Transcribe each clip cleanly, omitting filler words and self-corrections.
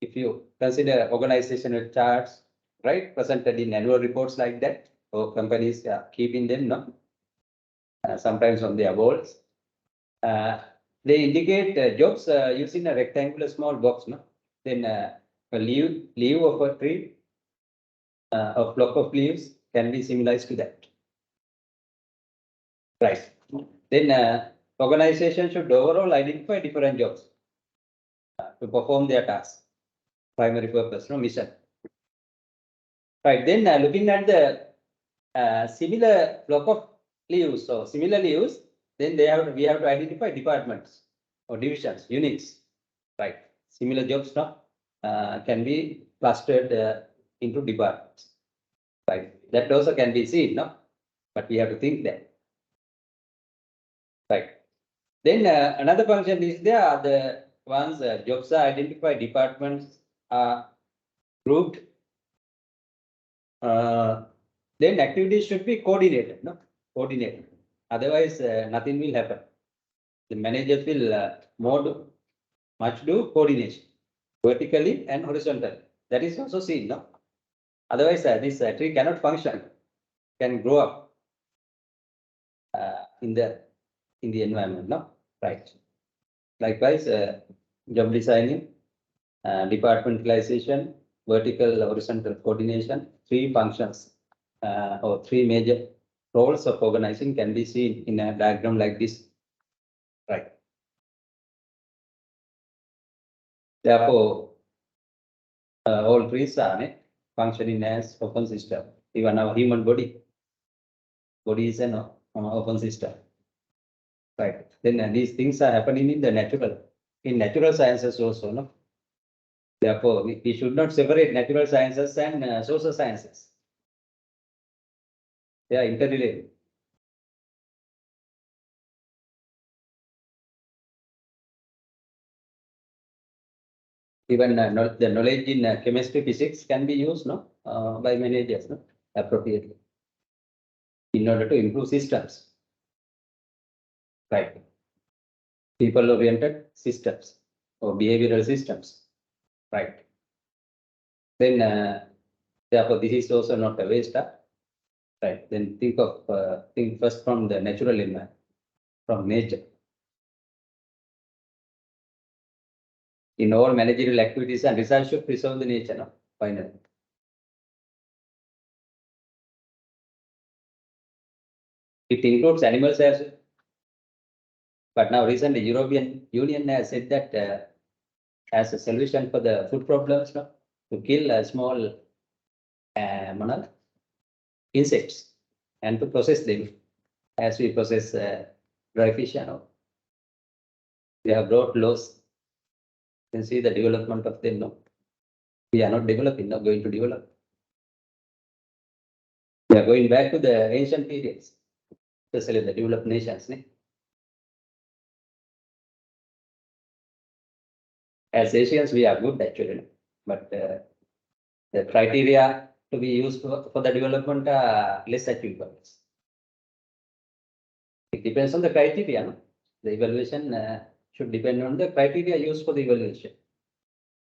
if you consider organizational charts, right, presented in annual reports like that, or companies are keeping them, no? Sometimes on their walls. They indicate jobs using a rectangular small box, no? Then a leaf of a tree, a flock of leaves can be symbolized to that. Right. Then organization should overall identify different jobs to perform their task, primary purpose, no mission. Right. Then looking at the similar flock of leaves or similar leaves, then we have to identify departments or divisions, units. Right. Similar jobs now can be clustered into departments. Right. That also can be seen, no? But we have to think that. Right. Then another function is there. The once jobs are identified, departments are grouped. Then activities should be coordinated, no? Coordinated. Otherwise, nothing will happen. The managers will much do coordination, vertically and horizontally. That is also seen, no? Otherwise, this tree cannot function, can grow up in the environment, no? Right. Likewise, job designing, departmentalization, vertical, horizontal coordination, three functions or three major roles of organizing can be seen in a diagram like this. Right. Therefore, all trees are functioning as open system. Even our human body is an open system. Right. Then these things are happening in the natural sciences also, no? Therefore, we should not separate natural sciences and social sciences. They are interrelated. Even the knowledge in chemistry, physics can be used, no, by managers, no, appropriately, in order to improve systems. Right. People-oriented systems or behavioral systems. Right. Then, therefore, this is also not a waste. Right. Then think first from the natural environment, from nature. In all managerial activities and research should preserve the nature, no? Finally. It includes animals as well. But now recently European Union has said that as a solution for the food problems, no, to kill small insects and to process them as we process dry fish and all. They have brought laws. You can see the development of them. No, we are not developing, not going to develop. We are going back to the ancient periods, especially the developed nations. As Asians, we are good actually, but the criteria to be used for the development are less achievable. It depends on the criteria. No? The evaluation should depend on the criteria used for the evaluation.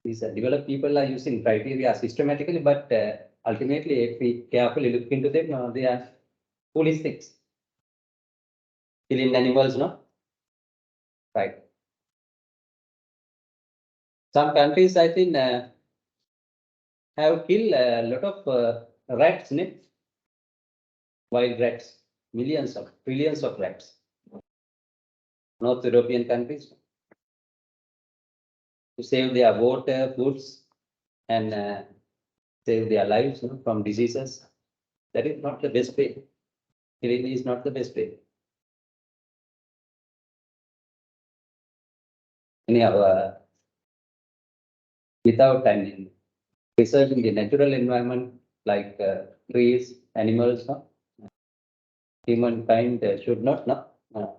These developed people are using criteria systematically, but ultimately, if we carefully look into them, they are foolish things. Killing animals, no? Right. Some countries, I think, have killed a lot of rats, wild rats, trillions of rats. North European countries to save their water, foods, and save their lives from diseases. That is not the best way. Killing is not the best way. Anyhow, without preserving the natural environment like trees, animals, humankind should not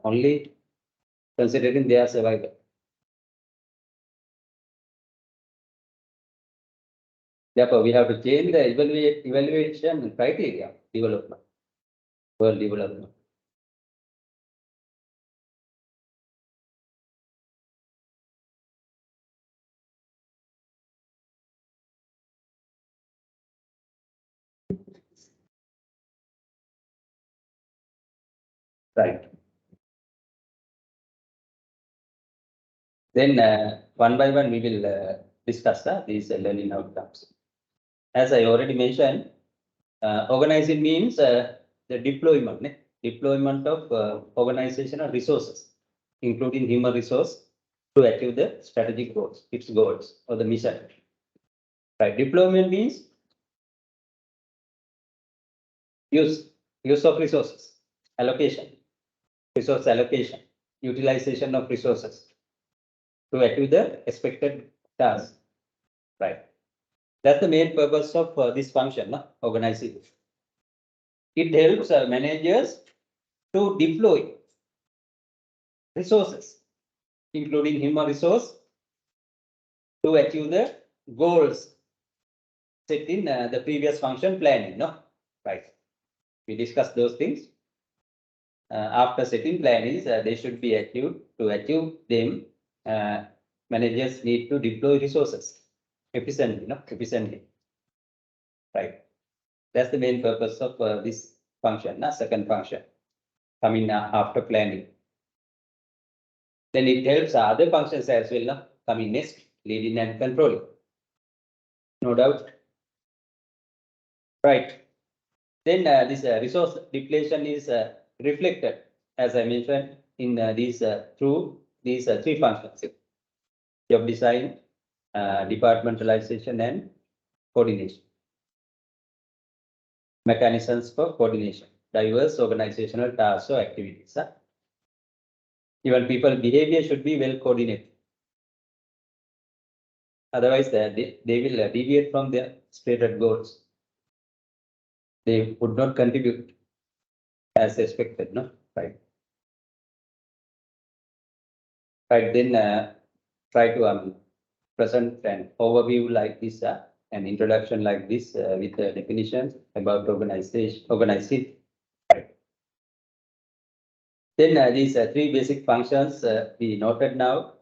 only considering their survival. Therefore, we have to change the evaluation criteria development, world development. Right. Then one by one we will discuss these learning outcomes. As I already mentioned, organizing means the deployment of organizational resources, including human resource, to achieve the strategic goals, its goals, or the mission. Right. Deployment means use of resources, resource allocation, utilization of resources to achieve the expected task. Right. That's the main purpose of this function, organizing. It helps managers to deploy resources, including human resource, to achieve the goals set in the previous function planning. Right. We discussed those things. After setting plannings, they should be achieved. To achieve them, managers need to deploy resources efficiently. Right. That's the main purpose of this function, second function, coming after planning. Then it helps other functions as well, coming next, leading and controlling. No doubt. Right. Then this resource depletion is reflected, as I mentioned, in through these three functions: job design, departmentalization, and coordination. Mechanisms for coordination, diverse organizational tasks or activities. Even people behavior should be well coordinated. Otherwise, they will deviate from their stated goals. They would not contribute as expected, right? Right, then try to present an overview like this, an introduction like this with definitions about organizing. Right. Then these three basic functions we noted now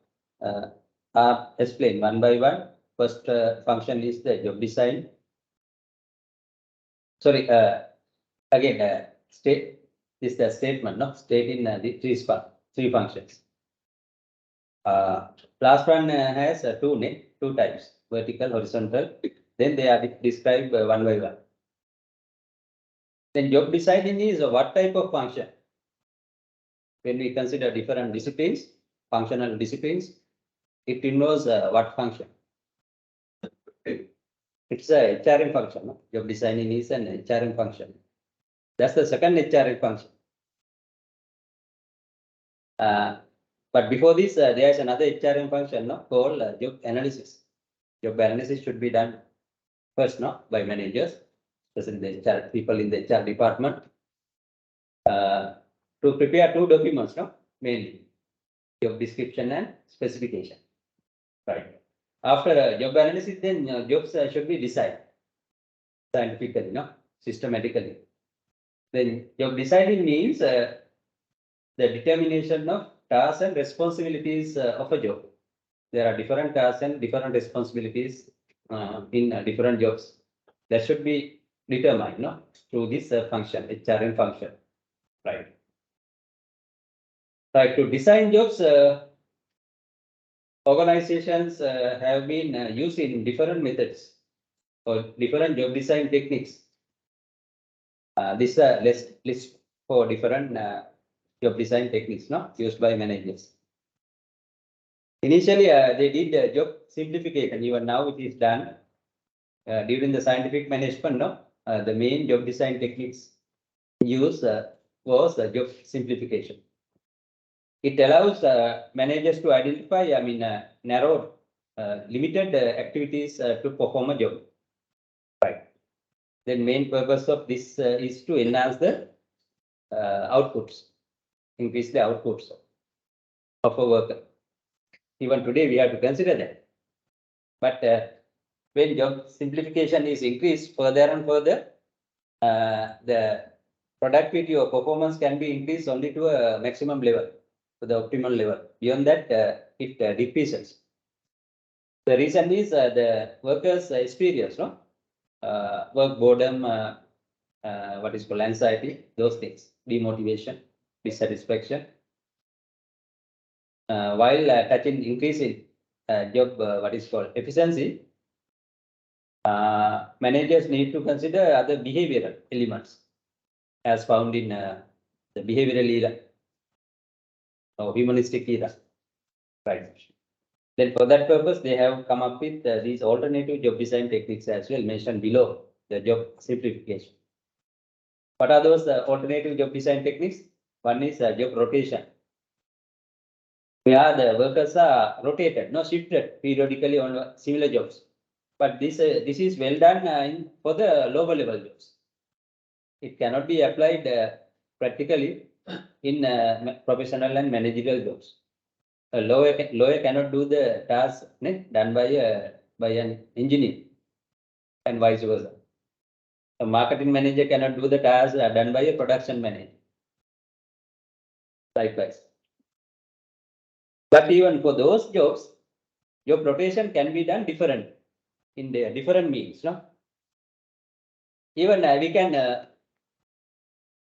are explained one by one. First function is the job design. Sorry, again, state is the statement, state in the three functions. Last one has two types, vertical, horizontal. Then they are described one by one. Then job designing is what type of function? When we consider different disciplines, functional disciplines, it involves what function? It's a HRM function. Job designing is an HRM function. That's the second HRM function. But before this, there is another HRM function called job analysis. Job analysis should be done first by managers, especially the HR, people in the HR department, to prepare two documents, mainly job description and specification. Right. After job analysis, then jobs should be designed scientifically, systematically. Then job designing means the determination of tasks and responsibilities of a job. There are different tasks and different responsibilities in different jobs. That should be determined, through this function, HRM function, right? Right. To design jobs, organizations have been using different methods or different job design techniques. This list for different job design techniques, used by managers. Initially, they did job simplification. Even now, it is done during the scientific management. The main job design techniques used was job simplification. It allows managers to identify, narrowed, limited activities to perform a job. Right. The main purpose of this is to enhance the outputs, increase the outputs of a worker. Even today, we have to consider that. But when job simplification is increased further and further, the productivity or performance can be increased only to a maximum level, to the optimal level. Beyond that, it decreases. The reason is the workers' experience, work boredom, what is called anxiety, those things, demotivation. dissatisfaction. While touching increase in job what is called efficiency, managers need to consider other behavioral elements as found in the behavioral era or humanistic era. Right. Then for that purpose, they have come up with these alternative job design techniques as well mentioned below the job simplification. What are those alternative job design techniques? One is job rotation, where the workers are rotated, no shifted periodically on similar jobs. But this is well done for the lower level jobs. It cannot be applied practically in professional and managerial jobs. A lawyer cannot do the task done by an engineer, and vice versa. A marketing manager cannot do the task done by a production manager. Likewise. But even for those jobs, job rotation can be done different in the different means. No? Even we can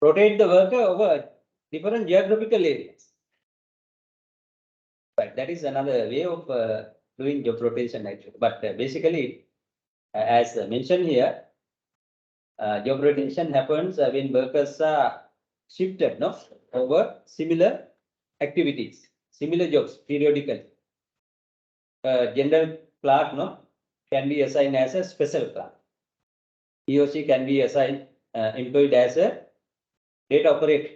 rotate the worker over different geographical areas. But that is another way of doing job rotation actually. But basically, as mentioned here, job rotation happens when workers are shifted over similar activities, similar jobs periodically. General clerk can be assigned as a special clerk. He or she can be assigned employed as a data operator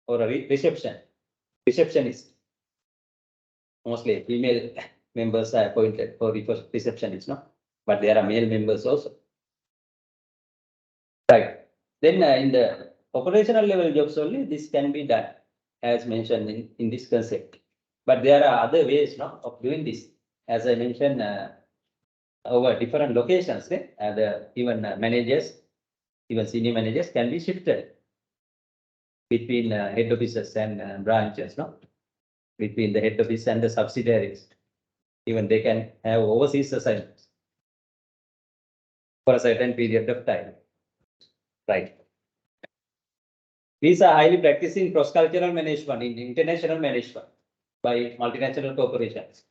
or a receptionist. Mostly female members are appointed for receptionists, but there are male members also. Right. Then in the operational level jobs only, this can be done as mentioned in this concept. But there are other ways of doing this. As I mentioned, over different locations, even managers, even senior managers can be shifted between head offices and branches, between the head office and the subsidiaries. Even they can have overseas assignments for a certain period of time. Right. These are highly practiced in cross-cultural management, in international management by multinational corporations.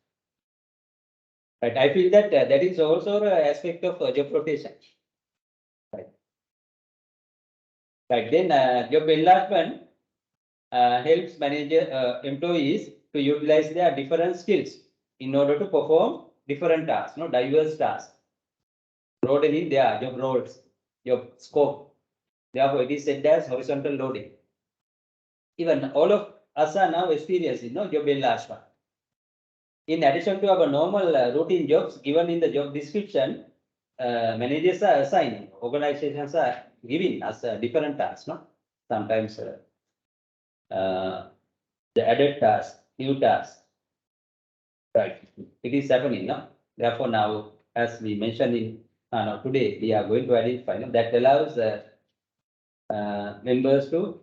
Right. I feel that that is also an aspect of job rotation. Right. Right. Then job enlargement helps employees to utilize their different skills in order to perform different tasks, diverse tasks, broadening their job roles, job scope. Therefore, it is said as horizontal loading. Even all of us are now experiencing job enlargement. In addition to our normal routine jobs given in the job description, managers are assigning, organizations are giving us different tasks. Sometimes the added task, new task. Right. It is happening now. Therefore, now, as we mentioned in today, we are going to identify that allows members to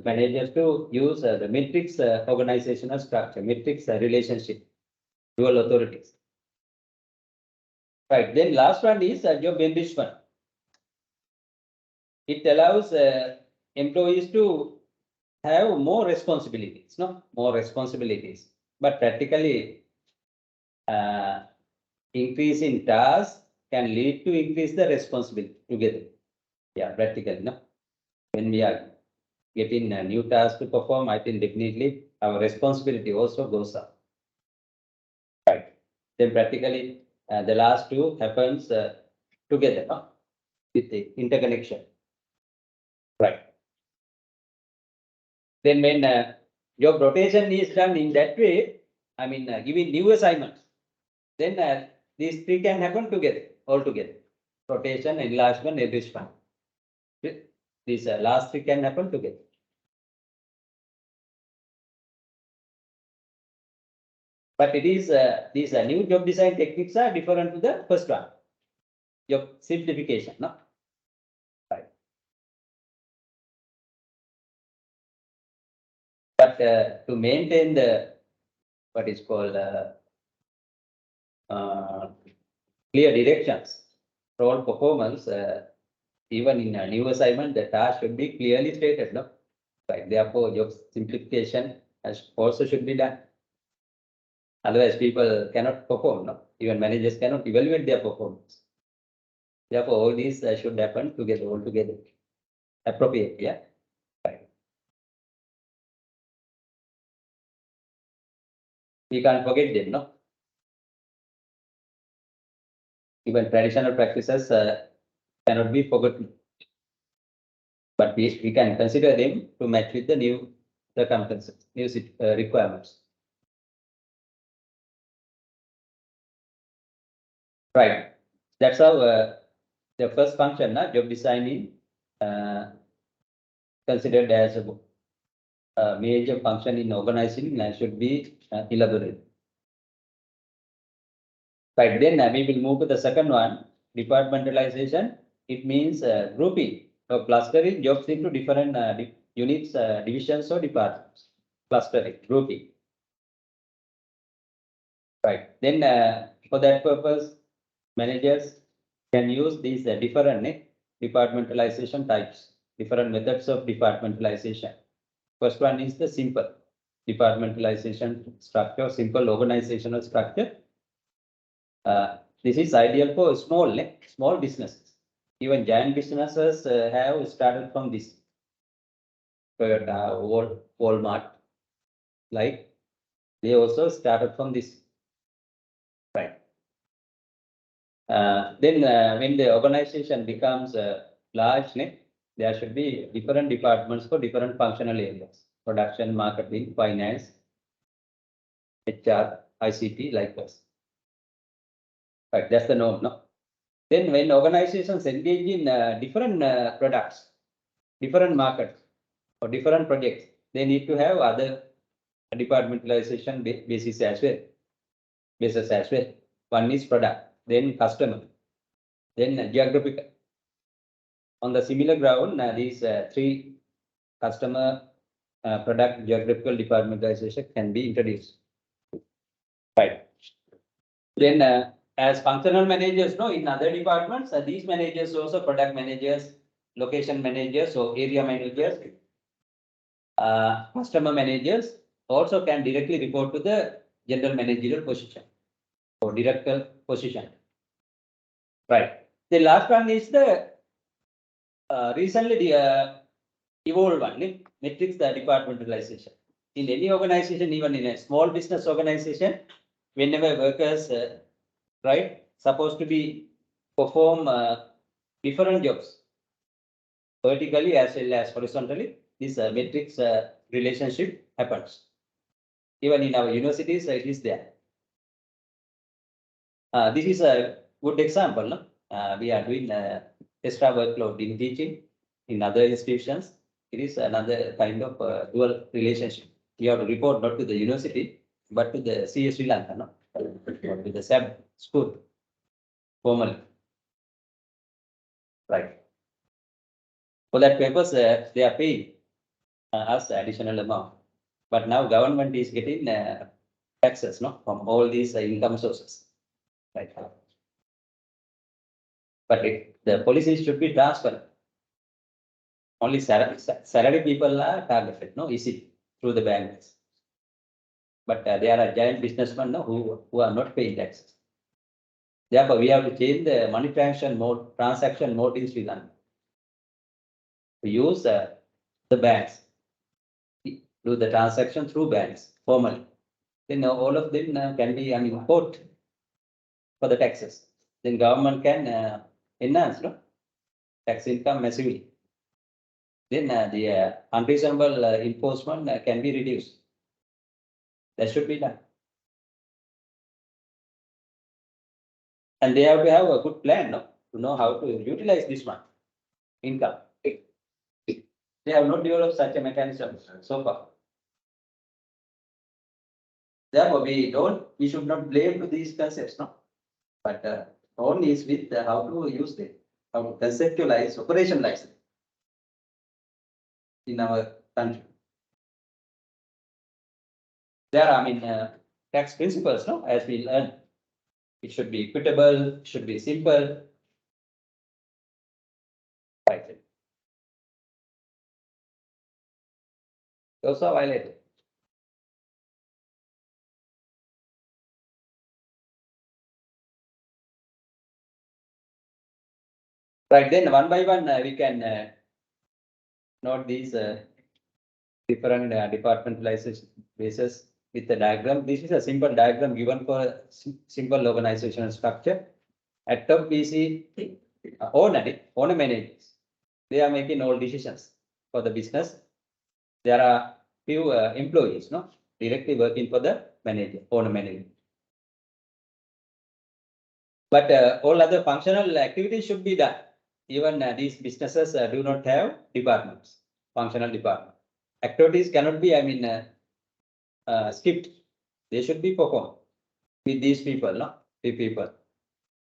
managers to use the matrix organizational structure, matrix relationship, dual authorities. Right. Then last one is job enrichment. It allows employees to have more responsibilities, more responsibilities. But practically, increase in tasks can lead to increase the responsibility together. Yeah, practically, when we are getting a new task to perform, I think definitely our responsibility also goes up. Right. Then practically, the last two happens together, with the interconnection. Right. Then when job rotation is done in that way, I mean, giving new assignments, then these three can happen together, all together. Rotation, enlargement, enrichment. These last three can happen together. But it is these new job design techniques are different to the first one. Job simplification, right? But to maintain the what is called clear directions, role performance, even in a new assignment, the task should be clearly stated, Right. Therefore, job simplification also should be done. Otherwise, people cannot perform. No? Even managers cannot evaluate their performance. Therefore, all these should happen together, all together. Appropriate, yeah. Right. We can't forget them, no? Even traditional practices cannot be forgotten. But we can consider them to match with the new circumstances, new requirements. Right. That's how the first function, job designing, considered as a major function in organizing should be elaborated. Right. Then we will move to the second one, departmentalization. It means grouping or clustering jobs into different units, divisions or departments. Clustering, grouping. Right. Then for that purpose, managers can use these different departmentalization types, different methods of departmentalization. First one is the simple departmentalization structure, simple organizational structure. This is ideal for small businesses. Even giant businesses have started from this. Walmart, like they also started from this. Right. Then when the organization becomes large, there should be different departments for different functional areas: production, marketing, finance, HR, ICT, like this. Right, that's the norm, no? Then when organizations engage in different products, different markets, or different projects, they need to have other departmentalization basis as well. Basis as well. One is product, then customer, then geographical. On the similar ground, these three customer, product, geographical departmentalization can be introduced. Right. Then as functional managers, no, in other departments, these managers also product managers, location managers, or area managers, customer managers also can directly report to the general managerial position or director position. Right. The last one is the recently evolved one, metrics the departmentalization. In any organization, even in a small business organization, whenever workers, right, supposed to be perform different jobs, vertically as well as horizontally, this metrics relationship happens. Even in our universities, it is there. This is a good example. No? We are doing extra workload in teaching in other institutions. It is another kind of dual relationship. You have to report not to the university, but to the CS Sri Lanka, no? Or to the SAB school, formally. Right. For that purpose, they are paying us additional amount. But now government is getting taxes, no, from all these income sources. Right. But the policies should be transparent. Only salary people are targeted, no, easy through the banks. But there are giant businessmen, no, who are not paying taxes. Therefore, we have to change the money transaction mode in Sri Lanka. We use the banks, do the transaction through banks formally. Then all of them can be quote for the taxes. Then government can enhance, no, tax income massively. Then the unreasonable enforcement can be reduced. That should be done. And they have to have a good plan, no, to know how to utilize this one income. They have not developed such a mechanism so far. Therefore, we should not blame to these concepts, no. But only is with how to use them, how to conceptualize, operationalize them in our country. There are, tax principles, no, as we learn. It should be equitable, should be simple. Right. Those are violated. Right, then one by one we can note these different departmentalization basis with the diagram. This is a simple diagram given for a simple organizational structure. At top we see owner managers. They are making all decisions for the business. There are few employees, no, directly working for the owner manager. But all other functional activities should be done. Even these businesses do not have departments, functional department. Activities cannot be, skipped. They should be performed with these people, no? The people.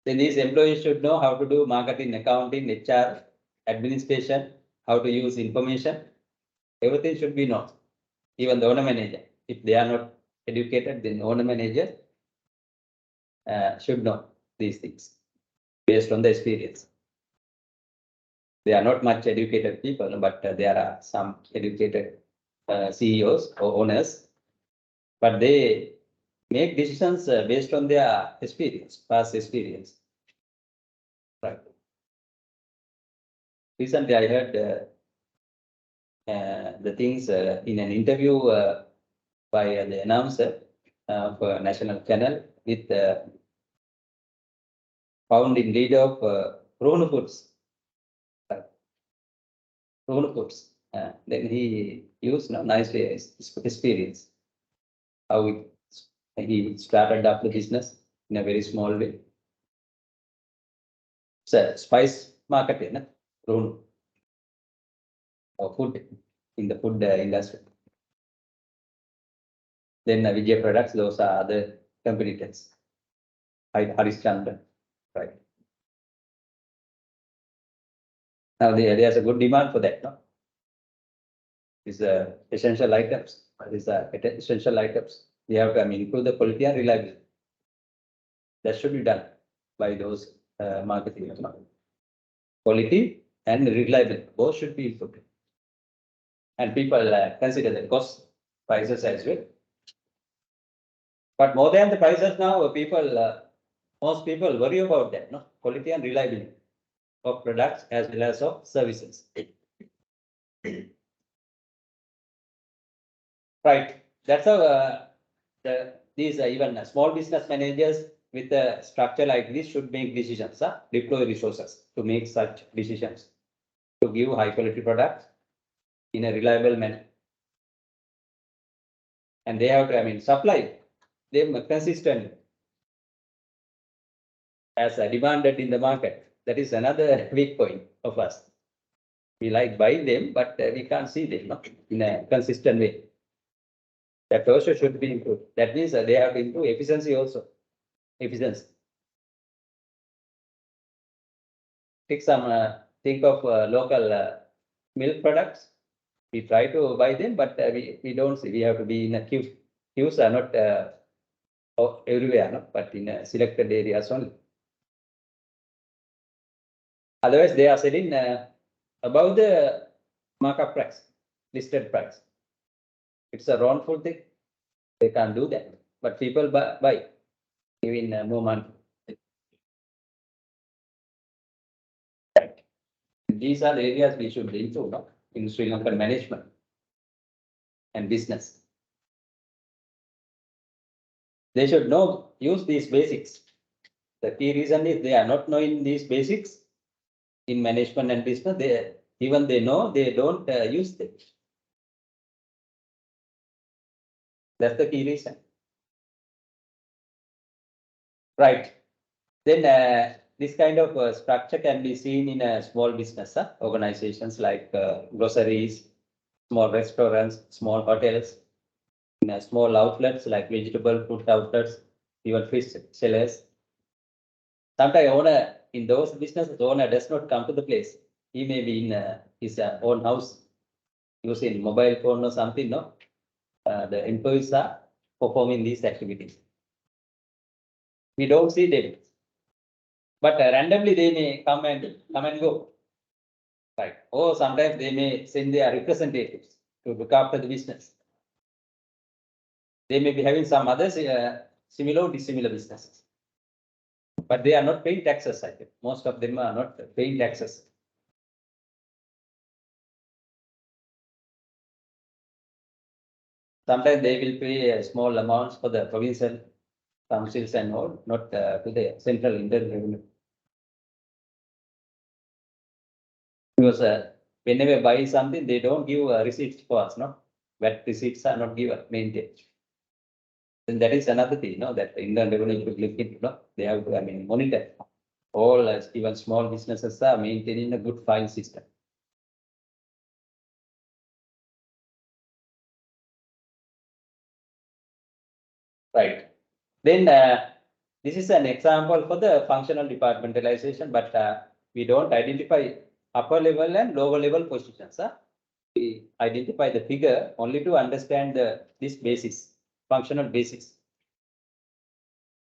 Then these employees should know how to do marketing, accounting, HR, administration, how to use information. Everything should be known. Even the owner manager, if they are not educated, then owner manager should know these things based on the experience. They are not much educated people, but there are some educated CEOs or owners, but they make decisions based on their experience, past experience. Right. Recently, I heard the things in an interview by the announcer of a national channel with founding leader of Prone Foods. Prone Foods. Then he used nicely experience how he started up the business in a very small way. It's a spice market, Prone or food in the food industry. Then Vijay products, those are other competitors. Harishchandra, right? Now there's a good demand for that, no? These essential items. These are essential items. We have to improve the quality and reliability. That should be done by those marketing. Quality and reliability, both should be improved. And people consider the cost prices as well. But more than the prices now, most people worry about that, no? Quality and reliability of products as well as of services. Right. That's how these even small business managers with a structure like this should make decisions, deploy resources to make such decisions, to give high quality products in a reliable manner. And they have to, supply them consistently as demanded in the market. That is another weak point of us. We like buy them, but we can't see them in a consistent way. That also should be improved. That means they have to improve efficiency also. Efficiency. Think of local milk products. We try to buy them, but we don't see. We have to be in a queue. Queues are not everywhere, no? But in selected areas only. Otherwise, they are selling above the markup price, listed price. It's a wrongful thing. They can't do that. But people buy, giving more money. These are the areas we should improve in Sri Lankan management and business. They should use these basics. The key reason is they are not knowing these basics in management and business. They know, they don't use them. That's the key reason. Right. Then this kind of structure can be seen in a small business organizations like groceries, small restaurants, small hotels, in small outlets like vegetable, fruit outlets, even fish sellers. Sometimes owner in those businesses, owner does not come to the place. He may be in his own house using mobile phone or something. No, the employees are performing these activities. We don't see them, but randomly they may come and go. Right. Or sometimes they may send their representatives to look after the business. They may be having some other similar or dissimilar businesses, but they are not paying taxes. I think most of them are not paying taxes. Sometimes they will pay small amounts for the provincial councils and all, not to the central Indian revenue. Because whenever buy something, they don't give receipts for us, no? VAT receipts are not given, maintained. Then that is another thing, that the Indian revenue should look into, They have to, monitor. All, even small businesses are maintaining a good file system. Right. Then this is an example for the functional departmentalization, but we don't identify upper level and lower level positions. We identify the figure only to understand this basis, functional basis.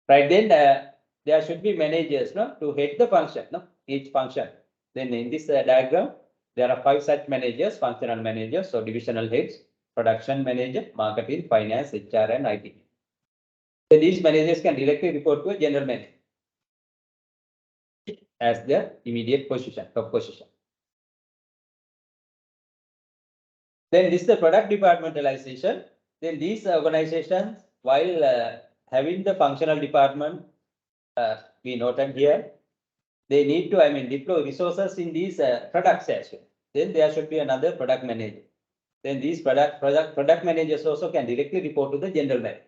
Right, then there should be managers to head the function, each function. Then in this diagram, there are 5 such managers, functional managers, so divisional heads, production manager, marketing, finance, HR, and IT. So these managers can directly report to a general manager as their immediate position, top position. Then this is the product departmentalization. Then these organizations, while having the functional department, we noted here, they need to, deploy resources in these products as well. Then there should be another product manager. Then these product managers also can directly report to the general manager,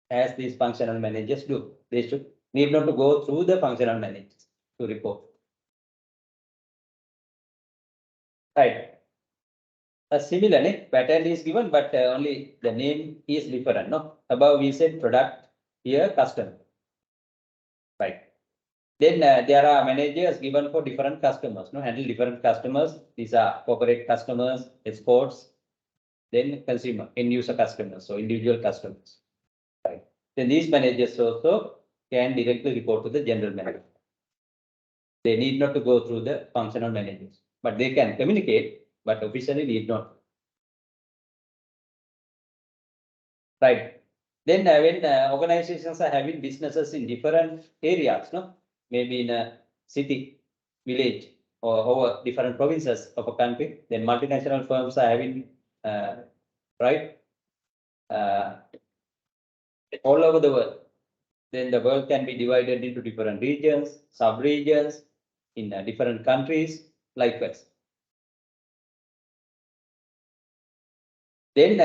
as these functional managers do. They should need not to go through the functional managers to report. Right. A similar pattern is given, but only the name is different. Above we said product, here customer. Right. Then there are managers given for different customers, handle different customers. These are corporate customers, exports, then consumer, end user customers, so individual customers. Right. Then these managers also can directly report to the general manager. They need not to go through the functional managers, but they can communicate, but officially need not. Right. Then when organizations are having businesses in different areas, maybe in a city, village, or over different provinces of a country, then multinational firms are having, all over the world. Then the world can be divided into different regions, sub-regions, in different countries, likewise. Then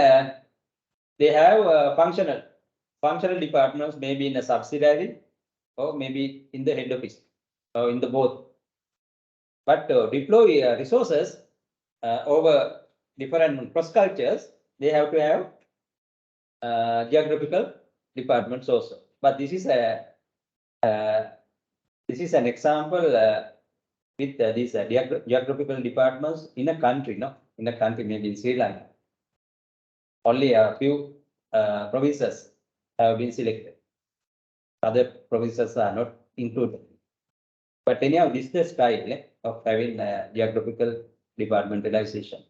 they have functional departments, maybe in a subsidiary or maybe in the head office or in the both. But to deploy resources over different cross cultures, they have to have geographical departments also. But this is an example with these geographical departments in a country, in a country, maybe in Sri Lanka. Only a few provinces have been selected. Other provinces are not included. But anyhow, this is the style of having geographical departmentalization.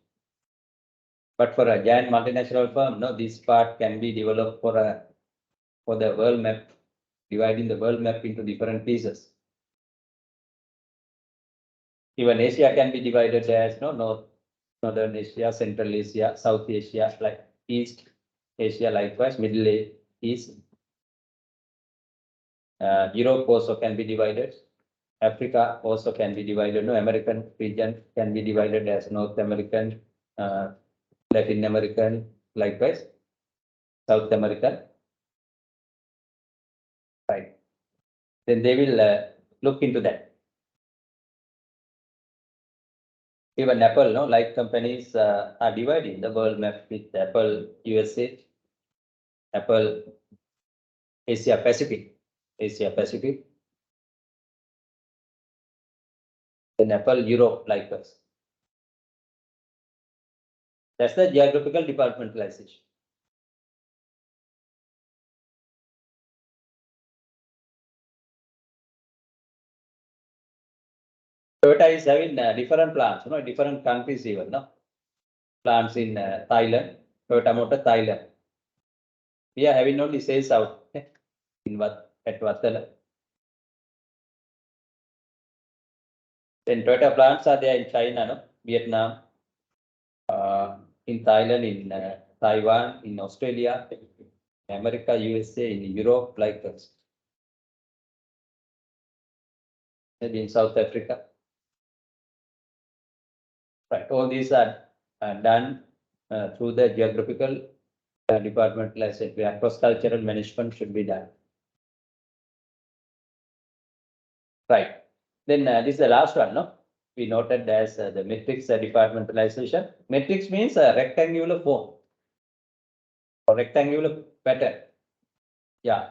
But for a giant multinational firm, this part can be developed for the world map, dividing the world map into different pieces. Even Asia can be divided as Northern Asia, Central Asia, South Asia, like East Asia, likewise, Middle East. Europe also can be divided. Africa also can be divided. American region can be divided as North American, Latin American, likewise, South American. Right. Then they will look into that. Even Apple, like companies are dividing the world map with Apple USA, Apple Asia Pacific, then Apple Europe, likewise. That's the geographical departmentalization. Toyota is having different plants, different countries even, plants in Thailand, Toyota Motor Thailand. We are having only sales out in at Vattala. Then Toyota plants are there in China, no? Vietnam, in Thailand, in Taiwan, in Australia, America, USA, in Europe, like this. Maybe in South Africa. Right, all these are done through the geographical departmentalization, where cross-cultural management should be done. Right. Then this is the last one, no? We noted as the matrix departmentalization. Matrix means a rectangular form or rectangular pattern. Yeah.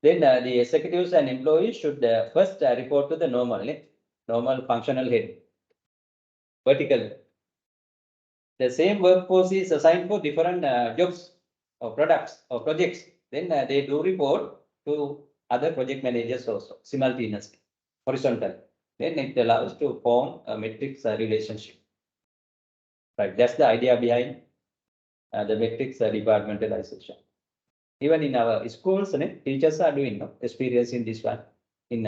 Then the executives and employees should first report to the normal functional head, vertical. The same workforce is assigned for different jobs or products or projects. Then they do report to other project managers also simultaneously, horizontal. Then it allows to form a matrix relationship. Right, that's the idea behind the matrix departmentalization. Even in our schools, teachers are doing experiencing this one. In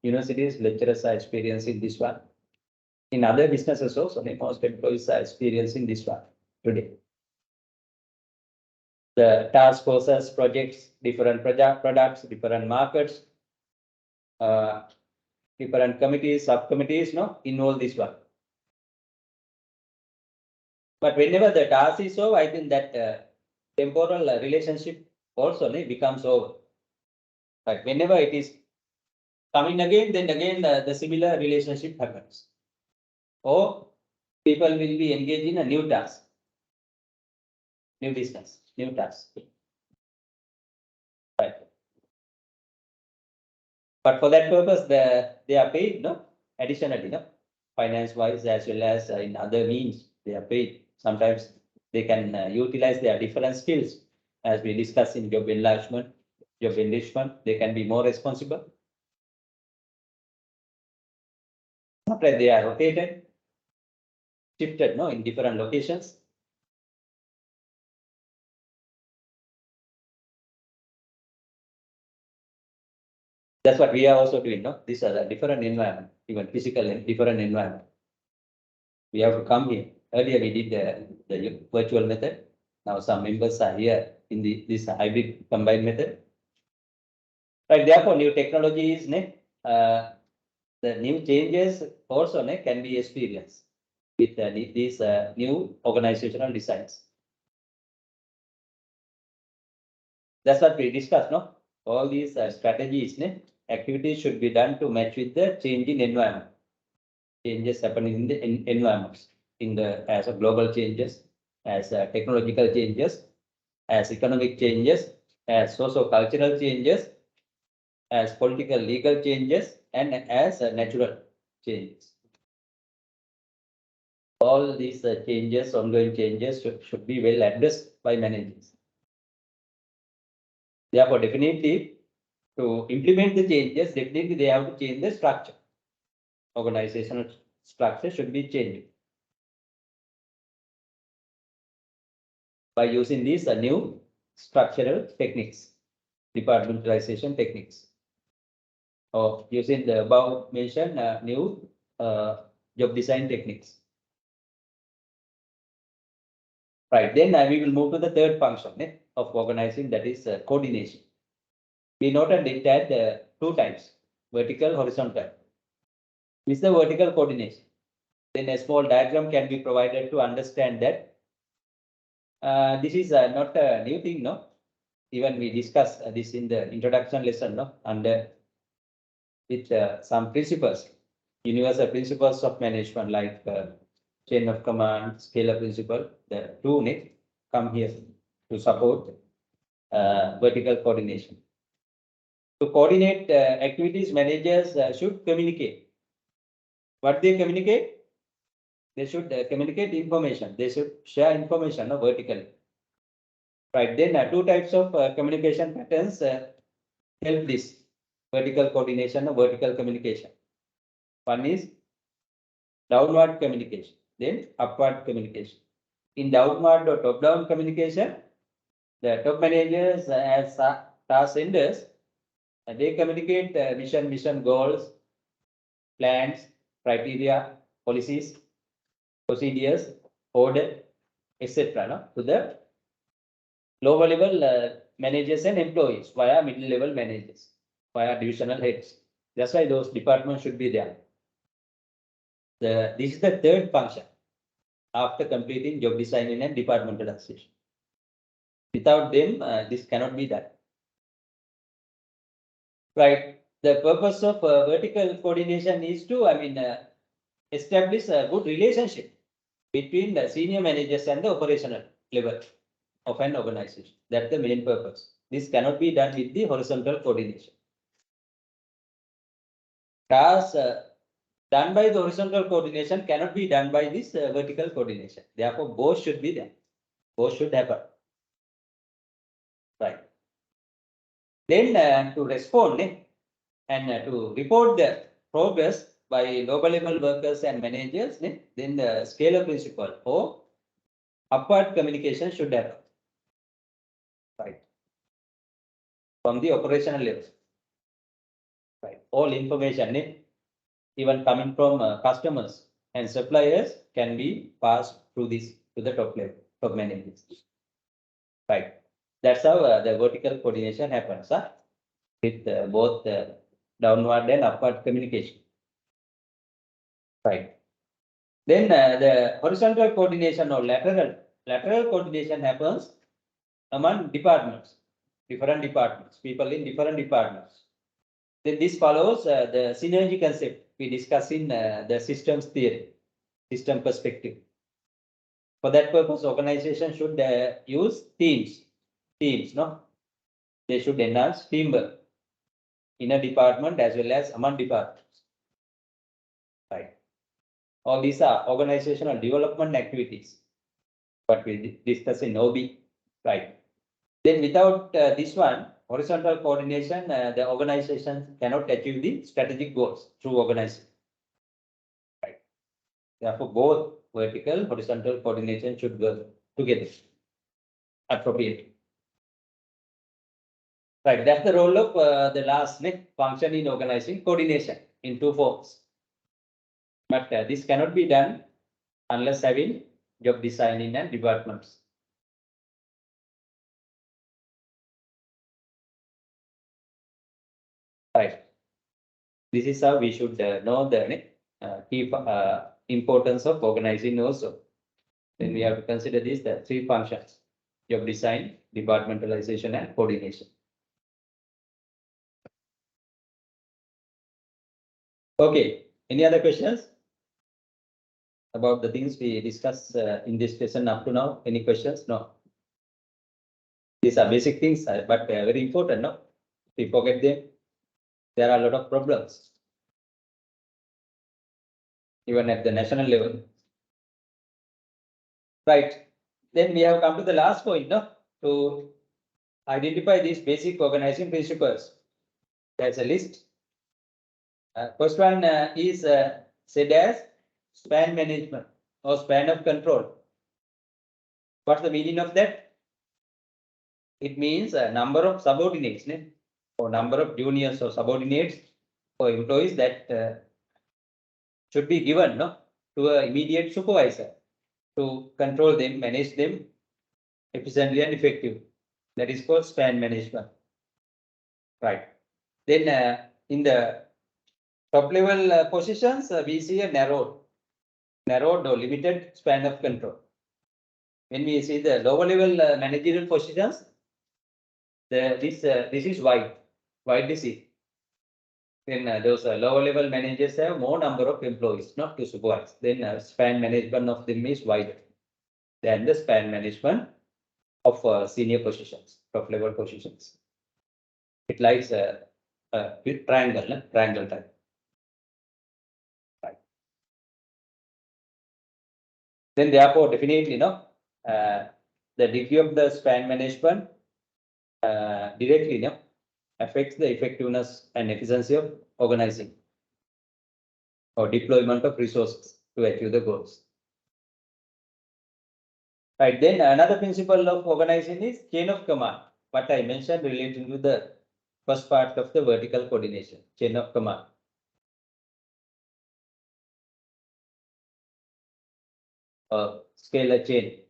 universities, lecturers are experiencing this one. In other businesses also, most employees are experiencing this one today. The task forces, projects, different products, different markets, different committees, subcommittees, involve this one. But whenever the task is over, I think that temporal relationship also becomes over. But whenever it is coming again, then again the similar relationship happens. Or people will be engaged in a new task, new business, new task. Right. But for that purpose, they are paid, additionally, finance-wise as well as in other means, they are paid. Sometimes they can utilize their different skills, as we discussed in job enlargement, job enrichment. They can be more responsible. After they are rotated, shifted, in different locations. That's what we are also doing. These are a different environment, even physical and different environment. We have to come here. Earlier we did the virtual method. Now some members are here in this hybrid combined method. Right. Therefore, new technologies, the new changes also can be experienced with these new organizational designs. That's what we discussed. All these strategies, activities should be done to match with the changing environment. Changes happening in the environments, as a global changes, as technological changes, as economic changes, as socio-cultural changes, as political legal changes, and as natural changes. All these changes, ongoing changes, should be well addressed by managers. Therefore, definitely, to implement the changes, definitely they have to change the structure. Organizational structure should be changed by using these new structural techniques, departmentalization techniques, or using the above mentioned new job design techniques. Right, then we will move to the third function of organizing, that is coordination. We noted it at two types, vertical, horizontal. This is the vertical coordination. Then a small diagram can be provided to understand that this is not a new thing, Even we discussed this in the introduction lesson, under with some principles, universal principles of management, like chain of command, scalar principle. The two come here to support vertical coordination. To coordinate activities, managers should communicate. What they communicate? They should communicate information. They should share information vertically. Right, then two types of communication patterns help this vertical coordination or vertical communication. One is downward communication, then upward communication. in downward or top-down communication, the top managers as task senders, they communicate mission goals, plans, criteria, policies, procedures, order, etc. No? To the lower level managers and employees via middle level managers, via divisional heads. That's why those departments should be there. This is the third function after completing job designing and departmentalization. Without them, this cannot be done. Right. The purpose of vertical coordination is to, establish a good relationship between the senior managers and the operational level of an organization. That's the main purpose. This cannot be done with the horizontal coordination. Tasks done by the horizontal coordination cannot be done by this vertical coordination. Therefore, both should be there. Both should happen. Right. Then to respond and to report the progress by local level workers and managers, then the scalar principle or upward communication should happen. Right. From the operational level. Right. All information, even coming from customers and suppliers, can be passed through this to the top level, top managers. Right. That's how the vertical coordination happens, with both downward and upward communication. Right. Then the horizontal coordination or lateral coordination happens among departments, different departments, people in different departments. Then this follows the synergy concept we discussed in the systems theory, system perspective. For that purpose, organization should use teams, no? They should enhance teamwork in a department as well as among departments. Right. All these are organizational development activities, what we discuss in OB. Right. Then without this one, horizontal coordination, the organization cannot achieve the strategic goals through organization. Right. Therefore, both vertical, horizontal coordination should go together appropriately. Right. That's the role of the last function in organizing coordination in two forms. But this cannot be done unless having job designing and departments. Right. This is how we should know the key importance of organizing also. Then we have to consider these the three functions: job design, departmentalization, and coordination. Okay. Any other questions about the things we discussed in this session up to now? Any questions? No. These are basic things, but very important. No, if we forget them, there are a lot of problems, even at the national level. Right. Then we have come to the last point, no, to identify these basic organizing principles. There's a list. First one is said as span management or span of control. What's the meaning of that? It means a number of subordinates, or number of juniors or subordinates or employees that should be given, to an immediate supervisor to control them, manage them efficiently and effectively. That is called span management. Right. Then in the top level positions, we see a narrowed or limited span of control. When we see the lower level managerial positions, this is wide disease. Then those lower level managers have more number of employees, not to supervise. Then span management of them is wider than the span management of senior positions, top level positions. It likes a triangle type. Right. Then therefore, definitely, the degree of the span management directly affects the effectiveness and efficiency of organizing or deployment of resources to achieve the goals. Right. Then another principle of organization is chain of command. What I mentioned relating to the first part of the vertical coordination, chain of command. Scalar chain.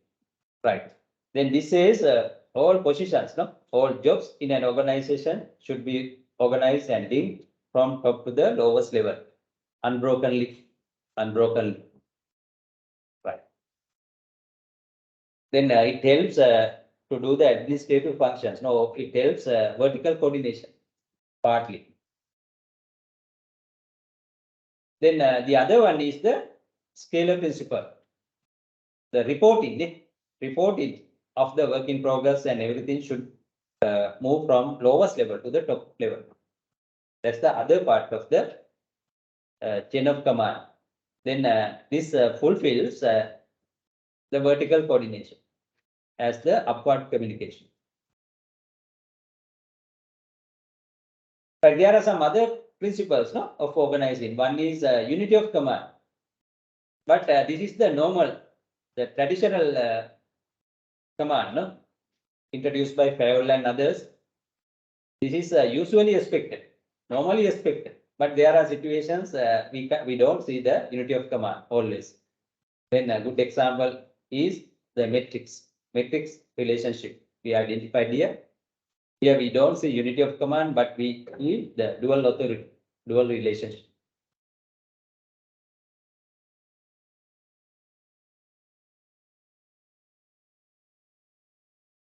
Right. Then this says all positions, no, all jobs in an organization should be organized and linked from top to the lowest level, unbrokenly. Right. Then it helps to do the administrative functions. No, it helps vertical coordination partly. Then the other one is the scalar principle. The reporting of the work in progress and everything should move from lowest level to the top level. That's the other part of the chain of command. Then this fulfills the vertical coordination as the upward communication. But there are some other principles, no, of organizing. One is unity of command. But this is the normal, the traditional command, no, introduced by Farrell and others. This is usually expected, normally expected. But there are situations we don't see the unity of command always. Then a good example is the matrix relationship we identified here. Here we don't see unity of command, but we see the dual authority, dual relationship.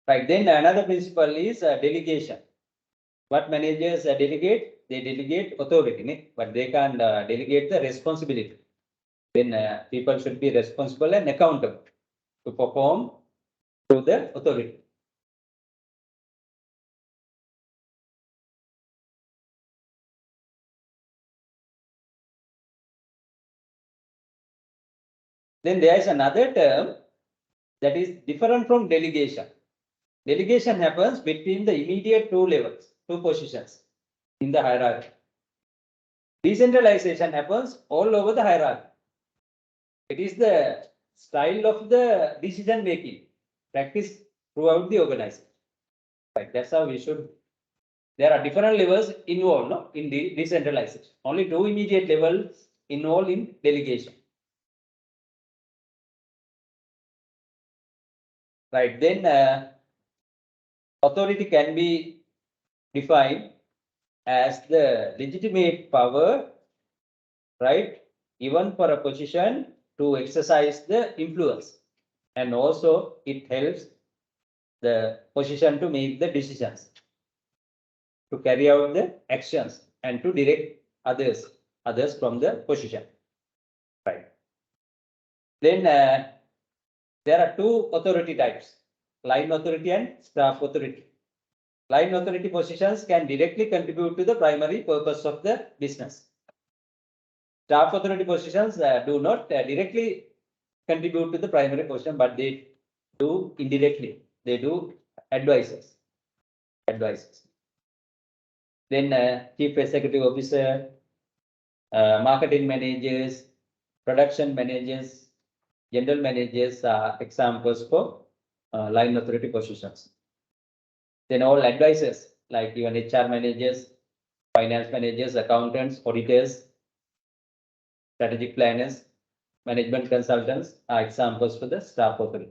Right. Then another principle is delegation. What managers delegate? They delegate authority, but they can't delegate the responsibility. Then people should be responsible and accountable to perform to the authority. Then there is another term that is different from delegation. Delegation happens between the immediate two levels, two positions in the hierarchy. Decentralization happens all over the hierarchy. It is the style of the decision making practiced throughout the organization. Right, that's how we should. There are different levels involved, no, in the decentralization. Only two immediate levels involved in delegation. Right, then authority can be defined as the legitimate power, right, even for a position to exercise the influence, and also it helps the position to make the decisions, to carry out the actions, and to direct others from the position. Right. Then there are two authority types: line authority and staff authority. Line authority positions can directly contribute to the primary purpose of the business. Staff authority positions do not directly contribute to the primary position, but they do indirectly. They do advisors. Then chief executive officer, marketing managers, production managers, general managers are examples for line authority positions. Then all advisors like even HR managers, finance managers, accountants, auditors, strategic planners, management consultants are examples for the staff authority.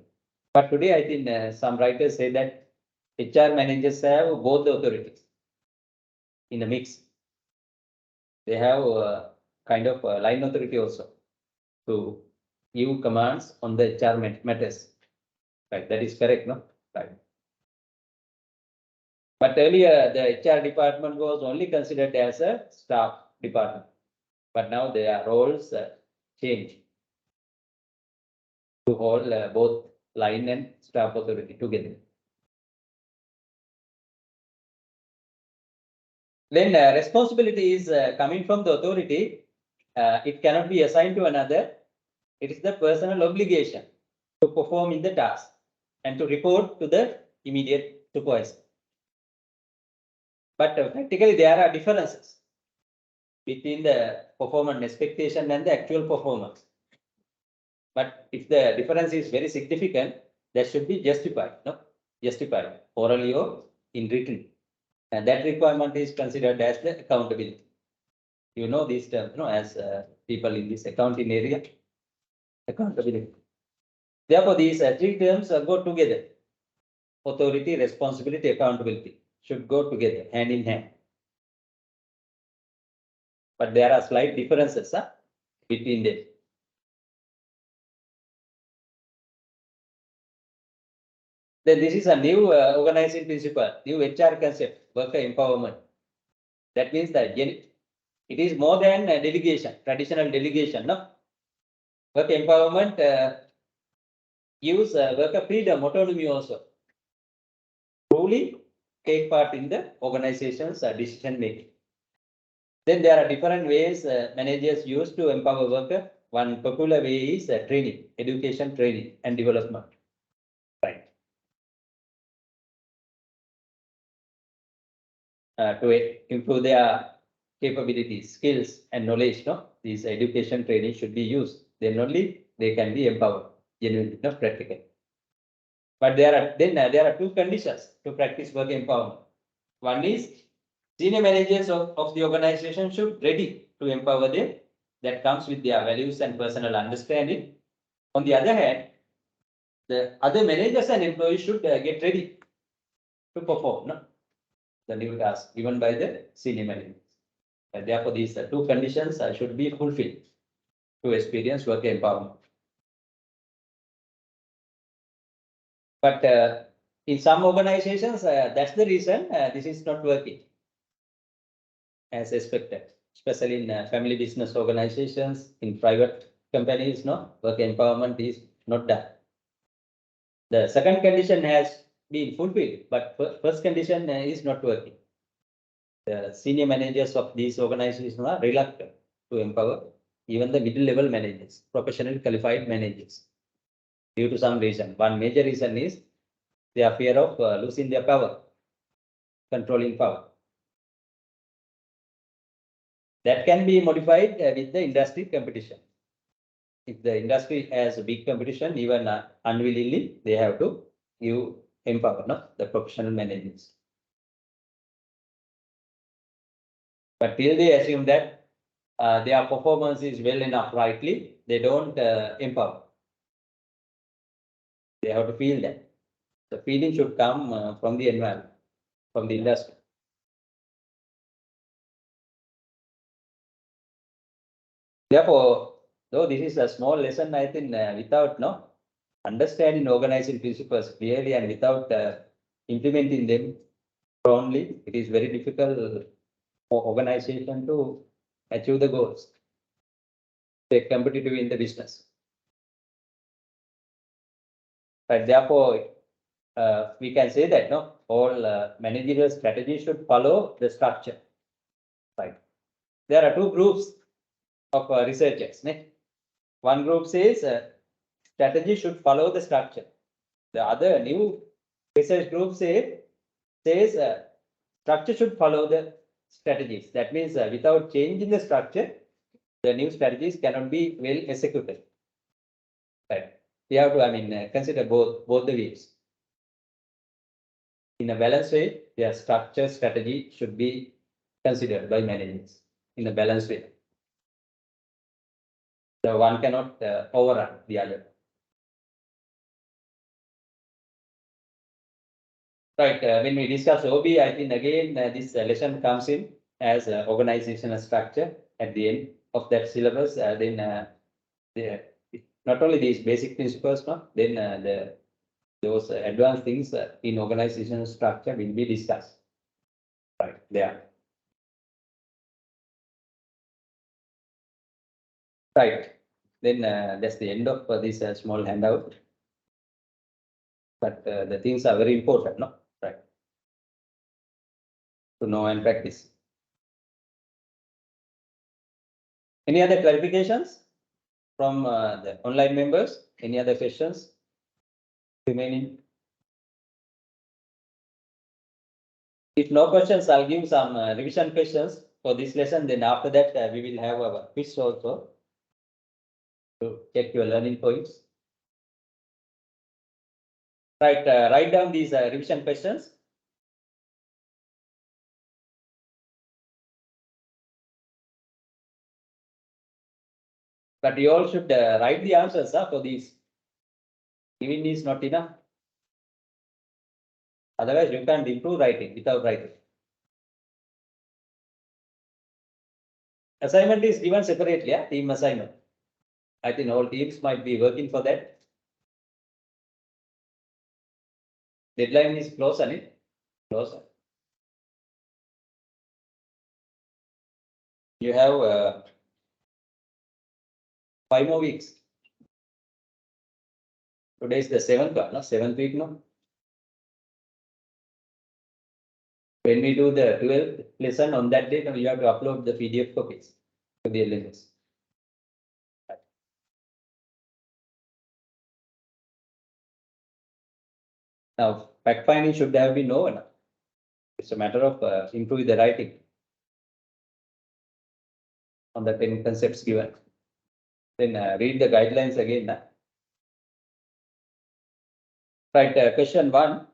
But today, I think some writers say that HR managers have both the authorities in a mix. They have kind of line authority also to give commands on the HR matters. Right, that is correct, no? Right. But earlier, the HR department was only considered as a staff department. But now their roles change to hold both line and staff authority together. Then responsibility is coming from the authority. It cannot be assigned to another. It is the personal obligation to perform in the task and to report to the immediate supervisor. But practically there are differences between the performance expectation and the actual performance. But if the difference is very significant, that should be justified, no? Justified orally or in written. And that requirement is considered as the accountability. You know these terms, as people in this accounting area, accountability. Therefore, these three terms go together. Authority, responsibility, accountability should go together, hand in hand. But there are slight differences between them. Then this is a new organizing principle, new HR concept, worker empowerment. That means that it is more than delegation, traditional delegation. No? Work empowerment gives worker freedom, autonomy also. Truly take part in the organization's decision making. Then there are different ways managers use to empower worker. One popular way is training, education, training and development. Right. To improve their capabilities, skills and knowledge, these education training should be used. Then only they can be empowered, genuinely, practically. But there are two conditions to practice work empowerment. One is senior managers of the organization should ready to empower them. That comes with their values and personal understanding. On the other hand, the other managers and employees should get ready to perform the new task given by the senior managers. And therefore, these two conditions should be fulfilled to experience work empowerment. But in some organizations, that's the reason this is not working as expected, especially in family business organizations, in private companies, work empowerment is not done. The second condition has been fulfilled, but first condition is not working. The senior managers of these organizations are reluctant to empower even the middle level managers, professionally qualified managers, due to some reason. One major reason is their fear of losing their power, controlling power. That can be modified with the industry competition. If the industry has a big competition, even unwillingly, they have to empower the professional managers. But till they assume that their performance is well enough rightly, they don't empower. They have to feel that. The feeling should come from the environment, from the industry. Therefore, though this is a small lesson, I think without understanding organizing principles clearly and without implementing them strongly, it is very difficult for organization to achieve the goals. Stay competitive in the business. But therefore, we can say that all managerial strategies should follow the structure. Right. There are two groups of researchers. One group says strategy should follow the structure. The other new research group says structure should follow the strategies. That means without changing the structure, the new strategies cannot be well executed. Right. We have to, consider both the ways. In a balanced way, their structure strategy should be considered by managers in a balanced way. The one cannot overrun the other. Right. When we discuss OB, I think again this lesson comes in as organizational structure at the end of that syllabus. Then not only these basic principles, then those advanced things in organizational structure will be discussed. Right there. Right. Then that's the end of this small handout. But the things are very important, right? To know and practice. Any other clarifications from the online members? Any other questions remaining? If no questions, I'll give some revision questions for this lesson. Then after that, we will have our quiz also to check your learning points. Right, write down these revision questions. But you all should write the answers for these. Giving is not enough. Otherwise, you can't improve writing without writing. Assignment is given separately, team assignment. I think all teams might be working for that. Deadline is close, and it close. You have 5 more weeks. Today is the 7th one, no? 7th week, no? When we do the 12th lesson on that day, you have to upload the PDF copies to the LMS. Now, fact finding should have been over. It's a matter of improving the writing on the 10 concepts given. Then read the guidelines again. Right, question 1.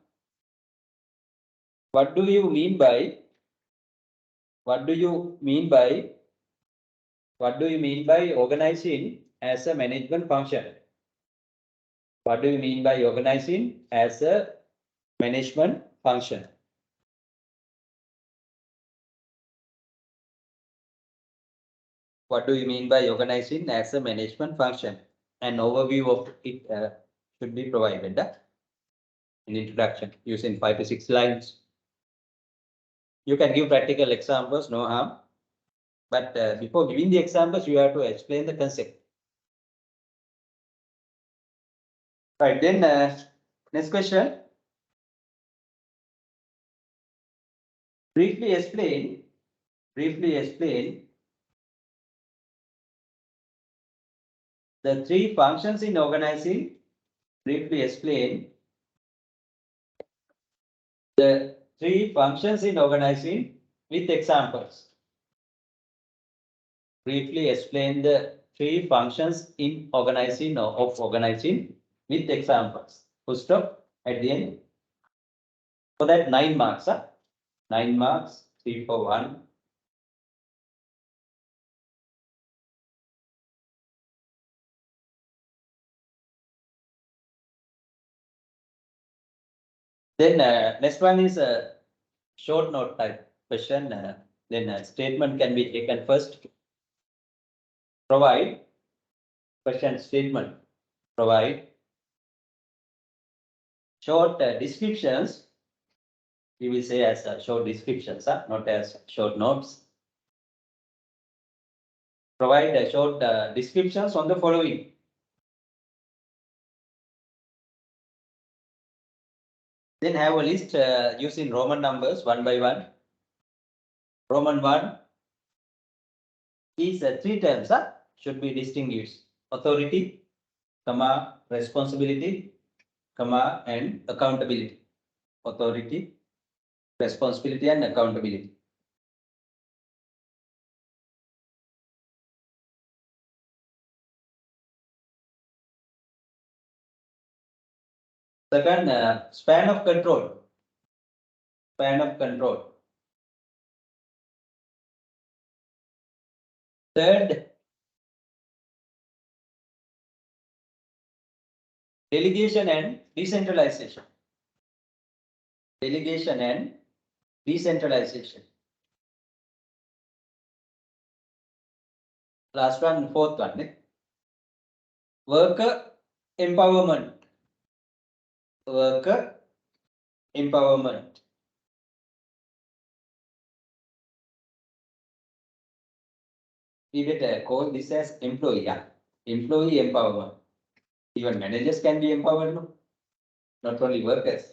What do you mean by organizing as a management function? What do you mean by organizing as a management function? What do you mean by organizing as a management function? An overview of it should be provided in introduction using 5 to 6 lines. You can give practical examples, no harm. But before giving the examples, you have to explain the concept. Right, then next question. Briefly explain the 3 functions in organizing. Briefly explain the 3 functions in organizing with examples. Briefly explain the 3 functions in organizing or of organizing with examples. Full stop at the end. For that 9 marks. 9 marks, 3 for 1. Then next one is a short note type question. Then a statement can be taken first. Provide question statement. Provide short descriptions. We will say as short descriptions, not as short notes. Provide short descriptions on the following. Then have a list using Roman numbers 1 by 1. Roman 1 is 3 terms should be distinguished. Authority, comma, responsibility, comma, and accountability. Authority, responsibility, and accountability. Second, span of control. Span of control. Third, delegation and decentralization. Delegation and decentralization. Last one, fourth one. Worker empowerment. Worker empowerment. We better call this as employee. Employee empowerment. Even managers can be empowered, no? Not only workers.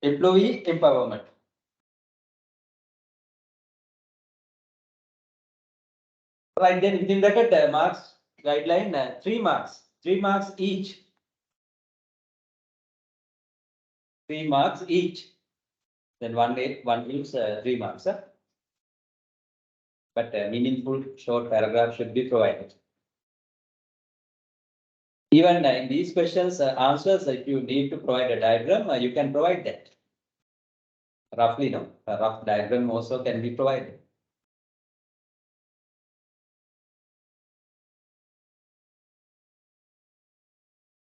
Employee empowerment. Right, then within bracket marks guideline 3 marks. 3 marks each. 3 marks each. Then one gives 3 marks. But a meaningful short paragraph should be provided. Even in these questions, answers, if you need to provide a diagram, you can provide that. Roughly, no, a rough diagram also can be provided.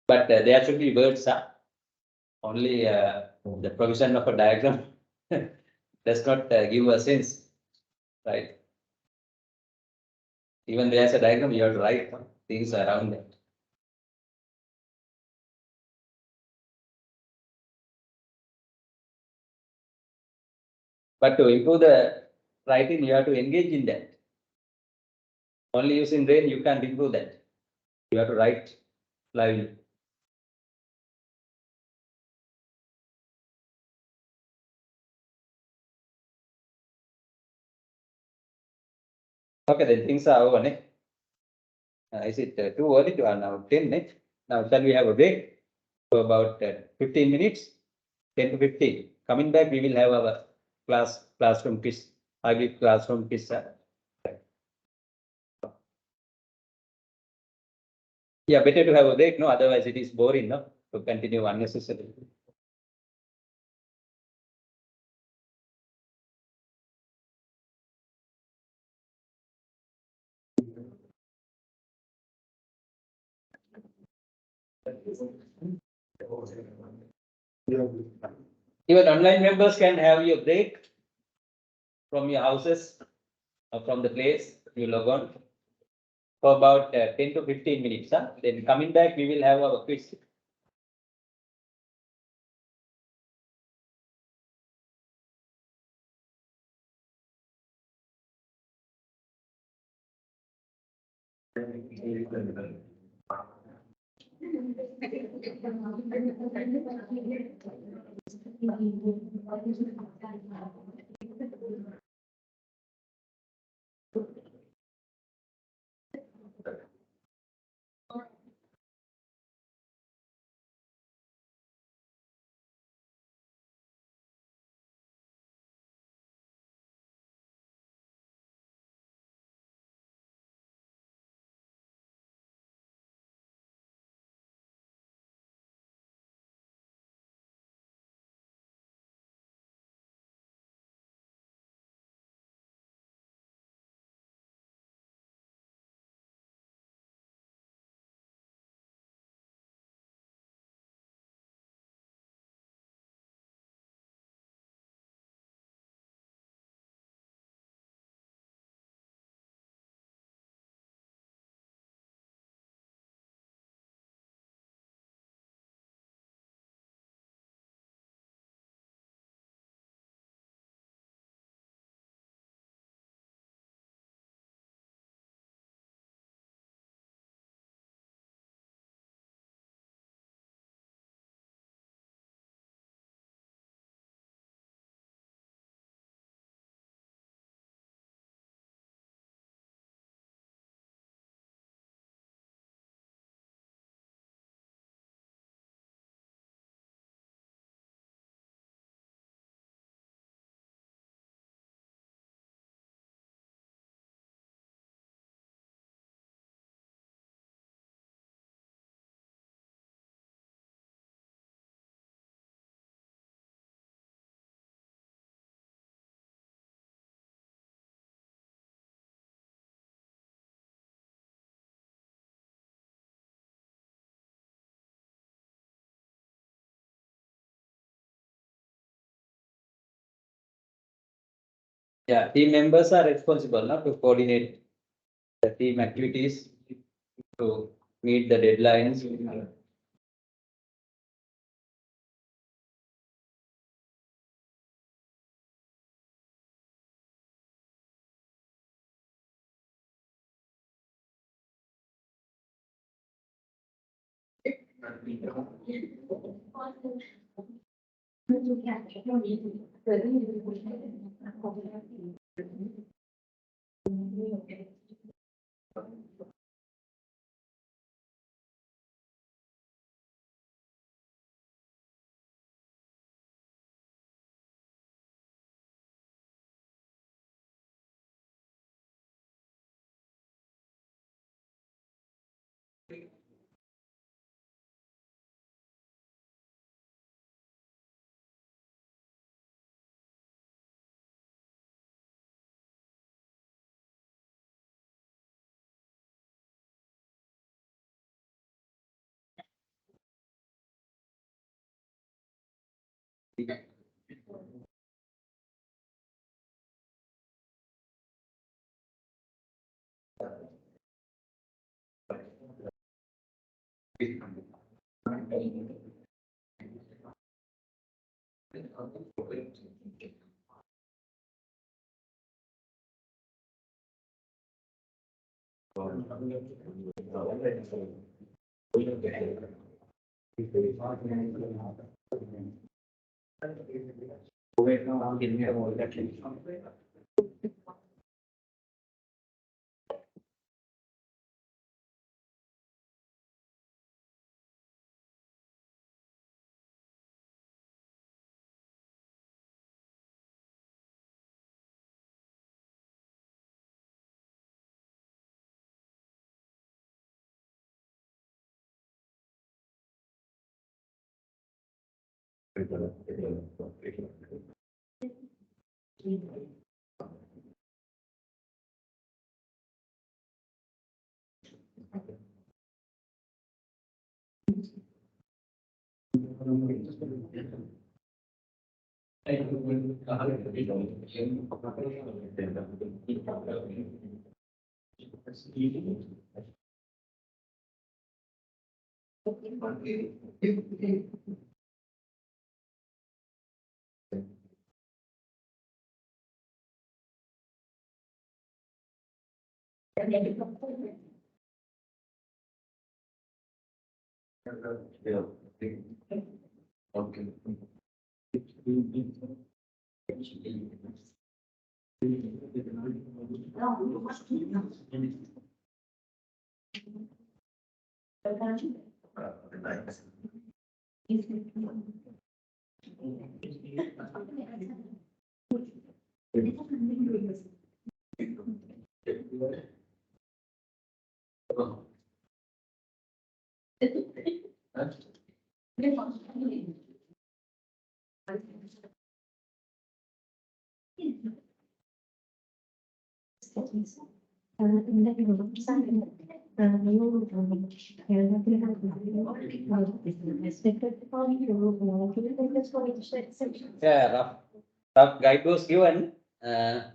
But there should be words, only the provision of a diagram does not give a sense, right? Even there's a diagram, you have to write things around it. But to improve the writing, you have to engage in that. Only using brain, you can't improve that. You have to write lively. Okay, then things are over. Is it too early to now 10? Now, shall we have a break for about 15 minutes? 10 to 15. Coming back, we will have our classroom quiz. I will classroom quiz. Yeah, better to have a break, no? Otherwise, it is boring, no? To continue unnecessarily. Even online members can have your break from your houses or from the place you log on for about 10 to 15 minutes. Then coming back, we will have our quiz. Yeah, team members are responsible now to coordinate the team activities to meet the deadlines. Yeah, rough guide was given to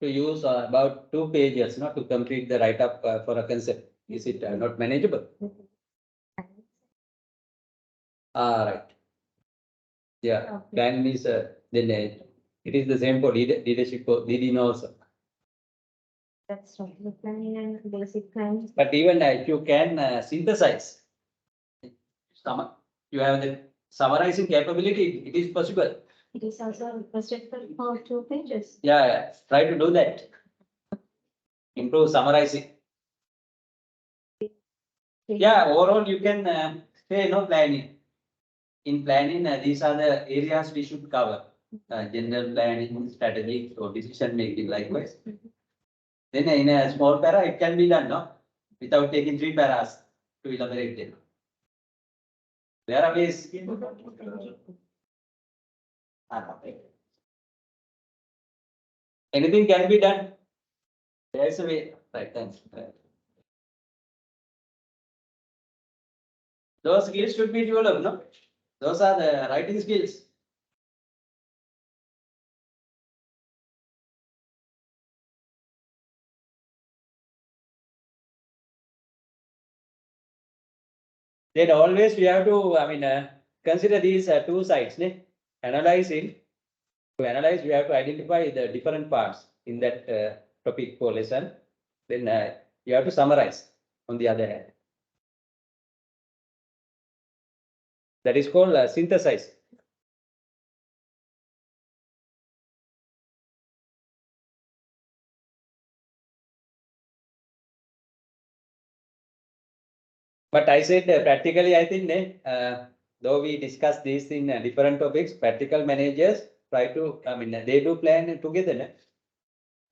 use about 2 pages, not to complete the write-up for a concept. Is it not manageable? Right. Yeah, plan is then it is the same for leadership for leading also. That's right. The planning and basic plans. But even if you can synthesize, you have the summarizing capability, it is possible. It is also requested for 2 pages. Yeah, try to do that. Improve summarizing. Yeah, overall you can say no planning. In planning, these are the areas we should cover. General planning, strategy, or decision making likewise. Then in a small para, it can be done, no? Without taking 3 paras to elaborate it. There are ways. Anything can be done. There is a way. Right, thanks. Those skills should be developed, no? Those are the writing skills. Then always we have to, consider these 2 sides. Analyzing. To analyze, we have to identify the different parts in that topic for lesson. Then you have to summarize on the other hand. That is called synthesize. But I said practically, I think though we discuss this in different topics, practical managers try to, they do plan together.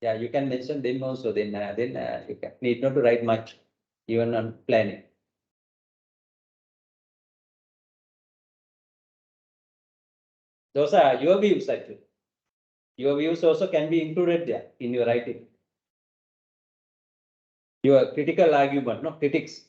Yeah, you can mention them also. Then you can need not to write much, even on planning. Those are your views actually. Your views also can be included there in your writing. Your critical argument, no critics.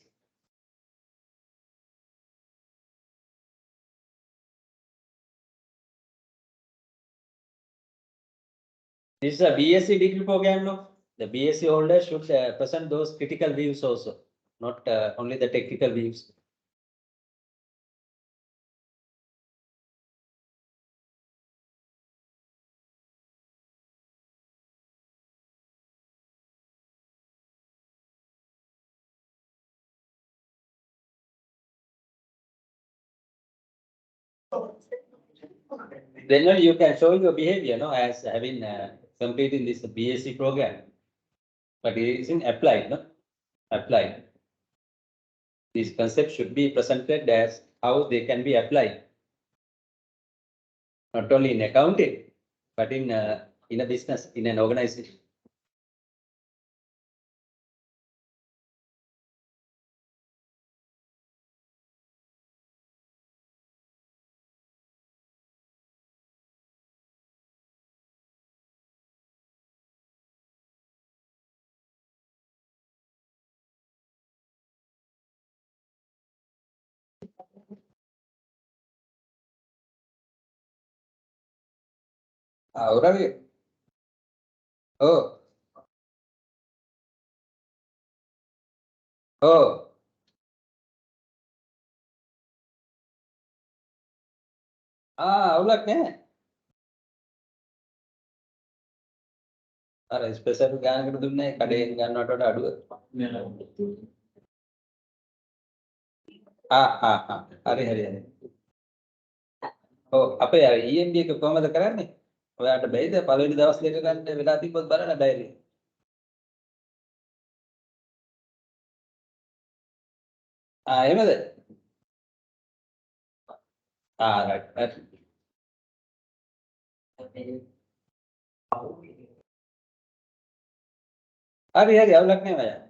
This is a BSc degree program, no? The BSc holder should present those critical views also, not only the technical views. Then only you can show your behavior, no, as having completing this BSc program. But it is in applied, no? Applied. These concepts should be presented as how they can be applied. Not only in accounting, but in a business, in an organization. What are you? Oh, oh. අවුලක් නැහැ. අර special ගානකට දුන්නේ කඩේන් ගන්නවට වඩා අඩුව. හරි හරි හරි. ඔව් අපේ EMB එක කොහමද කරන්නේ? ඔයාට බැයිද පළවෙනි දවස් දෙක ගන්න වෙලා තිබ්බොත් බලන්න බැරි. එහෙමද? right. හරි හරි අවුලක් නැහැ අය.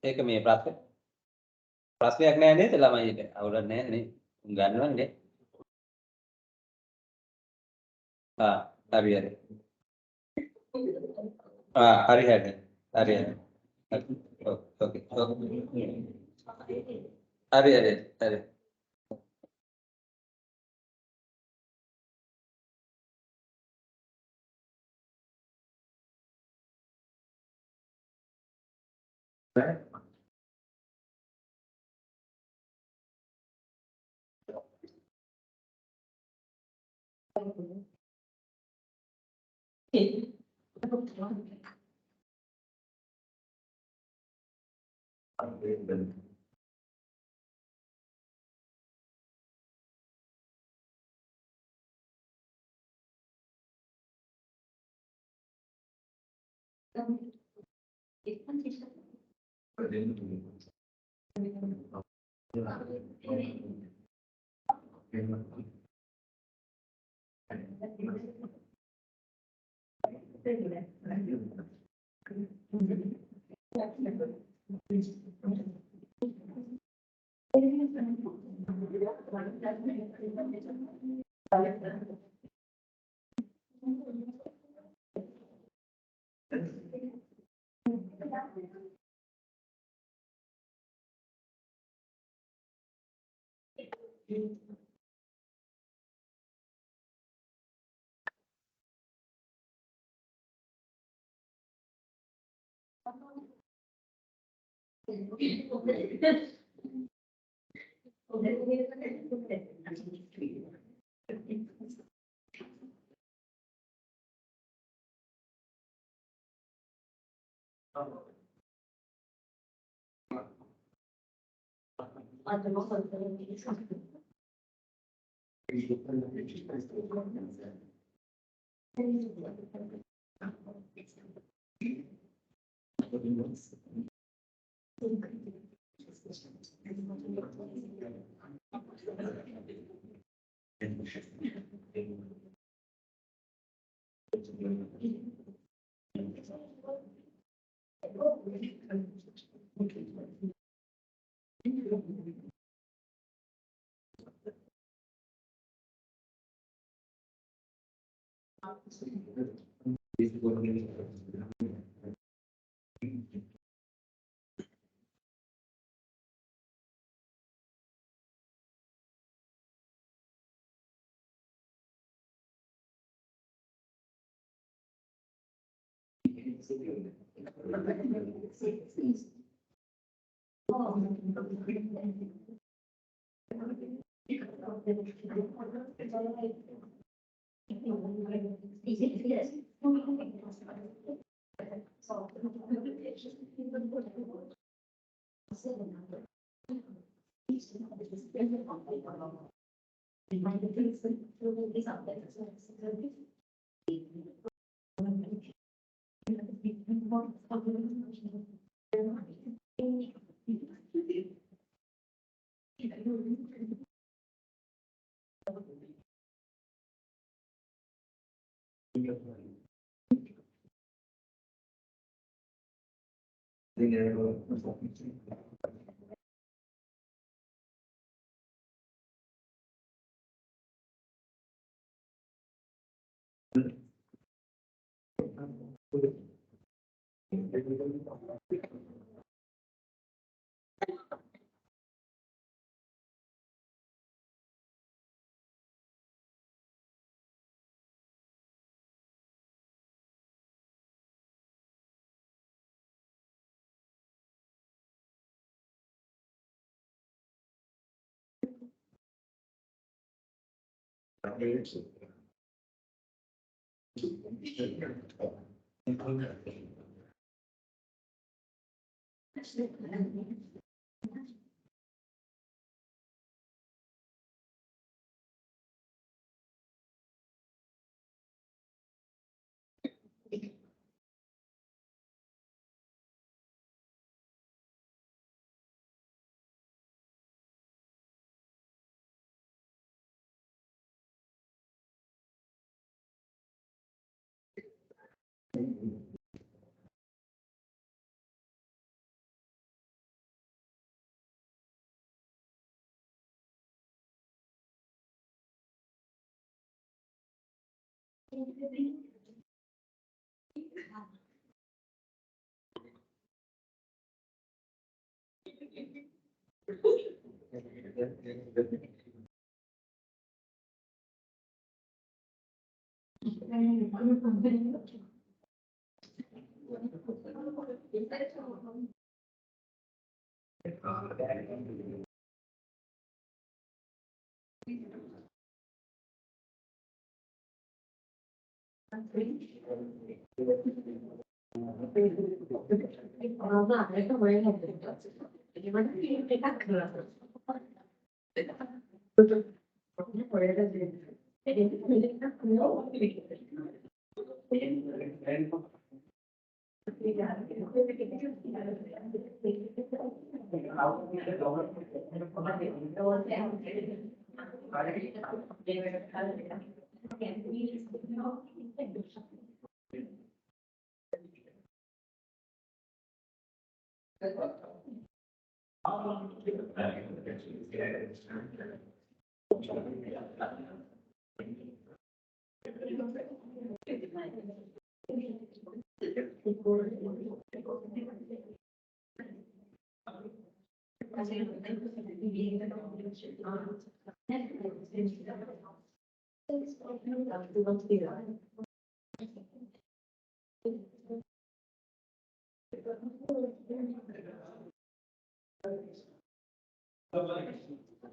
ඒක මේ ප්‍රශ්නයක් නැහැ නේද ළමයිට? අවුලක් නැහැ නේ. ගන්නවන්නේ. හරි හරි. හරි හරි. හරි හරි. ඕකේ. හරි හරි. හරි.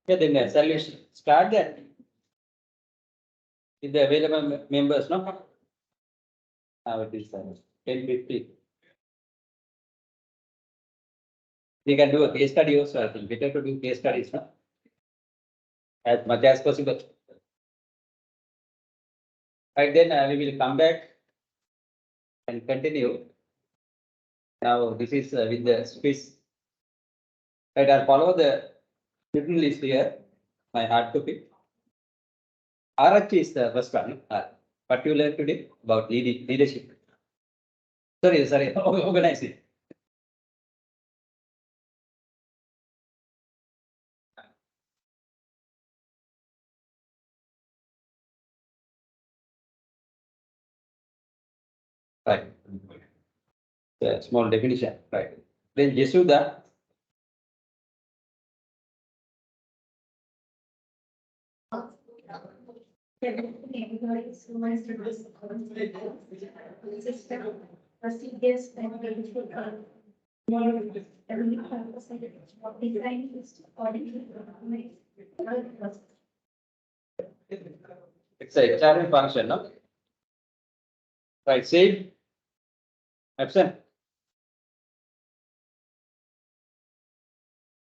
Yeah, then shall we start that with the available members, no? Now it is 10:50. We can do a case study also, I think. Better to do case studies, no? As much as possible. Right, then we will come back and continue. Now this is with the space. Right, I'll follow the written list here. My hard copy. Arachchi is the first one. What you learned today about leadership. Sorry, organizing. Right. The small definition, right. Then Jesuda. procedures and more every purpose of design is to coordinate. It's a HRM function, no? Right, save. Absent.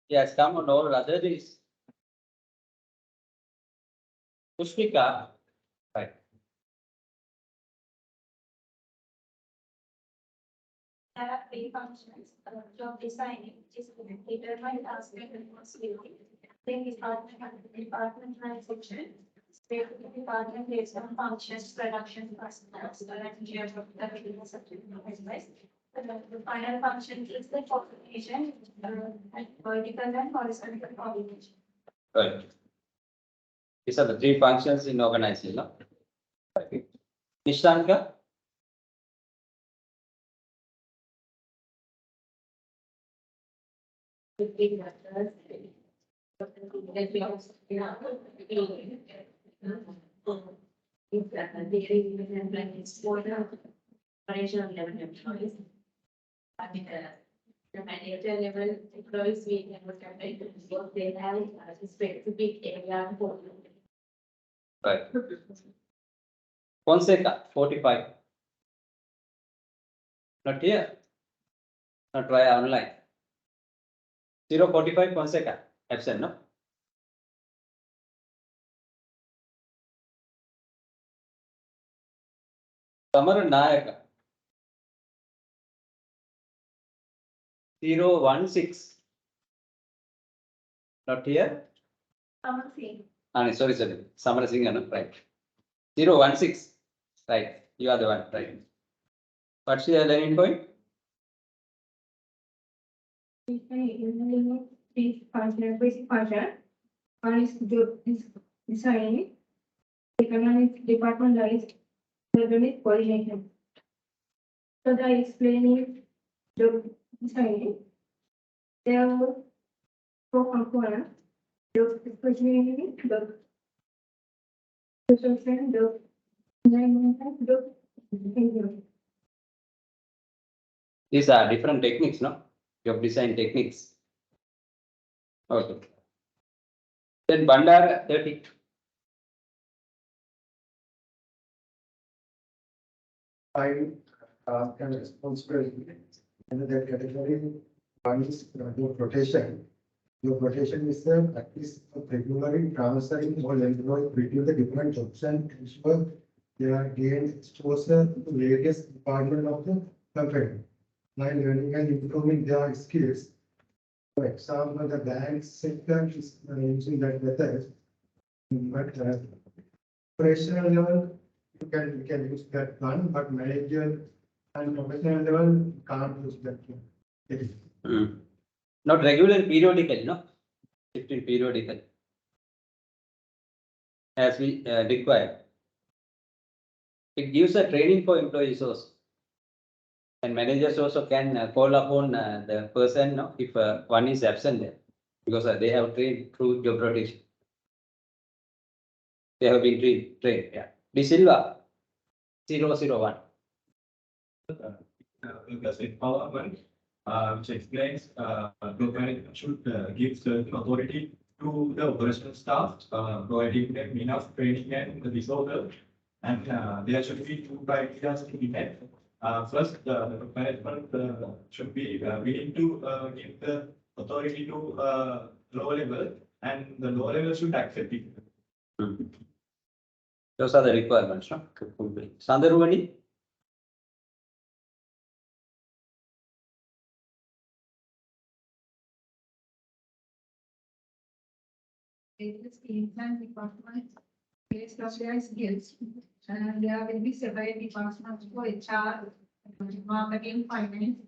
Yes, come on, all other is. Pushpika. Right. There are three functions, job designing, which is determined task and responsibility. Then department section, state department based on functions, production, customers, and geographical subject matter. The final function is the coordination, vertical and horizontal coordination. Right. These are the three functions in organization, no? Right. Nishanka. Operational level employees. The manager level employees, we can look at it because they have a specific area for. Right. Fonseca, 45. Not here. Not try online. 045 Fonseca. Absent, no? Samar Nayaka. 016. Not here. Sorry. Samar Singh, no? Right. 016. Right. You are the one. Right. What's your learning point? Three function, basic function. One is designing. Second one is departmentalized. Third one is coordination. So the explaining the designing. There are four components. The explaining, the construction, the design, the engineering. These are different techniques, no? Job design techniques. Okay. Then Bandara 30. Five task and responsibility. And that category one is job rotation. Job rotation is the practice of regularly transferring all employees between the different jobs and ensure they are gained exposure to various departments of the company, while learning and improving their skills. For example, the bank sector is using that method. But operational level, you can use that one, but manager and professional level can't use that one. Not regular, periodical, no? Shifting periodical. As we require. It gives a training for employees also. And managers also can call upon the person, no? If one is absent there. Because they have trained through job rotation. They have been trained. Yeah. De Silva, 001. Because empowerment, which explains group management should give the authority to the operational staff, providing them enough training and resources. And there should be two criteria to be met. First, the management should be willing to give the authority to lower level, and the lower level should accept it. Those are the requirements, no? Sandharuvani? Various teams and departments based on their skills. And there will be separate departments for HR, marketing, finance.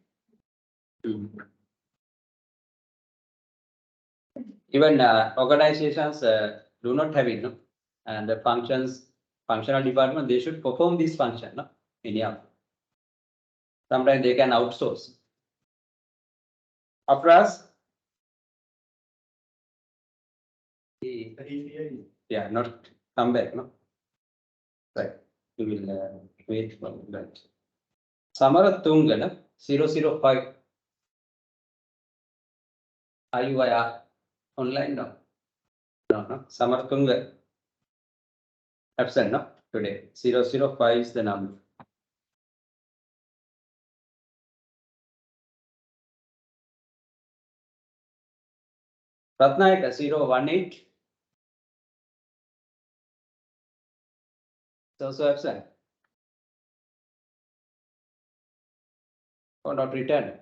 Even organizations do not have it, no? And the functional department, they should perform this function, no? Anyhow. Sometimes they can outsource. Afras? Yeah, not come back, no? Right. We will wait for that. Samarathungana 005. Are you online now? No. Samarathunga absent no today. 005 is the number. Ratnayaka 018. It's also absent. Or not returned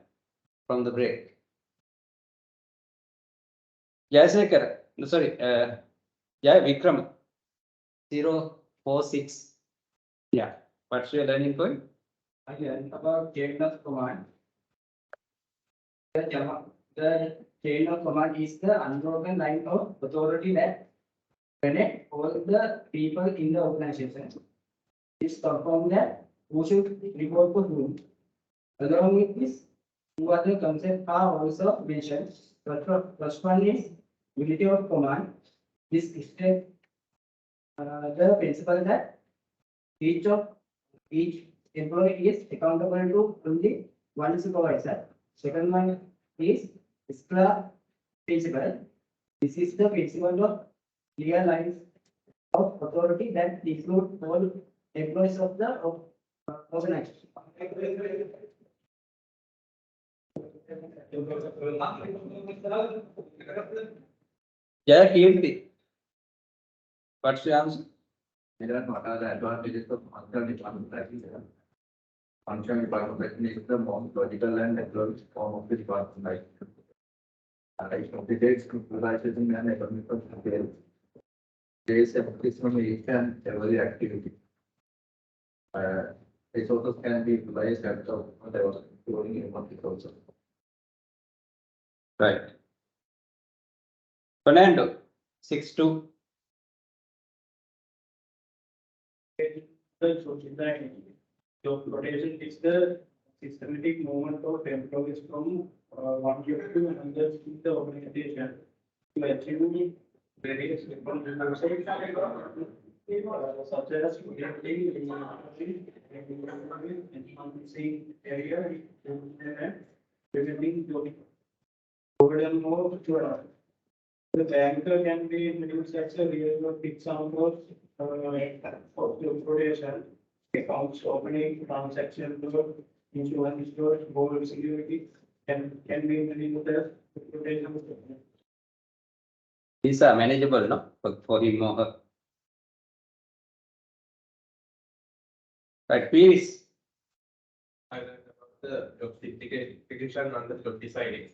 from the break. Jayasekar, no, sorry, Jaya Vikram 046. Yeah, what's your learning point? I learned about chain of command. The chain of command is the unbroken line of authority that connect all the people in the organization. This confirms that who should report to whom. Along with this, two other concepts are also mentioned. First one is unity of command. This states the principle that each employee is accountable to only one supervisor. Second one is SCLA principle. This is the principle of clear lines of authority that include all employees of the organization. Jaya Kirti, what's your answer? What are the advantages of functional department practice? Functional department practice is the most logical and economic form of the department life. It complicates supervising and economical scale. There is a focus on each and every activity. Resources can be utilized at the level, including economic also. Right. Fernando 62. Job rotation is the systematic movement of employees from one job to another in the organization to achieve various responsibilities such as enhancing area and preventing more to the banker can be introduced as a real example of job rotation. Accounts opening, transaction, insurance, board security can be introduced as rotation. These are manageable, no, for him or her. Right, please. I learned about the job certification and the job deciding.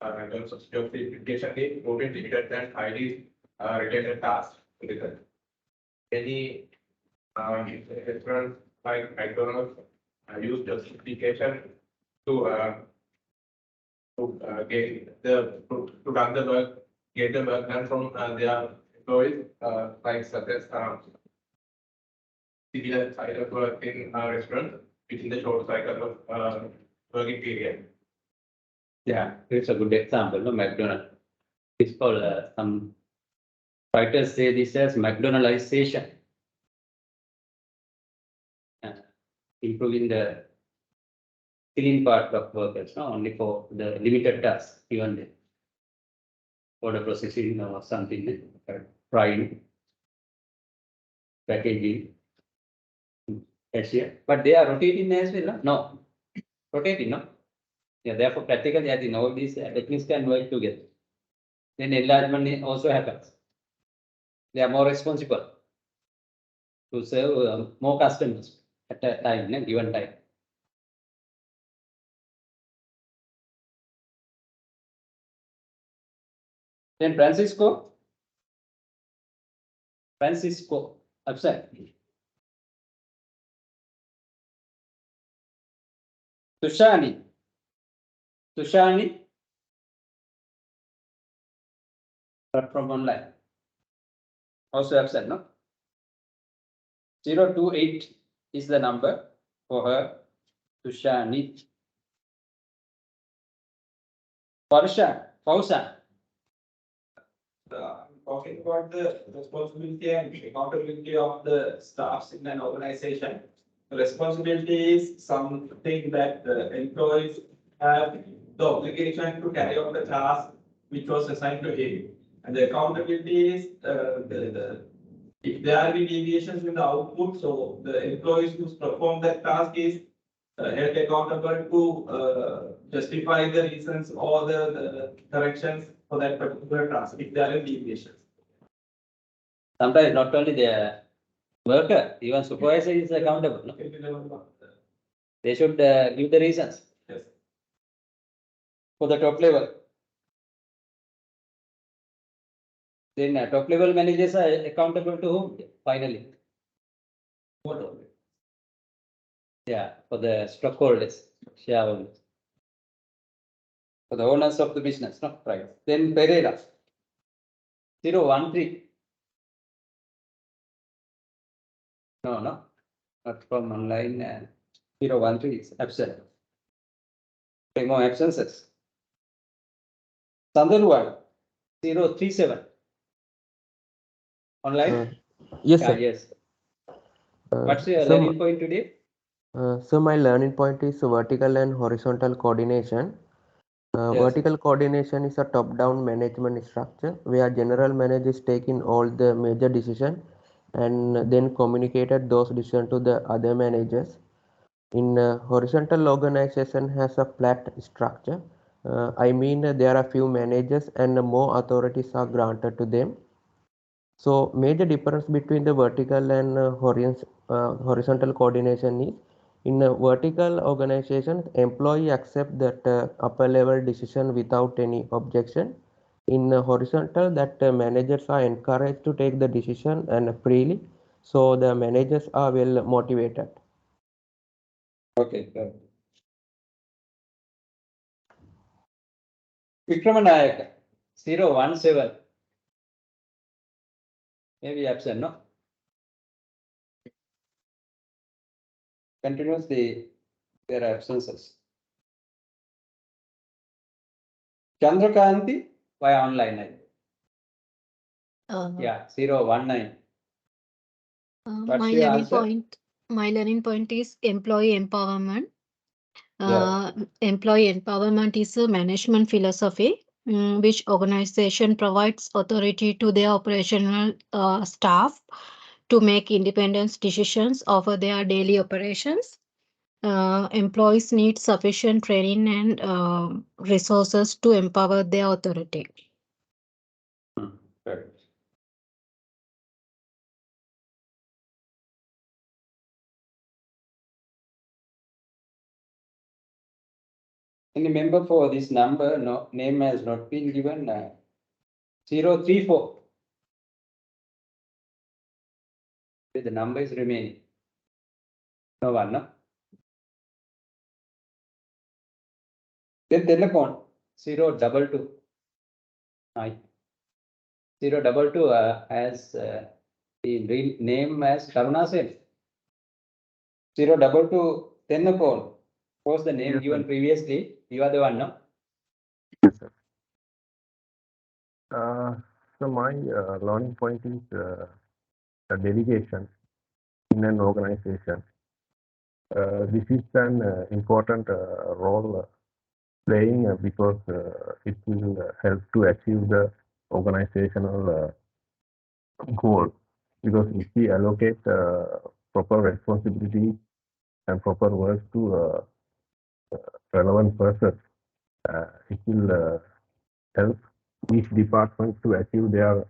In terms of job certification, is more limited and highly related tasks. Any restaurants like McDonald's use job certification to get to run the work, get the work done from their employees, like such as similar side of work in a restaurant within the short cycle of working period. Yeah, it's a good example, no, McDonald. It's called some writers say this as McDonaldization. Improving the filling part of workers, not only for the limited tasks, even the order processing or something, frying, packaging, cashier. But they are rotating as well, no? Rotating, no? Yeah, therefore, practically, I think all these techniques can work together. Then enlargement also happens. They are more responsible to serve more customers at a time, given time. Then Francisco, upset. Tushani, from online. Also upset, no? 028 is the number for her. Tushani. Fausan. Talking about the responsibility and accountability of the staffs in an organization, responsibility is something that the employees have the obligation to carry out the task which was assigned to him. And the accountability is if there are any deviations in the output, so the employees who perform that task is held accountable to justify the reasons or the corrections for that particular task if there are any deviations. Sometimes not only the worker, even supervisor is accountable. No? They should give the reasons. Yes. For the top level. Then top level managers are accountable to whom finally? Yeah, for the stockholders, shareholders. For the owners of the business, no? Right. Then Pereira. 013. No, not from online. 013 is absent. Three more absences. Sandalwan. 037. Online? Yes, Yeah, sir. yes. What's your So, learning point today? so my learning point is vertical and horizontal coordination. Yes. Vertical coordination is a top-down management structure where general manager is taking all the major decisions and then communicated those decisions to the other managers. In horizontal organization has a flat structure. I mean there are few managers and more authorities are granted to them. So major difference between the vertical and horizontal coordination is in a vertical organization, employee accept that upper level decision without any objection. In horizontal, that managers are encouraged to take the decision and freely. So the managers are well motivated. Okay, good. Vikramanayaka. 017. Maybe absent, no? Continuously, there are absences. Chandrakanti via online. I think. Yeah, 019. What's My your learning answer? point, my learning point is employee empowerment. Yeah. Employee empowerment is a management philosophy which organization provides authority to their operational staff to make independent decisions over their daily operations. Employees need sufficient training and resources to empower their authority. Good. Any member for this number? No, name has not been given. 034. The number is remaining. No one, no? Then telephone 022. 022 has the real name as Karuna Sen. 022 telephone. Was the name Yes, given sir. previously? You are the one, no? Yes, sir. So my learning point is a delegation in an organization. This is an important role playing because it will help to achieve the organizational goal. Because if we allocate proper responsibility and proper work to relevant person, it will help each department to achieve their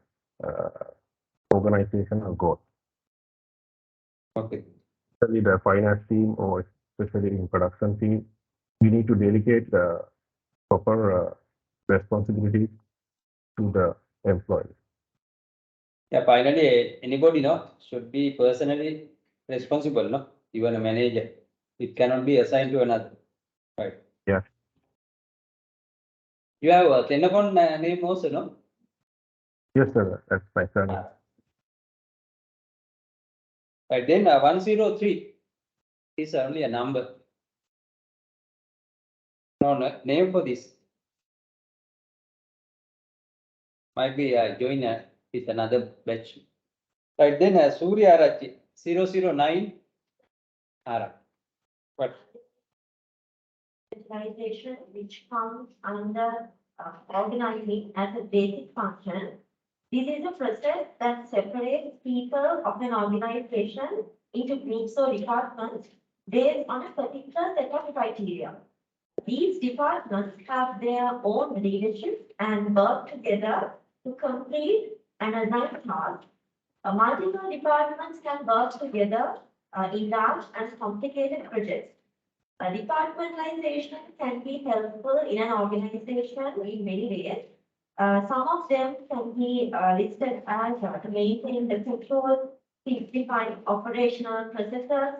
organizational goal. Okay. Especially the finance team or especially in production team, we need to delegate the proper responsibilities to the employees. Yeah, finally, anybody, no, should be personally responsible, no? Even a manager. It cannot be assigned to another. Right. Yeah. You have a Tenacon name also, no? Yes, sir. That's my surname. Right, then 103 is only a number. No, name for this. Might be join with another batch. Right, then Surya Rachi 009. But Organization which comes under organizing as a basic function. This is a process that separates people of an organization into groups or departments based on a particular set of criteria. These departments have their own leadership and work together to complete an assigned task. Multiple departments can work together in large and complicated projects. Departmentalization can be helpful in an organization in many ways. Some of them can be listed as to maintain the control, simplifying operational processes,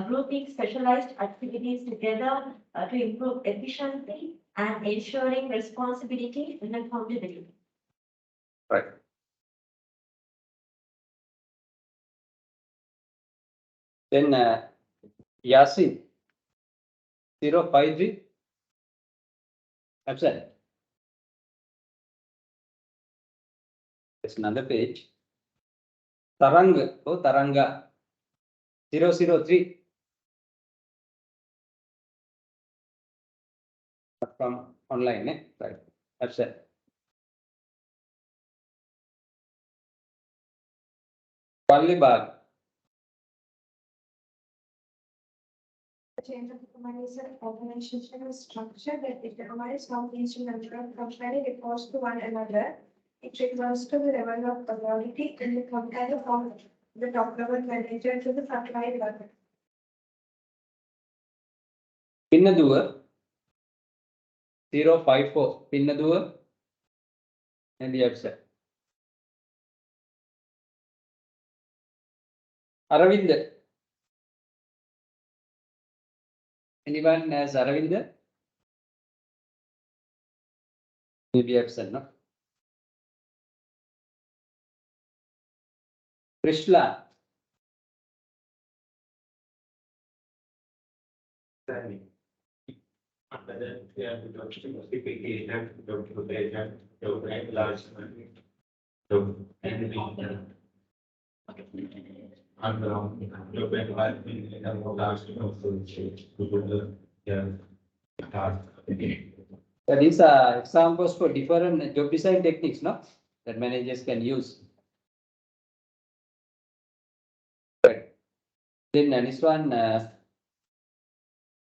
grouping specialized activities together to improve efficiency, and ensuring responsibility and accountability. right. Then Yasin 053 absent. There's another page. Tarang, oh Taranga 003 from online, right? Absent. Palibag. Change of command is an organizational structure that determines how each member of company reports to one another. It refers to the level of authority in the company from the top level manager to the supply level. Pinnaduwa 054 Pinnaduwa and the absent. Aravind. Anyone as Aravind? Maybe absent, no? Krishna. After that, we have to do simplification, documentation, enlargement, and These are examples for different job design techniques, no? That managers can use. Right. Then this one,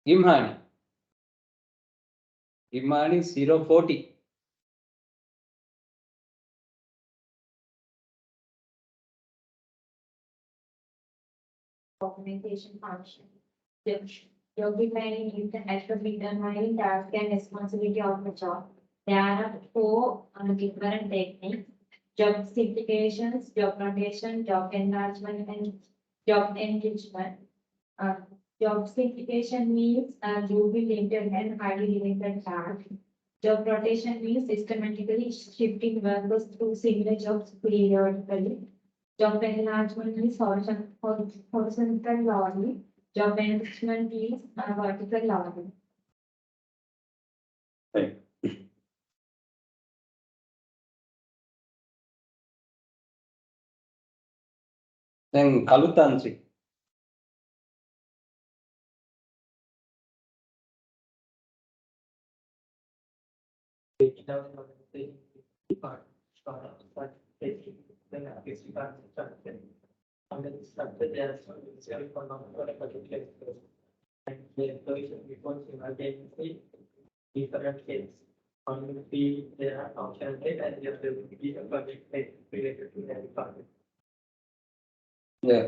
Gimhani. Gimhani 040. Organization function. Job defining is the act of determining task and responsibility of the job. There are four different techniques: job simplifications, job rotation, job enlargement, and job enrichment. Job simplification means grouping limited and highly limited tasks. Job rotation means systematically shifting workers through similar jobs periodically. Job enlargement is horizontal loading. Job enrichment is vertical loading. Right. Then Kalutantri. Different kids. Community, there are options and there will be a project related to that department. Yeah.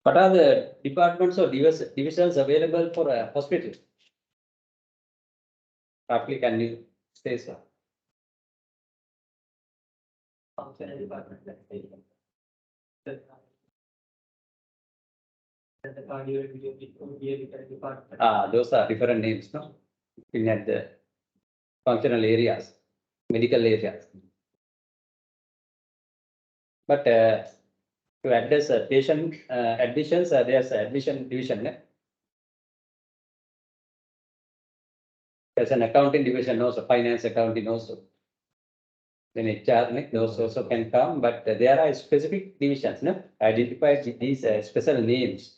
What are the departments or divisions available for a hospital? Roughly, can you say so? Functional department, let's say. The cardiology department. Those are different names, no? Looking at the functional areas, medical areas. But to address patient admissions, there's admission division. There's an accounting division also, finance accounting also. Then HR, those also can come, but there are specific divisions, no? Identified with these special names.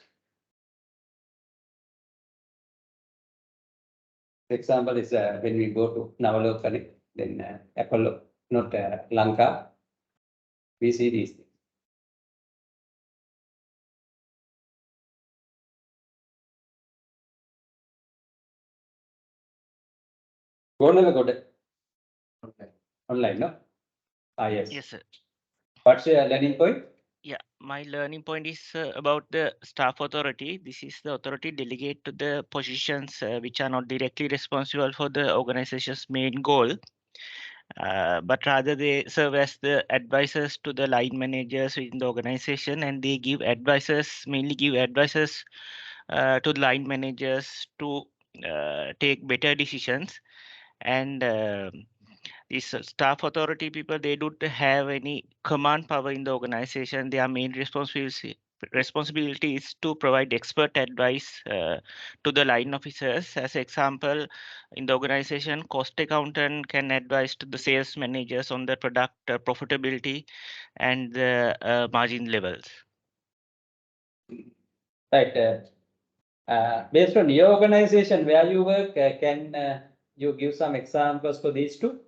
Example is when we go to Navalokani, then Apollo, not Lanka, we see these things. Go to online, no? Ah, yes. Yes, sir. What's your learning point? Yeah, my learning point is about the staff authority. This is the authority delegated to the positions which are not directly responsible for the organization's main goal, but rather they serve as the advisors to the line managers within the organization, and they give advices, mainly give advices to the line managers to take better decisions. And these staff authority people, they don't have any command power in the organization. Their main responsibility is to provide expert advice to the line officers. As example, in the organization, cost accountant can advise to the sales managers on the product profitability and the margin levels. Right. Based on your organization where you work, can you give some examples for these two?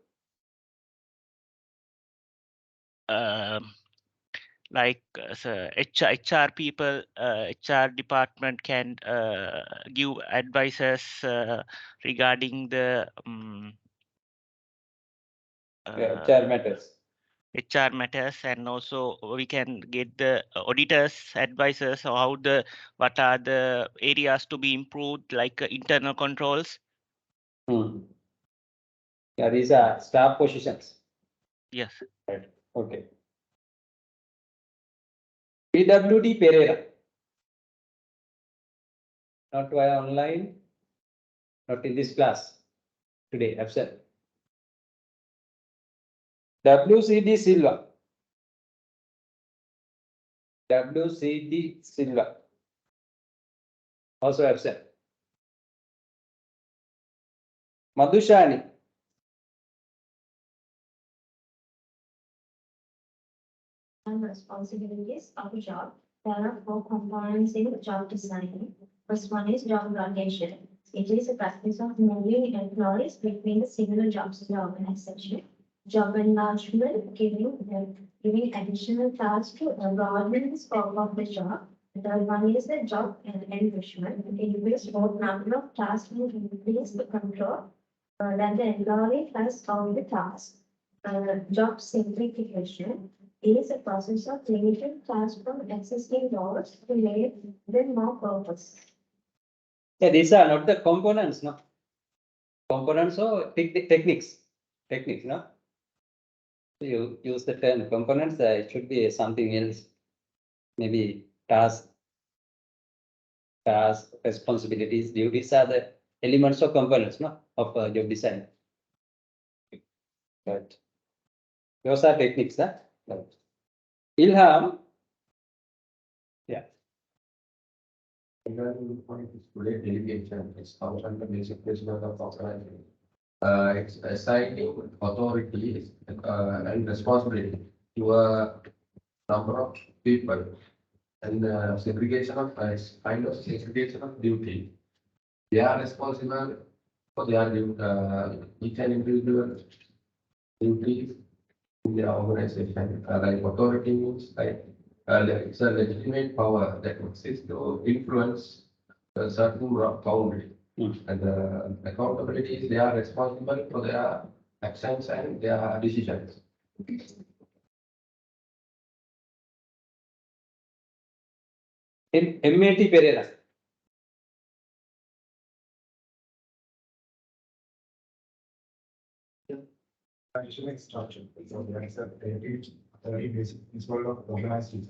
Like so HR people, HR department can give advices regarding the HR matters. HR matters, and also we can get the auditors advices on how what are the areas to be improved, like internal controls. Yeah, these are staff positions. Yes. Right. Okay. PWD Pereira. Not via online, not in this class today, absent. WCD Silva. WCD Silva. Also absent. Madhushani. Responsibilities of a job. There are four components in job design. First one is job rotation. It is a practice of moving employees between the similar jobs in the organization. Job enlargement, giving additional tasks to broaden the scope of the job. The third one is the job enrichment. It increases both number of tasks and increase the control that the employee has on the task. Job simplification is a process of limiting tasks from existing roles to make them more purpose. Yeah, these are not the components, no. Components or techniques. Techniques, no. You use the term components, it should be something else. Maybe task, responsibilities, duties are the elements or components, no, of job design. Right. Those are techniques, huh? Right. Ilham. Yeah. Regarding the point is today delegation is function the basic principle of organization. It's assigning authority and responsibility to a number of people, and segregation of kind of segregation of duty. They are responsible for their each and individual duties in their organization. Like authority means like it's a legitimate power that exists to influence a certain boundary. And accountability is they are responsible for their actions and their decisions. MAT Pereira. Organizational structure. So there is a very basic principle of organization.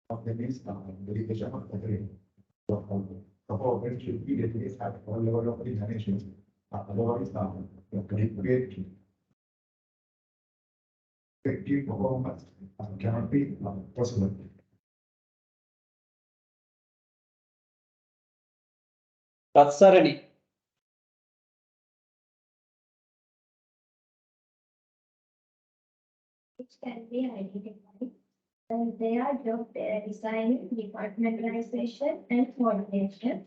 Of the needs, dedication of authority. The authority should be at least at all level of organization. Otherwise, the create effective performance cannot be possible. Tatsarani. which can be identified. And they are job design, departmentalization, and coordination.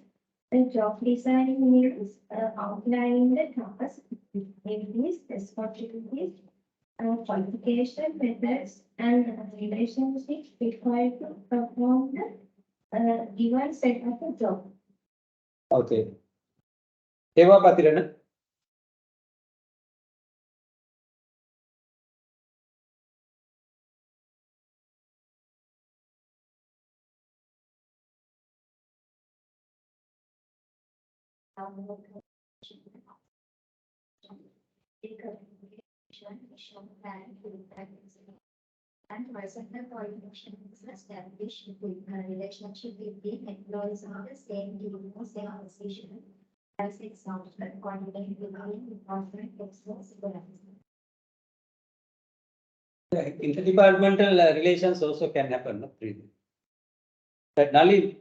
The job design means outlining the task, activities, responsibilities, qualification methods, and relationships required to perform the given set of the job. Okay. Eva Patirana. And horizontal coordination is established with a relationship between employees of the same team or same position. As example, coordinate between department experts. Interdepartmental relations also can happen. No? That Nalin.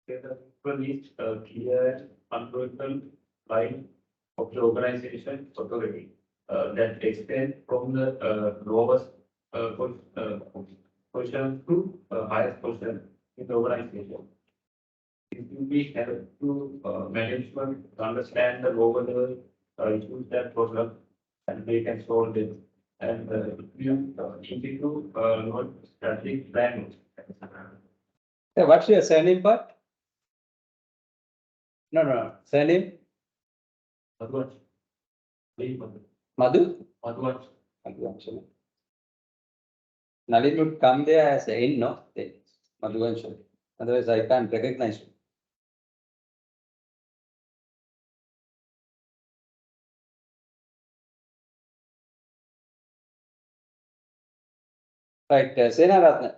The principle is a clear, unbroken line of the organization authority that extends from the lowest position to highest position in the organization. It will be help to management to understand the lower level issues that problem and they can solve it. And you easy to not strategic planning. What's your surname part? No. Surname? Madhu. Madhu? Madhu. Nalin would come there as a in, no? Madhuvansham. Otherwise, I can't recognize you. Right, Sena Ratna,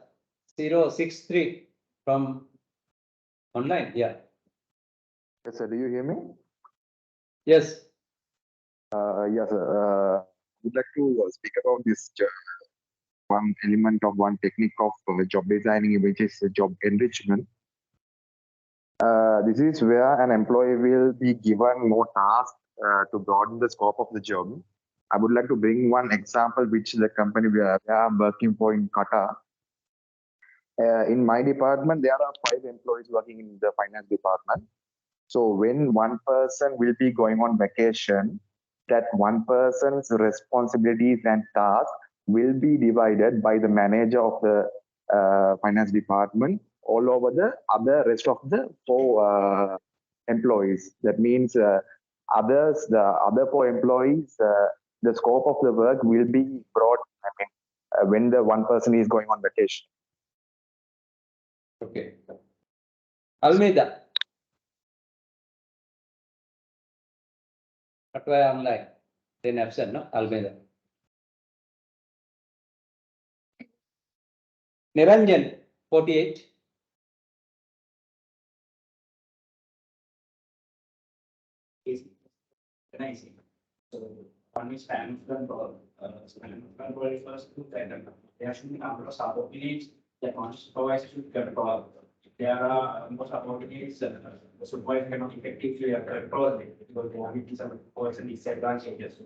063 from online, yeah. Yes, sir. Do you hear me? Yes. Yes, sir. Would like to speak about this one element of one technique of job designing, which is job enrichment. This is where an employee will be given more tasks to broaden the scope of the job. I would like to bring one example, which the company we are working for in Qatar. In my department, there are 5 employees working in the finance department. So when one person will be going on vacation, that one person's responsibilities and tasks will be divided by the manager of the finance department all over the rest of the 4 employees. That means the other 4 employees, the scope of the work will be broad. When the one person is going on vacation. Okay. Almeida. That's why I'm like, then absent, no? Almeida. Niranjan, 48. Nice. So one is span control. Span control refers to that there should be number of subordinates that one supervisor should control. If there are more subordinates, the supervisor cannot effectively control it because they have some person disadvantages.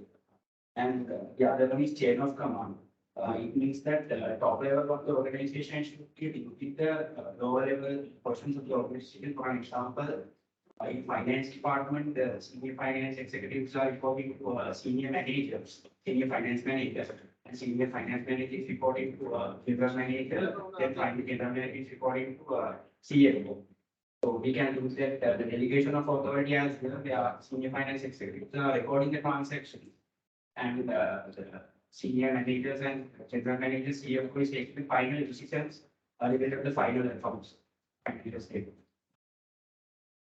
And the other one is chain of command. It means that the top level of the organization should get with the lower level portions of the organization. For an example, in finance department, the senior finance executives are reporting to senior managers, senior finance managers, and senior finance managers reporting to general manager, then finally general manager is reporting to CFO. So we can use that the delegation of authority as well. The senior finance executives are recording the transaction, and the senior managers and general managers, CFO is taking the final decisions related to the final accounts.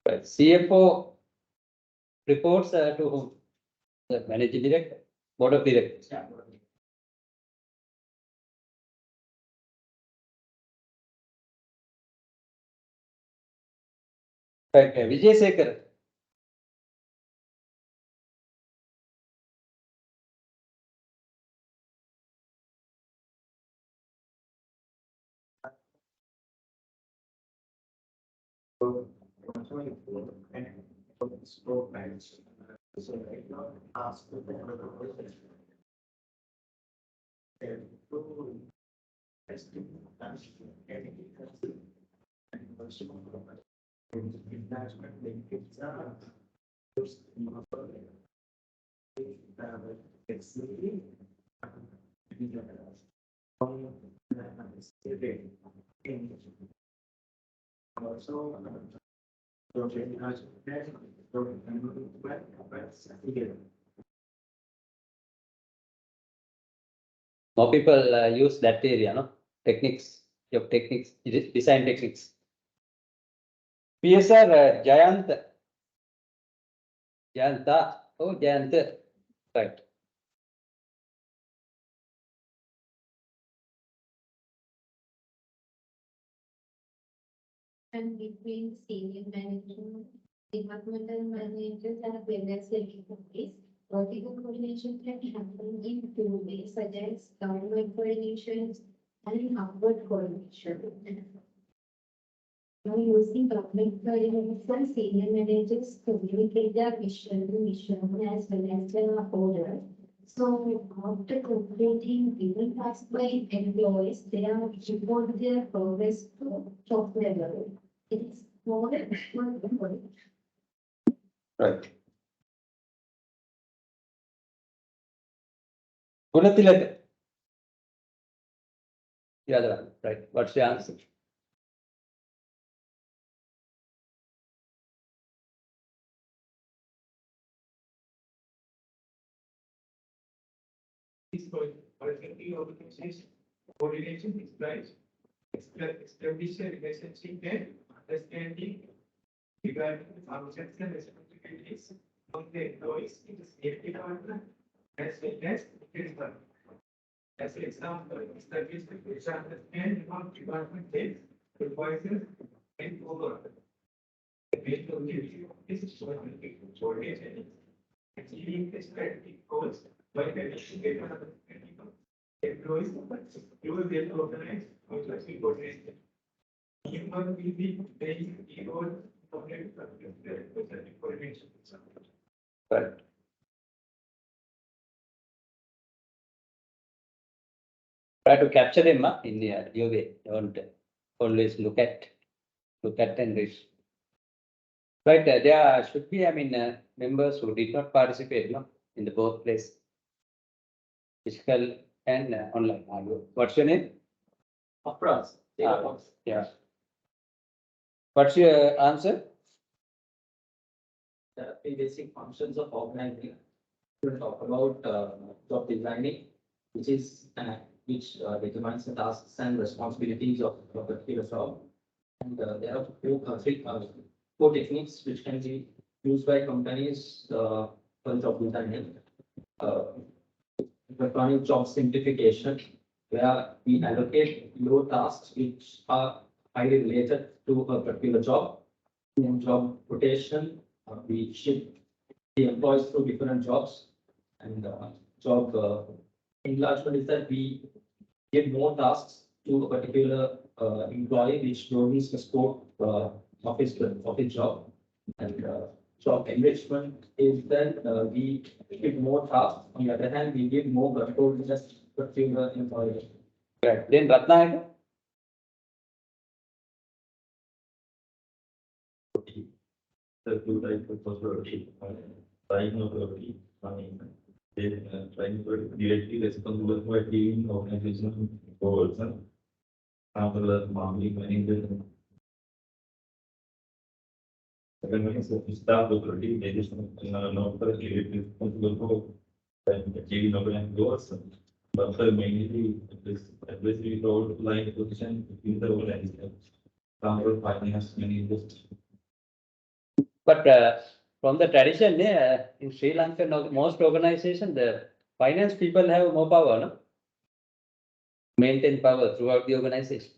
Right. CFO reports to whom? The managing director, board of directors. Yeah. Right. Vijay Sekhar. So right now, ask the process. And to testing and management benefits are also More people use that area, no? Techniques, your techniques, design techniques. PSR Jayant. Jayanta. Oh, Jayant. Right. And between senior management, departmental managers and business executives, vertical coordination can happen in two ways, such as downward coordination and upward coordination. Now, using downward coordination, senior managers communicate their vision to mission as well as their order. So after completing given tasks by employees, they are report their progress to top level. It's more than Right. Gunatilaka. The other one, right? What's the answer? Coordination implies establish a relationship and understanding regarding the functions and responsibilities of the employees in the state department as well as the department. As an example, establish the understanding of department heads, supervisors, and overall. The main objective is coordination, achieving the strategic goals by managing the employees, you will get organized with coordination. Human will be very role of the coordination. Right. Try to capture them in your way. Don't always look at and read. Right. There should be, members who did not participate, no, in the both place, physical and online. What's your name? Across. Yeah. What's your answer? The basic functions of organizing. We'll talk about job designing, which determines the tasks and responsibilities of a particular job. And there are four techniques which can be used by companies for job designing. Electronic job simplification, where we allocate low tasks which are highly related to a particular job. In job rotation, we shift the employees through different jobs, and job enlargement is that we give more tasks to a particular employee which knows the scope of his job. And job enrichment is that we give more tasks. On the other hand, we give more control to just particular employee. Right. Then Ratnayaka. The two types of authority, trying authority, trying to directly responsible for achieving organizational goals, after that, marketing manager. Second one is the staff authority, they just not directly responsible for achieving organizational goals, but mainly this advisory role like position in the organization. Example, finance managers. But from the tradition, in Sri Lanka, most organizations, the finance people have more power, no? Maintain power throughout the organization.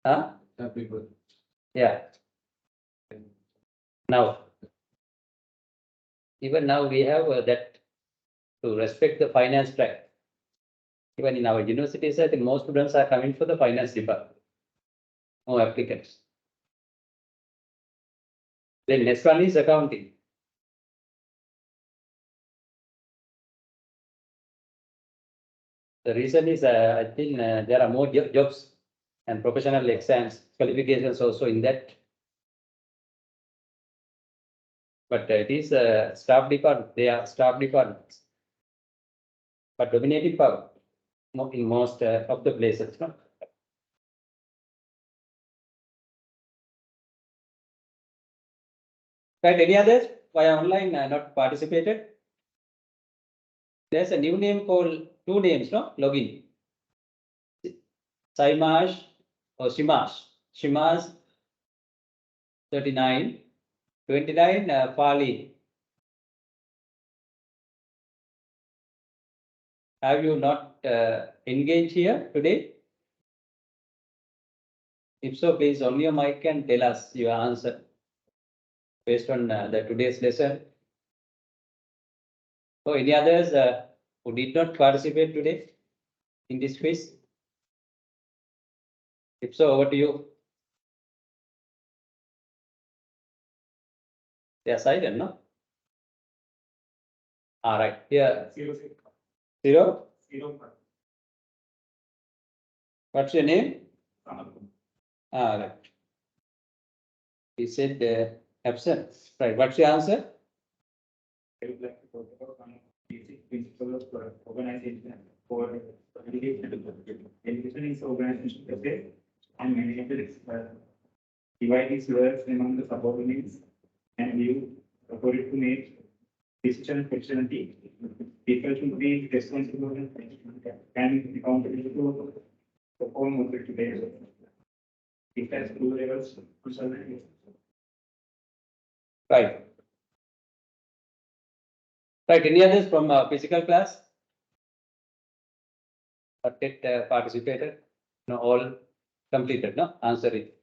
Huh? People. Yeah. Now, even now we have that to respect the finance track. Even in our universities, I think most students are coming for the finance department. No applicants. Then next one is accounting. The reason is, I think there are more jobs and professional exams, qualifications also in that. But it is staff department, they are staff departments. But dominating power in most of the places. No? Right, any others via online not participated? There's a new name called, two names, no? Login. Saimash or Shimash. Shimash 39, 29 Pali. Have you not engaged here today? If so, please on your mic and tell us your answer based on the today's lesson. So any others who did not participate today in this quiz? If so, over to you. They are silent, no? All right, here. Zero? What's your name? All right. He said absent. Right, what's your answer? I would like to talk about one of the basic principles of organization for education. Education is organization process and management is divide these works among the subordinates and you authority to make decision flexibility. People should be responsible and accountable to perform authority based. It has two levels to survey. Right. Right, any others from physical class? Or did participated? No, all completed, no? Answer it.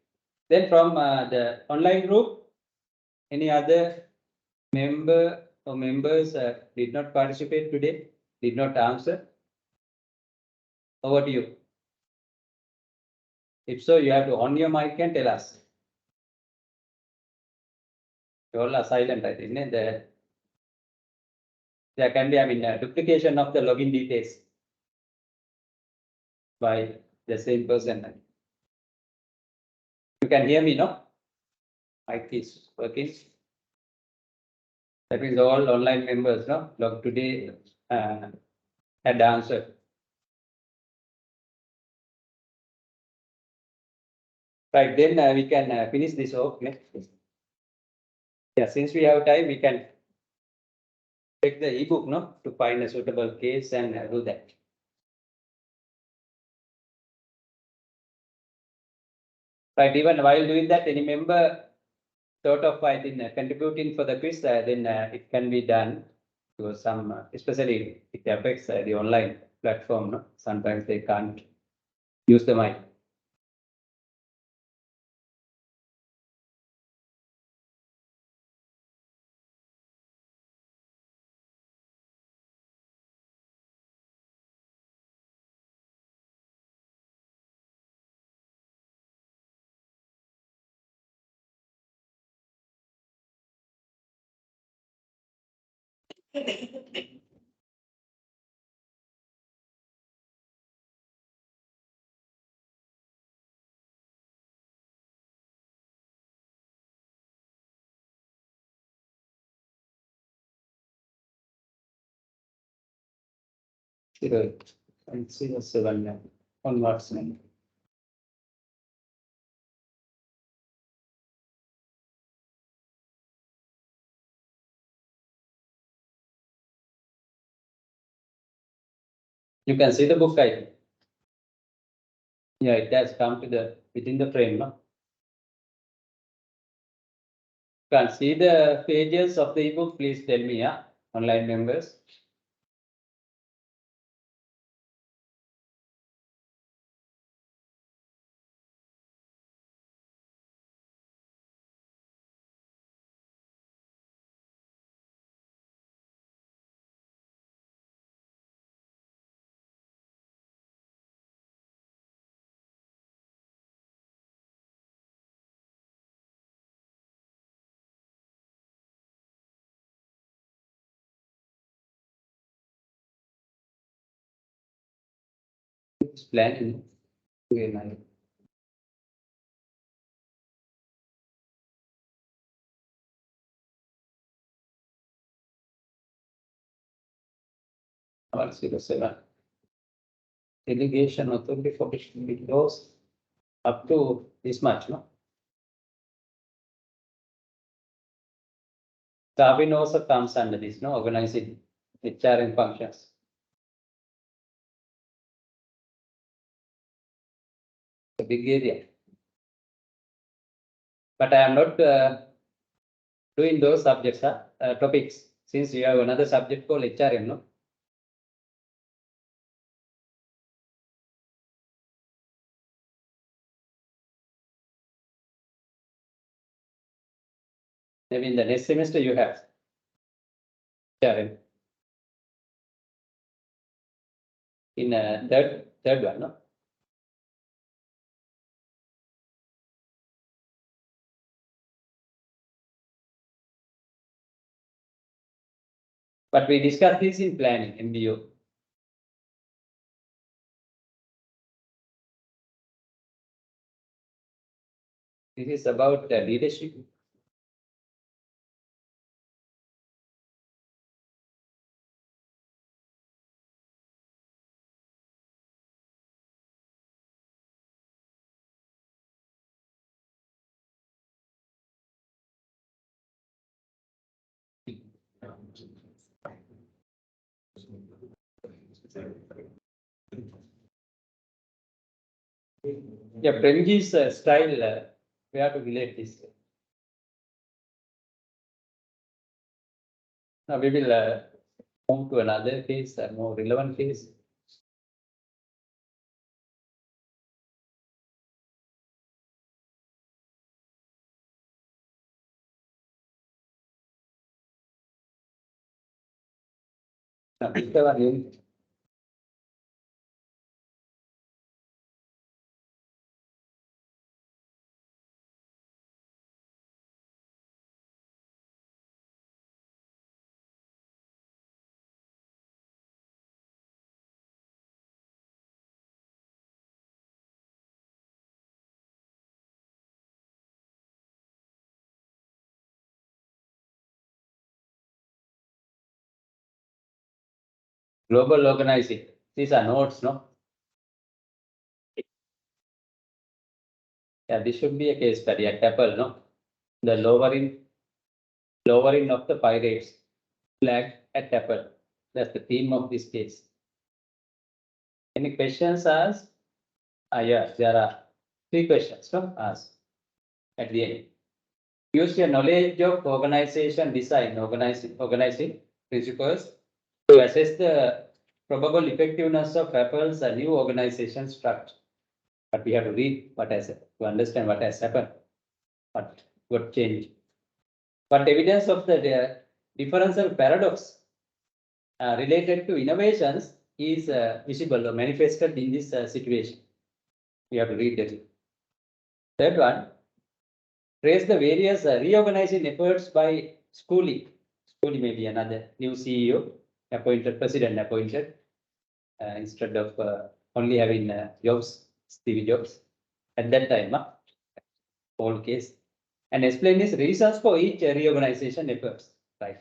Then from the online group, any other member or members did not participate today, did not answer? Over to you. If so, you have to on your mic and tell us. You all are silent, I think. And there can be, I mean, duplication of the login details by the same person. You can hear me, no? Mic is working. That is all online members, no? Log today had answered. Right, then we can finish this off next. Yeah, since we have time, we can take the ebook, no, to find a suitable case and do that. Right, even while doing that, any member sort of, I think, contributing for the quiz, then it can be done to some, especially it affects the online platform, no? Sometimes they can't use the mic. And see the 7 onwards. You can see the book item. Yeah, it has come to the within the frame, no? Can see the pages of the ebook, please tell me, yeah, online members. It's planning. One zero seven. Delegation authority for it goes up to this much, no? Sabin also comes under this, no? Organizing HRM functions. A big area. But I am not doing those subjects, topics, since you have another subject called HRM, no? Maybe in the next semester you have HRM. In third one, no? But we discussed this in planning, MBO. This is about leadership. Yeah, Premji's style, we have to relate this. Now we will move to another case, a more relevant case. Now, whichever one you- global organizing. These are notes, no? Yeah, this should be a case study at Apple, no? The lowering of the pirates flag at Apple. That's the theme of this case. Any questions asked? Yeah, there are 3 questions, no? Asked at the end. Use your knowledge of organization design, organizing principles to assess the probable effectiveness of Apple's new organization structure. But we have to read what has to understand what has happened, what changed. But evidence of the differential paradox related to innovations is visible or manifested in this situation. We have to read it. Third one, trace the various reorganizing efforts by Schooling. Schooling may be another new CEO appointed, president appointed, instead of only having Jobs, Steve Jobs at that time, whole case, and explain his reasons for each reorganization efforts. Right.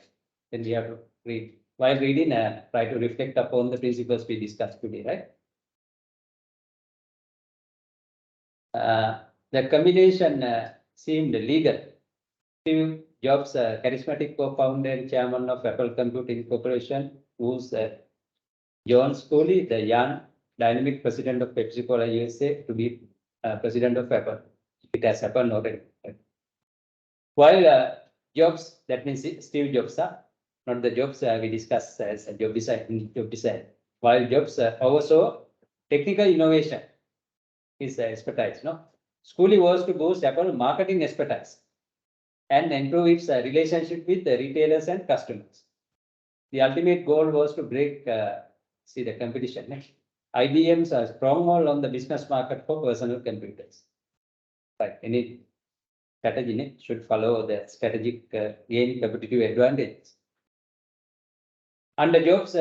Then we have to read. While reading, try to reflect upon the principles we discussed today, right? The combination seemed legal. Steve Jobs, charismatic co-founder and chairman of Apple Computing Corporation, who's John Sculley, the young, dynamic president of Pepsi Cola USA, to be president of Apple. It has happened already. Right? While Jobs, that means Steve Jobs, not the Jobs we discussed as a job design. While Jobs oversaw technical innovation, his expertise, no? Sculley was to boost Apple marketing expertise and improve its relationship with the retailers and customers. The ultimate goal was to break, see the competition. IBM's stronghold on the business market for personal computers. Right, any strategy should follow the strategic gain competitive advantage. Under Jobs,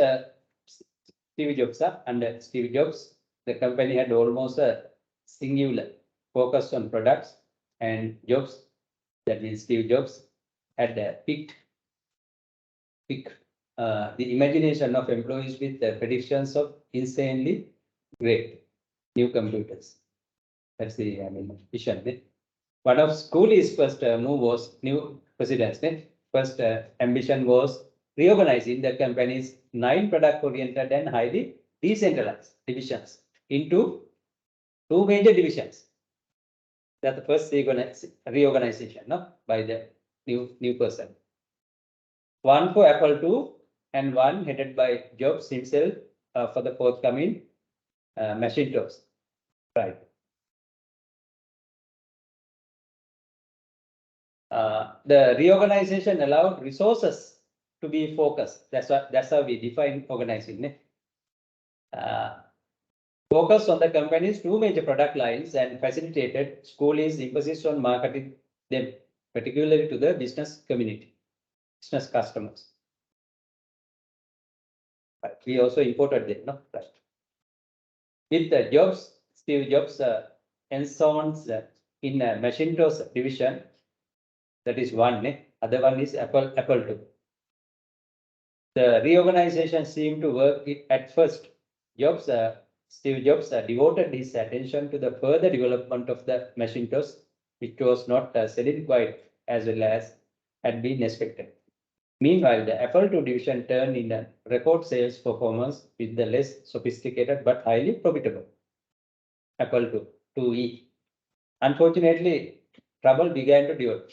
Steve Jobs, the company had almost a singular focus on products and Jobs, that means Steve Jobs, had picked the imagination of employees with the predictions of insanely great new computers. That's the vision. One of Schooley's first move was new president's first ambition was reorganizing the company's 9 product-oriented and highly decentralized divisions into 2 major divisions. That's the first reorganization by the new person. One for Apple II and one headed by Jobs himself for the forthcoming Macintosh. Right. The reorganization allowed resources to be focused. That's how we define organizing. Focus on the company's 2 major product lines and facilitated Schooley's emphasis on marketing them, particularly to the business community, business customers. Right. We also imported them, right. With the Jobs, Steve Jobs ensconced in a Macintosh division, that is one. Other one is Apple II. The reorganization seemed to work at first. Steve Jobs devoted his attention to the further development of the Macintosh, which was not selling quite as well as had been expected. Meanwhile, the Apple II division turned in a record sales performance with the less sophisticated but highly profitable Apple IIe. Unfortunately, trouble began to develop.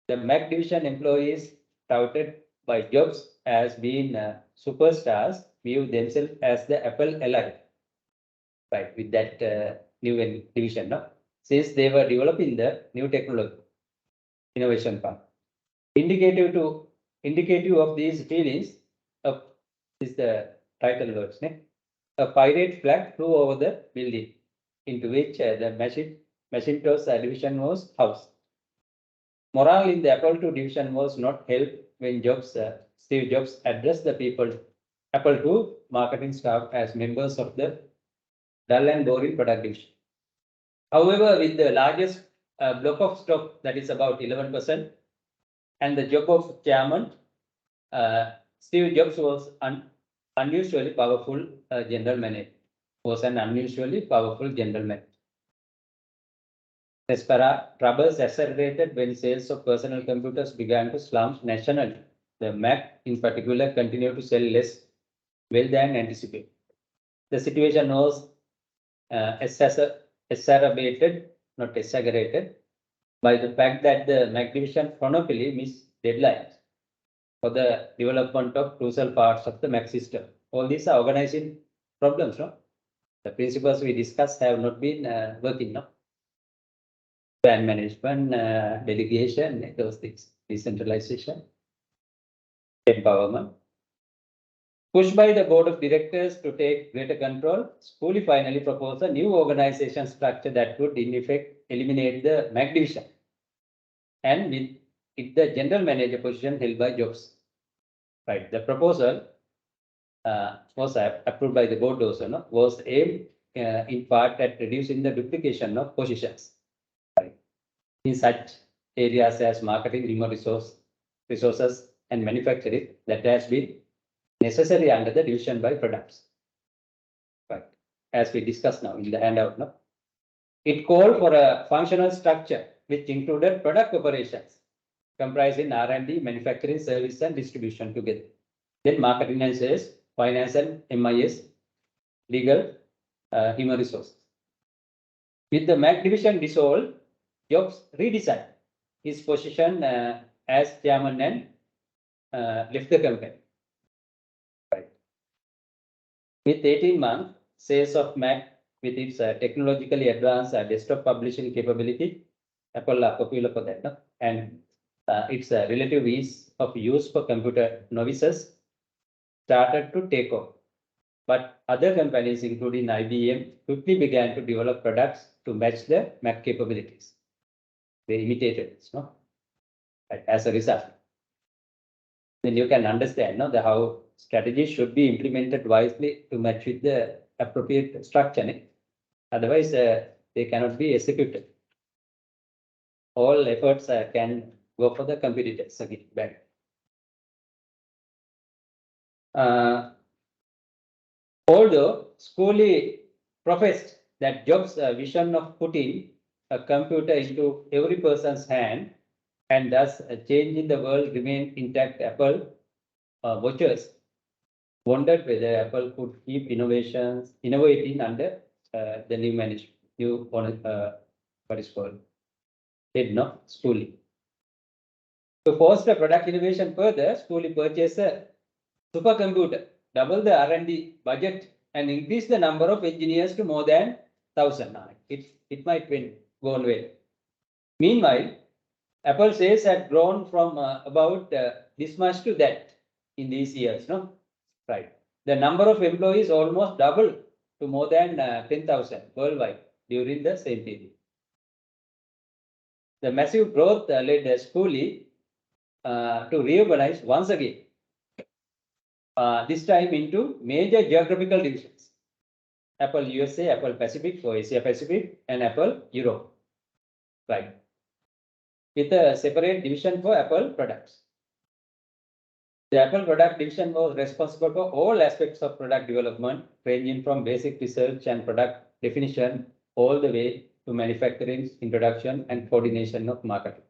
The Mac division employees touted by Jobs as being superstars view themselves as the Apple ally, right, with that new division, since they were developing the new technology innovation part. Indicative of these feelings is the title words. A pirate flag flew over the building into which the Macintosh division was housed. Morale in the Apple II division was not helped when Steve Jobs addressed the Apple II marketing staff as members of the dull and boring product division. However, with the largest block of stock, that is about 11%, and the job of chairman, Steve Jobs was unusually powerful general manager. Was an unusually powerful general manager. Troubles accelerated when sales of personal computers began to slump nationally. The Mac, in particular, continued to sell less well than anticipated. The situation was exacerbated, not exaggerated, by the fact that the Mac division chronically missed deadlines for the development of crucial parts of the Mac system. All these are organizing problems, no? The principles we discussed have not been working, no? Plan management, delegation, those things, decentralization, empowerment. Pushed by the board of directors to take greater control, Schooley finally proposed a new organization structure that would, in effect, eliminate the Mac division, and with it the general manager position held by Jobs. Right. The proposal was approved by the board also, no? Was aimed in part at reducing the duplication of positions, right, in such areas as marketing, human resources, and manufacturing that has been necessary under the division by products. Right. As we discussed now in the handout, no? It called for a functional structure which included product operations, comprising R&D, manufacturing, service, and distribution together. Then marketing and sales, finance and MIS, legal, human resources. With the Mac division dissolved, Jobs redesigned his position as chairman and left the company. Right. With 18 months, sales of Mac with its technologically advanced desktop publishing capability, Apple are popular for that, no? And its relative ease of use for computer novices started to take off. But other companies, including IBM, quickly began to develop products to match the Mac capabilities. They imitated it, no? Right. As a result, then you can understand, no, how strategies should be implemented wisely to match with the appropriate structure. Otherwise, they cannot be executed. All efforts can go for the competitors again back. Although Schooley professed that Jobs' vision of putting a computer into every person's hand and thus changing the world remained intact, Apple watchers wondered whether Apple could keep innovating under the new management, what is called head, no, Schooley. To foster product innovation further, Schooley purchased a supercomputer, double the R&D budget, and increase the number of engineers to more than 1,000. It might go on well. Meanwhile, Apple sales had grown from about this much to that in these years, no? Right. The number of employees almost doubled to more than 10,000 worldwide during the same period. The massive growth led Schooley to reorganize once again, this time into major geographical divisions. Apple USA, Apple Pacific for Asia Pacific, and Apple Europe. Right. With a separate division for Apple products. The Apple product division was responsible for all aspects of product development, ranging from basic research and product definition all the way to manufacturing, introduction, and coordination of marketing.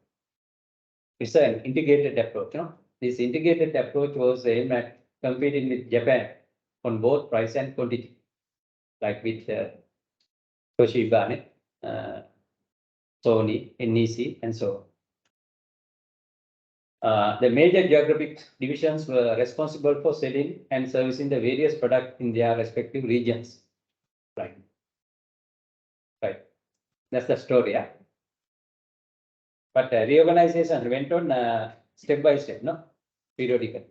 It's an integrated approach. This integrated approach was aimed at competing with Japan on both price and quantity, like with Toshiba, Sony, NEC, and so on. The major geographic divisions were responsible for selling and servicing the various products in their respective regions. Right. That's the story. Yeah? But reorganization went on step by step, periodically.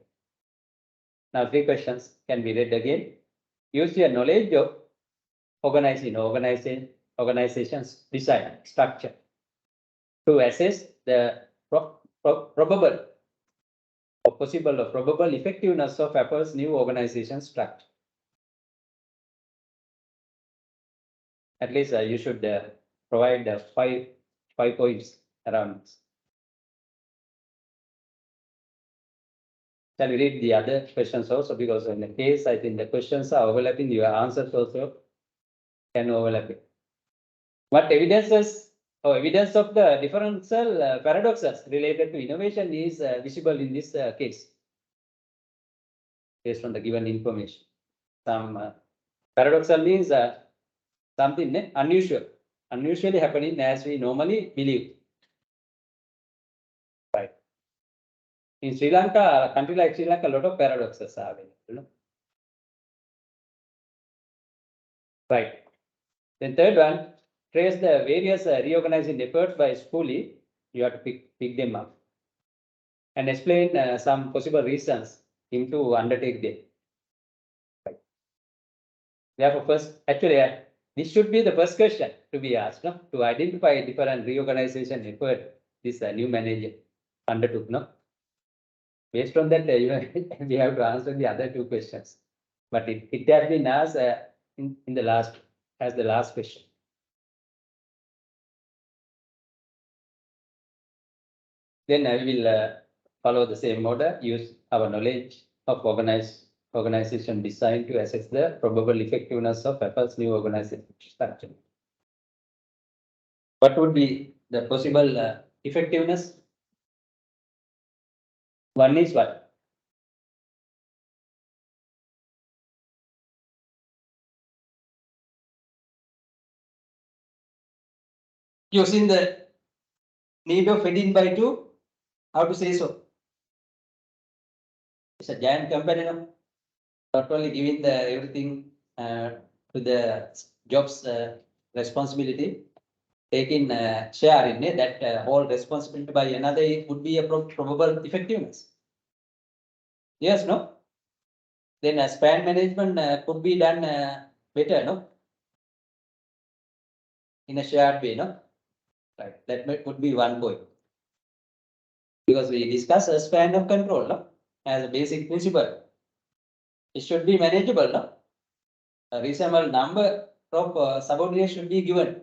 Now, 3 questions can be read again. Use your knowledge of organization's design structure to assess the probable or possible or probable effectiveness of Apple's new organization structure. At least you should provide 5 points around this. Shall we read the other questions also? Because in the case, I think the questions are overlapping, your answers also can overlap. What evidence of the differential paradoxes related to innovation is visible in this case, based on the given information. Some paradoxal means something unusually happening as we normally believe. Right. In Sri Lanka, a country like Sri Lanka, a lot of paradoxes are available. Right. Then third one, trace the various reorganizing efforts by Schooley. You have to pick them up and explain some possible reasons him to undertake them. Right. Therefore, this should be the first question to be asked, to identify different reorganization effort this new manager undertook. Based on that, we have to answer the other 2 questions. But it has been asked in the last question. Then I will follow the same order, use our knowledge of organization design to assess the probable effectiveness of Apple's new organization structure. What would be the possible effectiveness? One is what? Using the need of heading by 2, how to say so? It's a giant company, not only giving everything to the jobs responsibility, taking share in that whole responsibility by another, it would be a probable effectiveness. Yes, no? Then span management could be done better, no? In a shared way, no? Right. That would be one point. Because we discuss a span of control, no? As a basic principle. It should be manageable, no? a reasonable number of subordinates should be given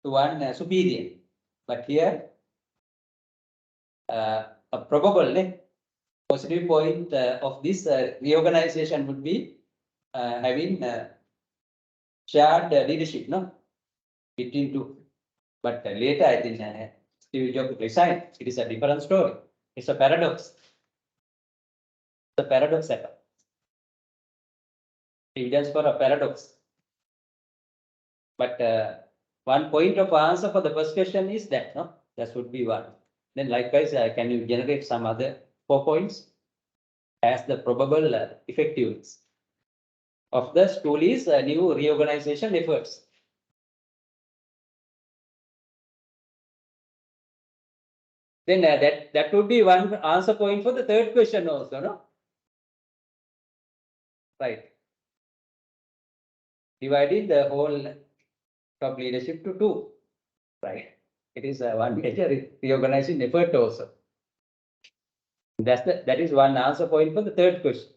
to one superior. But here, a probable positive point of this reorganization would be having shared leadership, no, between two. But later, I think Steve Jobs resigned. It is a different story. It's a paradox. It's a paradox. Evidence for a paradox. But one point of answer for the first question is that, no, that would be one. Then likewise, can you generate some other 4 points as the probable effectiveness of the school's new reorganization efforts? Then that would be one answer point for the third question also, no? Right. Dividing the whole top leadership to 2, right? It is one major reorganizing effort also. That is one answer point for the third question.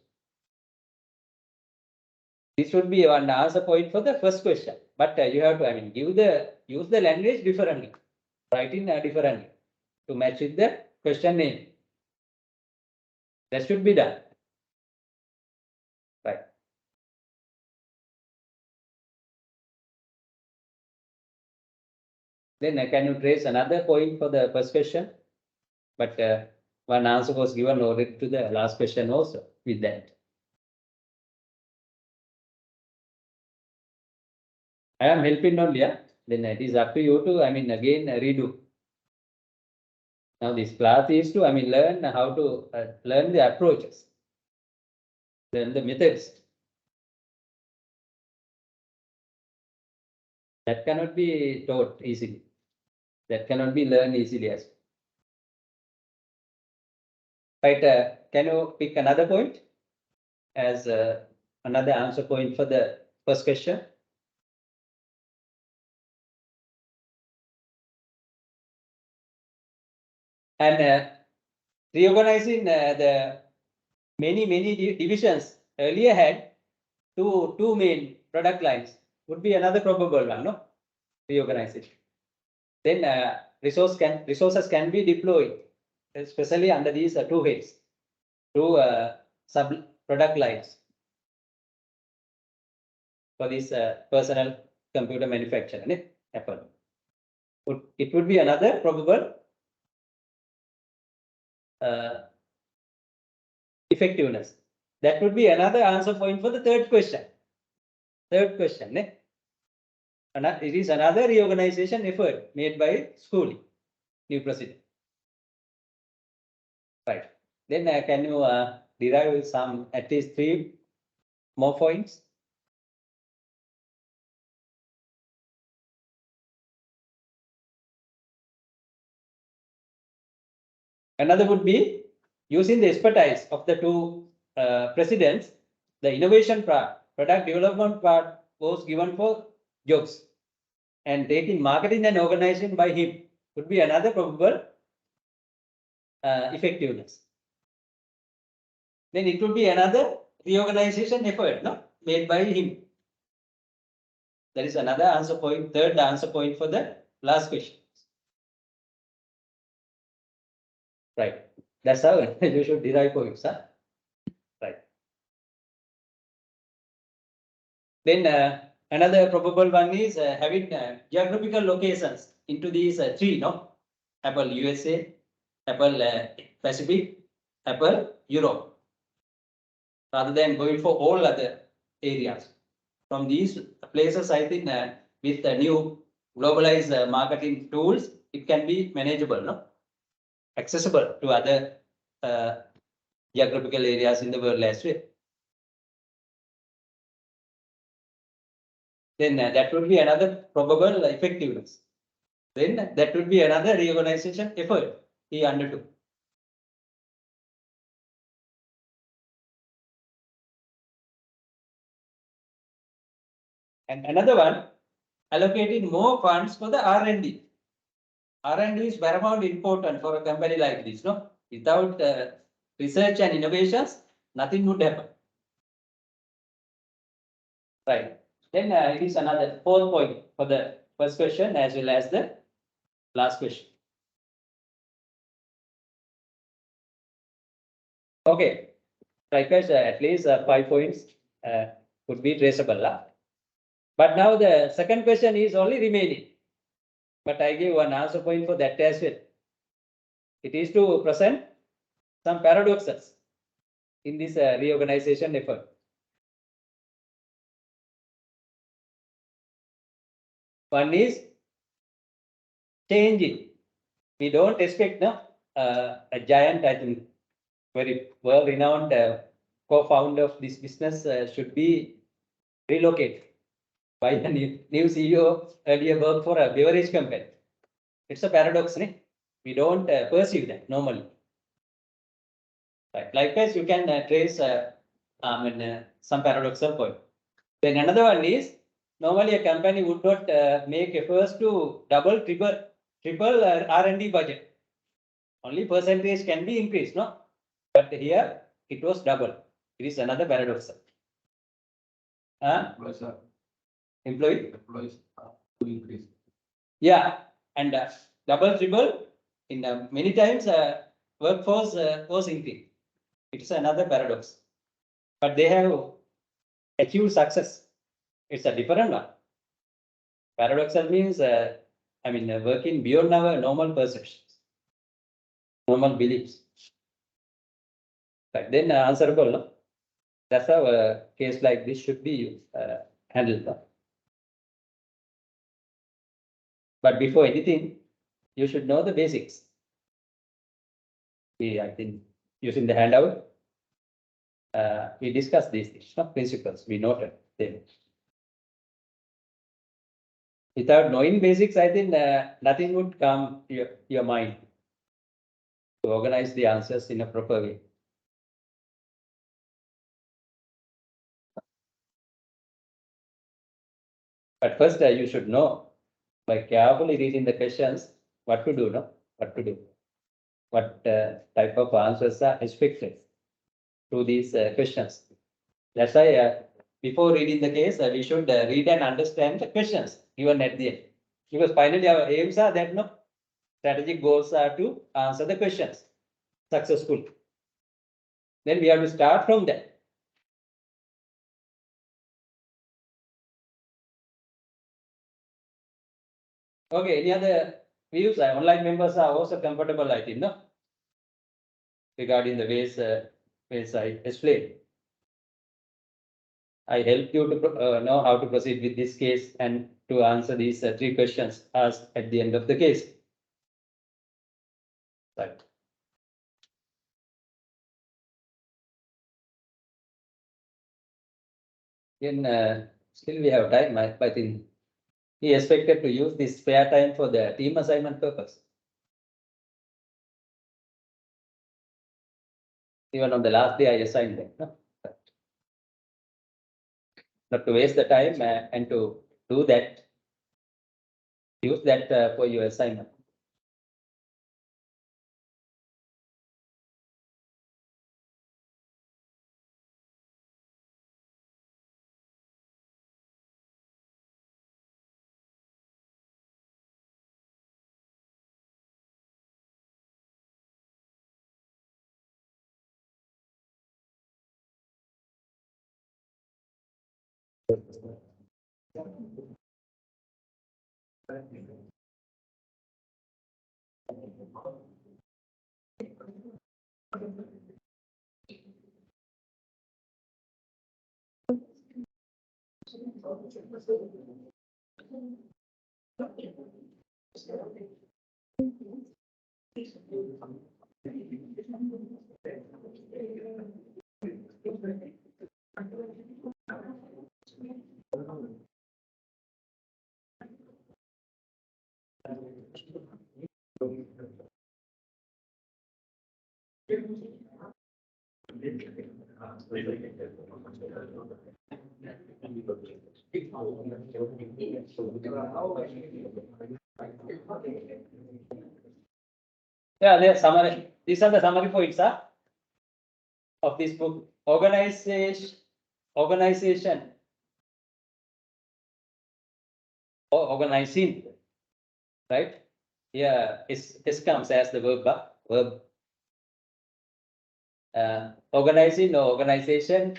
This would be one answer point for the first question. But you have to, use the language differently, write in differently to match with the question name. That should be done. Right. Then can you trace another point for the first question? But one answer was given already to the last question also with that. I am helping only, yeah? Then it is up to you to, again redo. Now this class is to, learn how to learn the approaches, learn the methods. That cannot be taught easily. That cannot be learned easily as well. Right, can you pick another point as another answer point for the first question? And reorganizing the many divisions earlier had two main product lines would be another probable one, no? Reorganization. Then resources can be deployed, especially under these two heads, two sub product lines for this personal computer manufacturer, Apple. It would be another probable effectiveness. That would be another answer point for the third question. Third question, it is another reorganization effort made by schooling, new president. Right. Then can you derive some at least 3 more points? Another would be using the expertise of the two presidents. The innovation part, product development part was given for Jobs, and taking marketing and organization by him would be another probable effectiveness. Then it would be another reorganization effort, no, made by him. That is another answer point, third answer point for the last question. Right. That's how you should derive points, huh? Right. Then another probable one is having geographical locations into these 3, no? Apple USA, Apple Pacific, Apple Europe, rather than going for all other areas. From these places, I think with the new globalized marketing tools, it can be manageable, no? Accessible to other geographical areas in the world as well. Then that would be another probable effectiveness. Then that would be another reorganization effort he undertook. And another one, allocating more funds for the R&D. R&D is paramount important for a company like this, no? Without research and innovations, nothing would happen. Right. Then it is another 4 point for the first question as well as the last question. Okay. Likewise, at least 5 points could be traceable. But now the second question is only remaining. But I give one answer point for that as well. It is to present some paradoxes in this reorganization effort. One is changing. We don't expect a giant, I think, very well-renowned co-founder of this business should be relocated by a new CEO earlier worked for a beverage company. It's a paradox, ne? We don't perceive that normally. Right. Likewise, you can trace some paradoxal point. Then another one is normally a company would not make efforts to double, triple R&D budget. Only percentage can be increased, no? But here it was double. It is another paradox. Employees to increase. Yeah, and double, triple in many times workforce was increased. It's another paradox. But they have achieved success. It's a different one. Paradoxal means, working beyond our normal perceptions, normal beliefs. Right. Then answerable. No? That's how a case like this should be handled. But before anything, you should know the basics. I think using the handout, we discussed these things, principles. We noted them. Without knowing basics, I think nothing would come to your mind to organize the answers in a proper way. But first, you should know by carefully reading the questions what to do, no? What to do. What type of answers are expected to these questions. That's why before reading the case, we should read and understand the questions given at the end. Because finally our aims are that no strategic goals are to answer the questions successfully. Then we have to start from that. Okay, any other views? Online members are also comfortable, I think, no? Regarding the ways I explained. I helped you to know how to proceed with this case and to answer these 3 questions asked at the end of the case. Right. Then still we have time. I think he expected to use this spare time for the team assignment purpose. Even on the last day, I assigned them. No? Not to waste the time and to do that, use that for your assignment. Yeah, they are summary. These are the summary points of this book. Organization or organizing, right? Yeah, it comes as the verb. Organizing or organization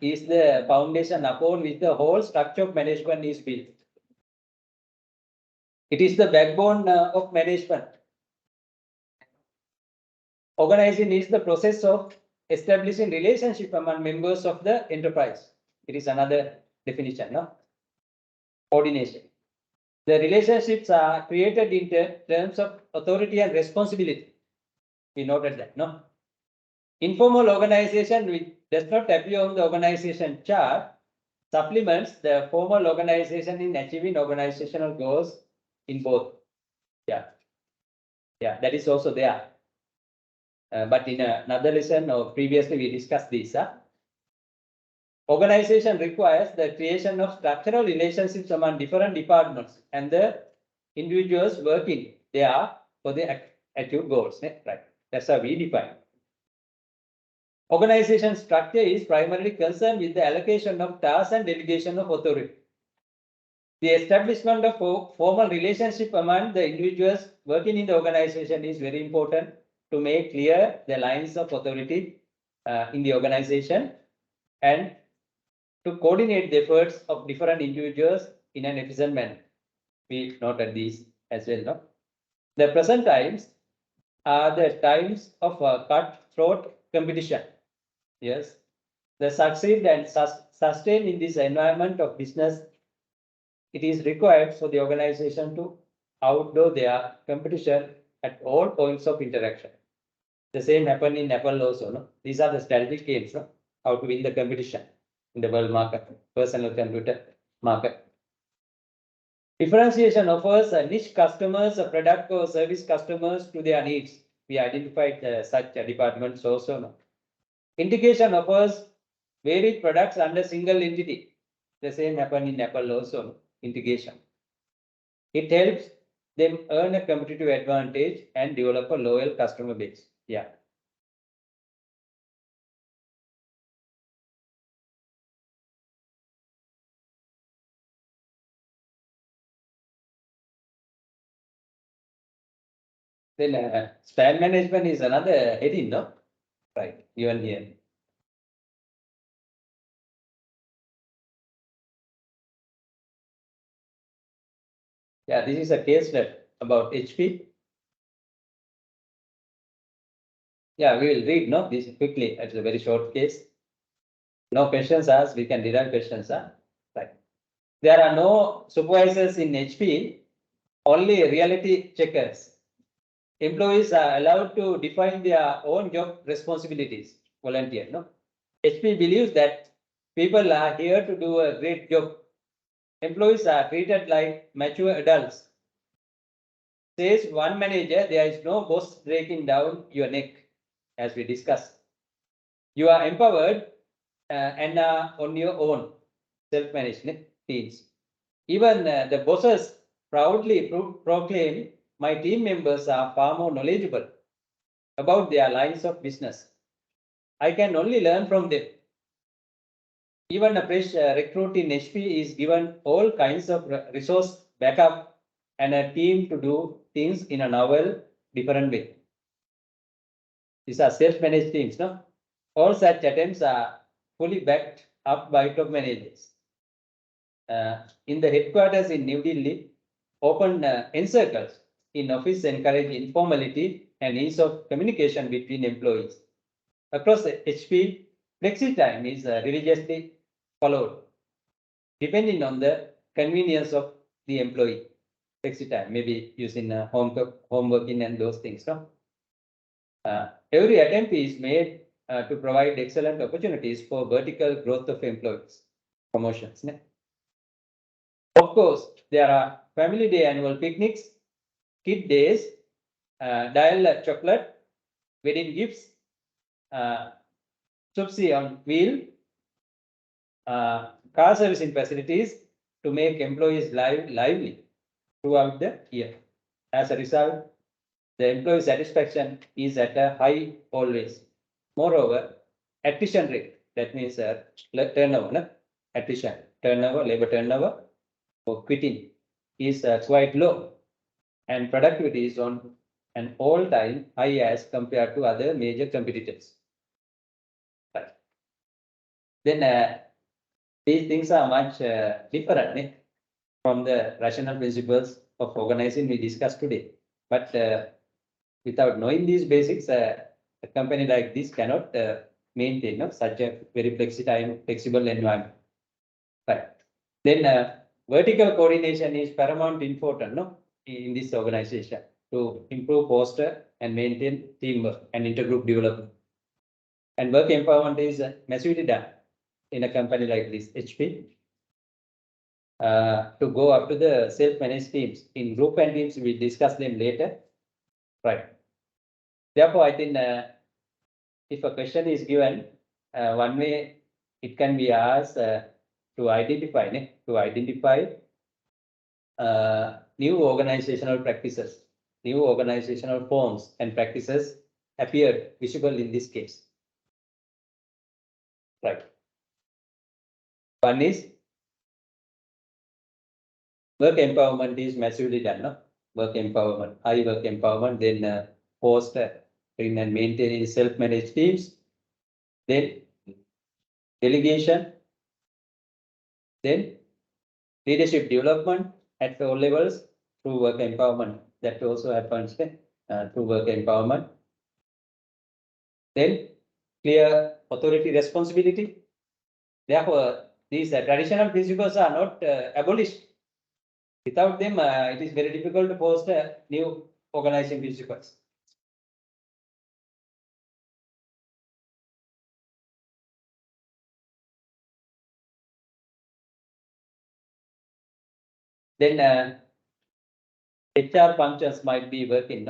is the foundation upon which the whole structure of management is built. It is the backbone of management. Organizing is the process of establishing relationship among members of the enterprise. It is another definition, no? Coordination. The relationships are created in terms of authority and responsibility. We noted that, no? Informal organization, which does not appear on the organization chart, supplements the formal organization in achieving organizational goals in both. Yeah, that is also there. But in another lesson or previously we discussed this. Organization requires the creation of structural relationships among different departments and the individuals working there for the achieve goals. Right. That's how we define. Organization structure is primarily concerned with the allocation of tasks and delegation of authority. The establishment of formal relationship among the individuals working in the organization is very important to make clear the lines of authority in the organization and to coordinate the efforts of different individuals in an efficient manner. We noted these as well. No? The present times are the times of cutthroat competition. Yes, the succeed and sustain in this environment of business, it is required for the organization to outdo their competition at all points of interaction. The same happened in Apple also. No? These are the strategic games, no? How to win the competition in the world market, personal computer market. Differentiation offers a niche customers, a product or service customers to their needs. We identified such departments also. No? Integration offers varied products under single entity. The same happened in Apple also. No? Integration. It helps them earn a competitive advantage and develop a loyal customer base. Yeah. Then span management is another heading, no? Right, even here. Yeah, this is a case study about HP. Yeah, we will read no this quickly. It's a very short case. No questions asked, we can derive questions. Right. There are no supervisors in HP, only reality checkers. Employees are allowed to define their own job responsibilities, volunteer. No? HP believes that people are here to do a great job. Employees are treated like mature adults. Says one manager, there is no boss breaking down your neck, as we discussed. You are empowered and are on your own, self-managed teams. Even the bosses proudly proclaim my team members are far more knowledgeable about their lines of business. I can only learn from them. Even a fresh recruit in HP is given all kinds of resource backup and a team to do things in a novel, different way. These are self-managed teams, no? All such attempts are fully backed up by top managers. In the headquarters in New Delhi, open encircles in office encourage informality and ease of communication between employees. Across HP, flexi time is religiously followed, depending on the convenience of the employee. Flexi time, maybe using home working and those things. No? Every attempt is made to provide excellent opportunities for vertical growth of employees, promotions. No? Of course, there are family day annual picnics, kid days, dial chocolate, wedding gifts, subsidy on wheel, car servicing facilities to make employees lively throughout the year. As a result, the employee satisfaction is at a high always. Moreover, attrition rate, that means turnover, no? Attrition, turnover, labor turnover, or quitting is quite low, and productivity is on an all-time high as compared to other major competitors. Right. Then these things are much different from the rational principles of organizing we discussed today. But without knowing these basics, a company like this cannot maintain such a very flexible environment. Right. Then vertical coordination is paramount important in this organization to improve, foster, and maintain teamwork and intergroup development. And work empowerment is massively done in a company like this, HP. To go up to the self-managed teams. In group and teams, we'll discuss them later. Right. Therefore, I think if a question is given, one way it can be asked to identify new organizational practices, new organizational forms and practices appeared visible in this case. Right. One is work empowerment is massively done. Work empowerment, high work empowerment, then foster and maintaining self-managed teams, then delegation, then leadership development at all levels through work empowerment. That also happens through work empowerment. Then clear authority responsibility. Therefore, these traditional principles are not abolished. Without them, it is very difficult to foster new organizing principles. Then HR functions might be working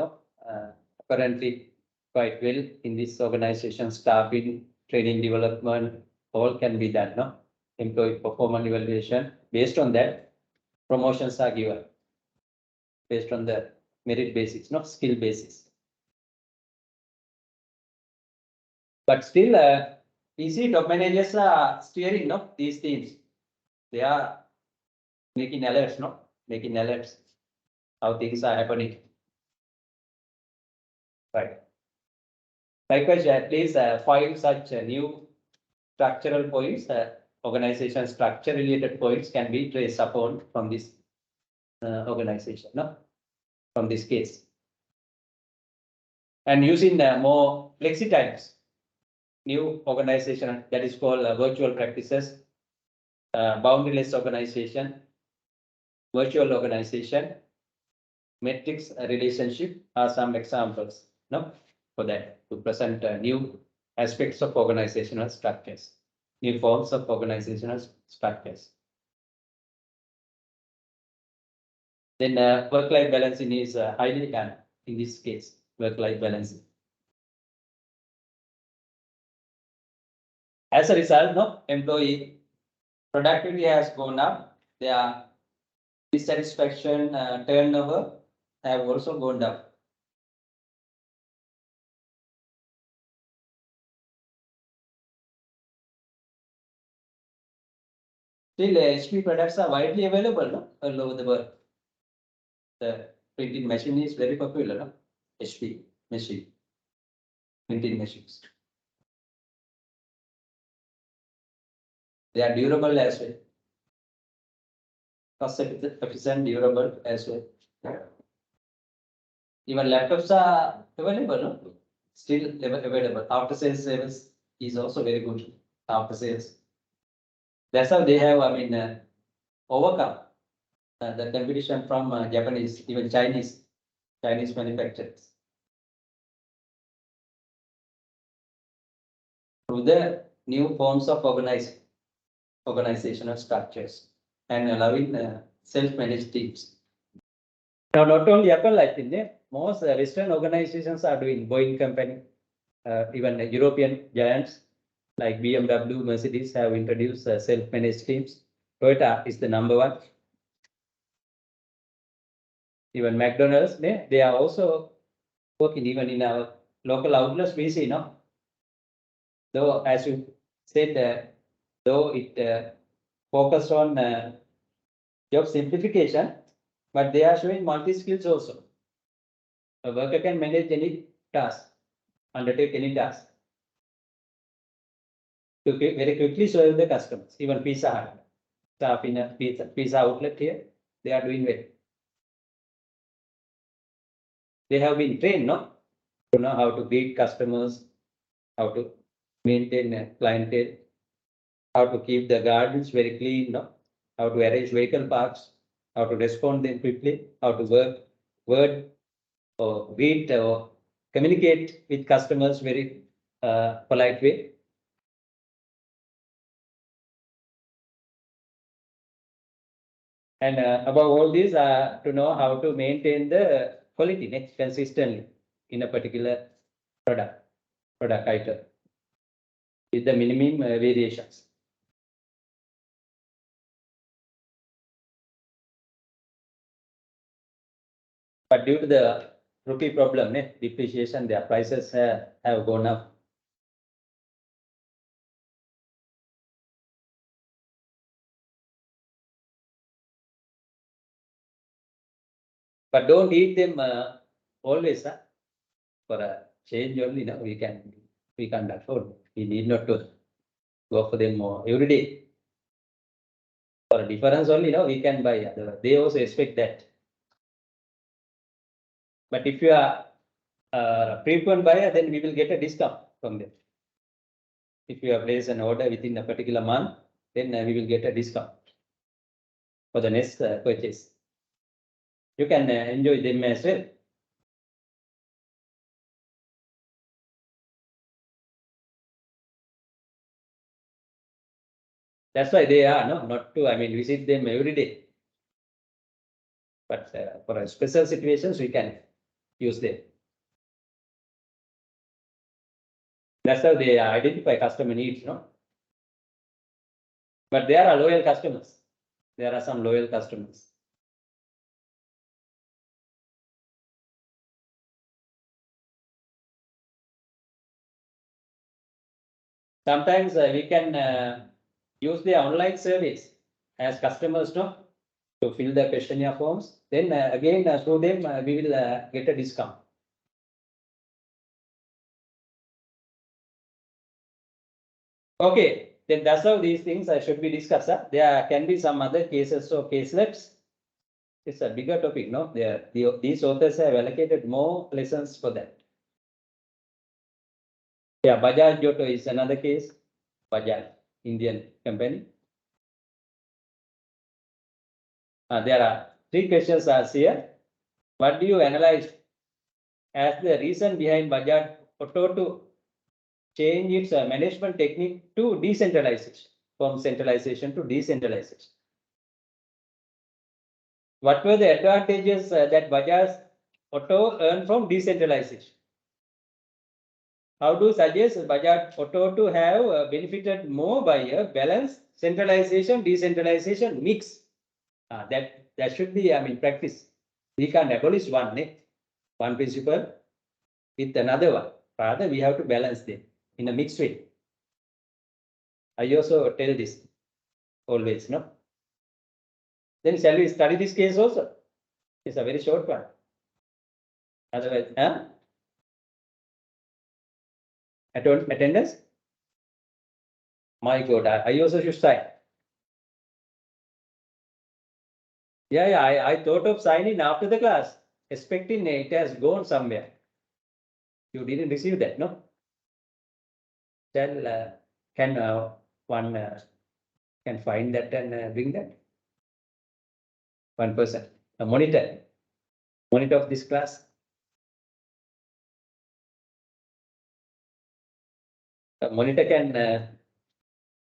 apparently quite well in this organization. Staffing, training, development, all can be done. Employee performance evaluation. Based on that, promotions are given based on the merit basis, not skill basis. But still, we see top managers are steering these teams. They are making alerts, making alerts how things are happening. Right. Likewise, please find such new structural points, organization structure related points can be traced upon from this organization, from this case. And using more flexi times, new organization that is called virtual practices, boundaryless organization, virtual organization, matrix relationship are some examples for that to present new aspects of organizational structures, new forms of organizational structures. Then work-life balancing is highly done in this case, work-life balancing. As a result, employee productivity has gone up. Their dissatisfaction, turnover have also gone down. Still, HP products are widely available all over the world. The printing machine is very popular, HP machine, printing machines. They are durable as well. Cost efficient, durable as well. Even laptops are available, still available. After sales service is also very good after sales. That's how they have, overcome the competition from Japanese, even Chinese manufacturers. Through the new forms of organizational structures and allowing self-managed teams. Now, not only Apple, I think most Western organizations are doing. Boeing company, even European giants like BMW, Mercedes have introduced self-managed teams. Toyota is the number one. Even McDonald's, they are also working even in our local outlets. We see, though, as you said, though it focused on job simplification, but they are showing multi-skills also. A worker can manage any task, undertake any task to very quickly serve the customers. Even Pizza Hut, staff in a pizza outlet here, they are doing well. They have been trained, no, to know how to greet customers, how to maintain a clientele, how to keep the gardens very clean, no, how to arrange vehicle parks, how to respond them quickly, how to word or greet or communicate with customers very polite way. And above all this, to know how to maintain the quality consistently in a particular product item with the minimum variations. But due to the rupee problem, depreciation, their prices have gone up. But don't eat them always. For a change only, no, we can't afford. We need not to go for them more every day. For a difference only, no, we can buy. They also expect that. But if you are a frequent buyer, then we will get a discount from them. If you have placed an order within a particular month, then we will get a discount for the next purchase. You can enjoy them as well. That's why they are not to, visit them every day. But for special situations, we can use them. That's how they identify customer needs, no? But there are loyal customers. There are some loyal customers. Sometimes we can use the online service as customers, no, to fill the questionnaire forms. Then again, through them, we will get a discount. Okay, then that's how these things should be discussed. There can be some other cases or caselets. It's a bigger topic, no? These authors have allocated more lessons for that. Yeah, Bajaj Auto is another case. Bajaj, Indian company. There are 3 questions here. What do you analyze as the reason behind Bajaj Auto to change its management technique to decentralization, from centralization to decentralization? What were the advantages that Bajaj Auto earned from decentralization? How do you suggest Bajaj Auto to have benefited more by a balanced centralization, decentralization mix? That should be, practice. We can't abolish one principle with another one. Rather, we have to balance them in a mixed way. I also tell this always, no? Then shall we study this case also? It's a very short one. Otherwise, attendance? My God, I also should sign. Yeah, I thought of signing after the class, expecting it has gone somewhere. You didn't receive that, no? Can one can find that and bring that? One person, a monitor of this class. A monitor can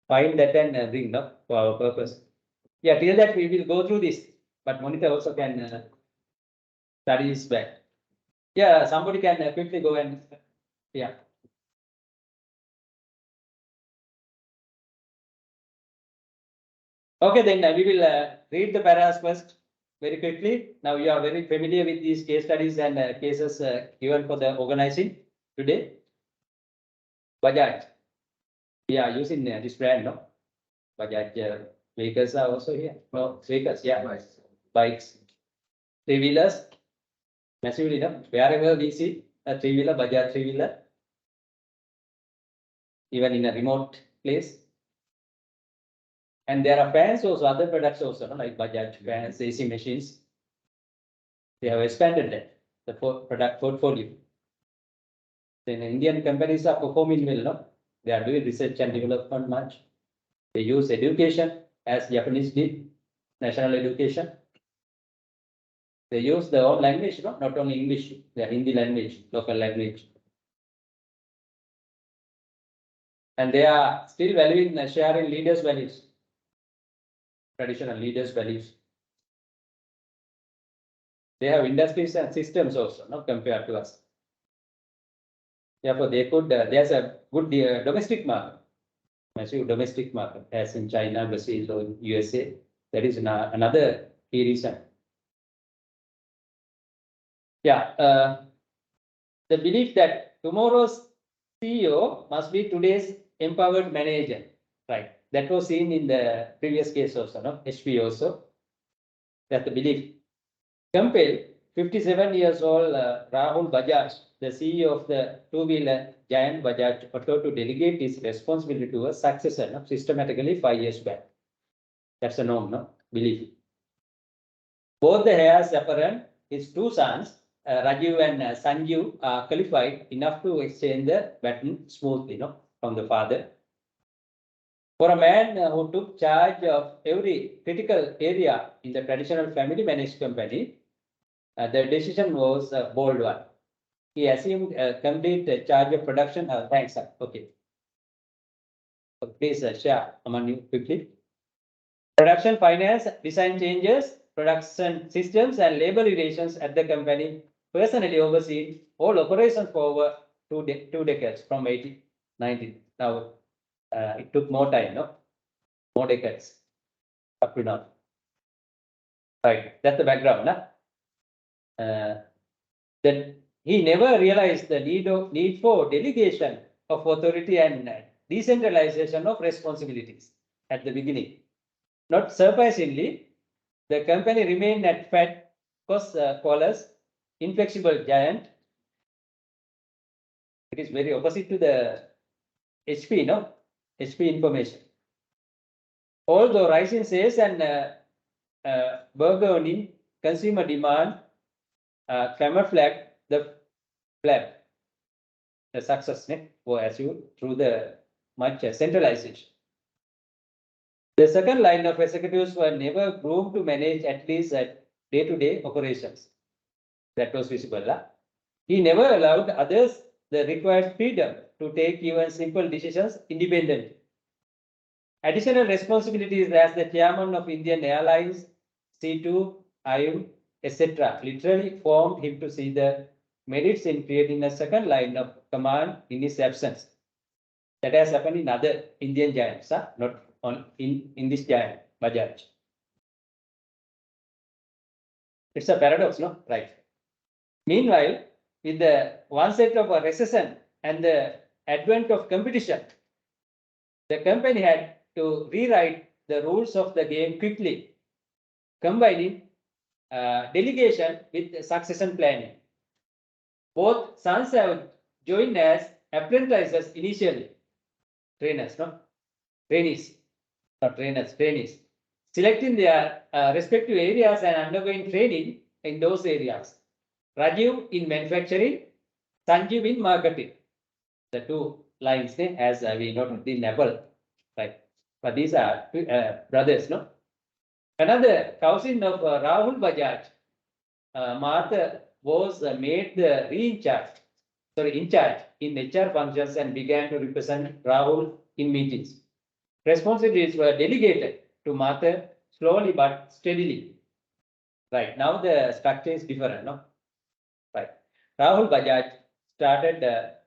find that and bring for our purpose. Yeah, till that we will go through this, but monitor also can study this back. Yeah, somebody can quickly go and, yeah. Okay, then we will read the paras first very quickly. Now you are very familiar with these case studies and cases given for the organizing today. Bajaj. We are using this brand, no? Bajaj vehicles are also here. No, vehicles, yeah. Bikes. three-wheelers, massively, no? Wherever we see a three-wheeler, Bajaj three-wheeler, even in a remote place. And there are fans also, other products also, no? Like Bajaj fans, AC machines. They have expanded that, the product portfolio. Then Indian companies are performing well, no? They are doing research and development much. They use education as Japanese did, national education. They use their own language, no? Not only English, their Hindi language, local language. And they are still valuing, sharing leaders' values, traditional leaders' values. They have industries and systems also, no, compared to us. Therefore, they could, there's a good domestic market, massive domestic market, as in China, Brazil, or USA. That is another key reason. Yeah, the belief that tomorrow's CEO must be today's empowered manager, right? That was seen in the previous case also, no? HP also. That's the belief. Compare 57 years old Rahul Bajaj, the CEO of the two-wheeler giant Bajaj Auto, to delegate his responsibility to a successor, no? Systematically 5 years back. That's a norm, no? Belief. Both the heirs apparent, his two sons, Rajiv and Sanjeev, are qualified enough to exchange the baton smoothly, no, from the father. For a man who took charge of every critical area in the traditional family managed company, the decision was a bold one. He assumed complete charge of production. Thanks, sir. Okay. Please share among you quickly. Production, finance, design changes, production systems, and labor relations at the company. Personally overseen all operations for over two decades, from 1990. Now, it took more time, no? More decades up to now. Right, that's the background, no? That he never realized the need for delegation of authority and decentralization of responsibilities at the beginning. Not surprisingly, the company remained at fat cost collars, inflexible giant. It is very opposite to the HP, no? HP information. Although rising sales and burgeoning consumer demand camouflage the flap, the success was achieved through the much centralization. The second line of executives were never groomed to manage at least at day-to-day operations. That was visible. He never allowed others the required freedom to take even simple decisions independently. Additional responsibilities as the chairman of Indian Airlines, C2, IM, etc. literally formed him to see the merits in creating a second line of command in his absence. That has happened in other Indian giants, not on in this giant, Bajaj. It's a paradox, no? Right. Meanwhile, with the onset of a recession and the advent of competition, the company had to rewrite the rules of the game quickly, combining delegation with succession planning. Both sons have joined as apprentices initially, trainers, no? Trainees, not trainers, trainees, selecting their respective areas and undergoing training in those areas. Rajiv in manufacturing, Sanjeev in marketing. The two lines, as we noted in Apple, right? But these are brothers, no? Another cousin of Rahul Bajaj, Martha, was made the in charge in HR functions and began to represent Rahul in meetings. Responsibilities were delegated to Martha slowly but steadily. Right, now the structure is different, no? Right. Rahul Bajaj started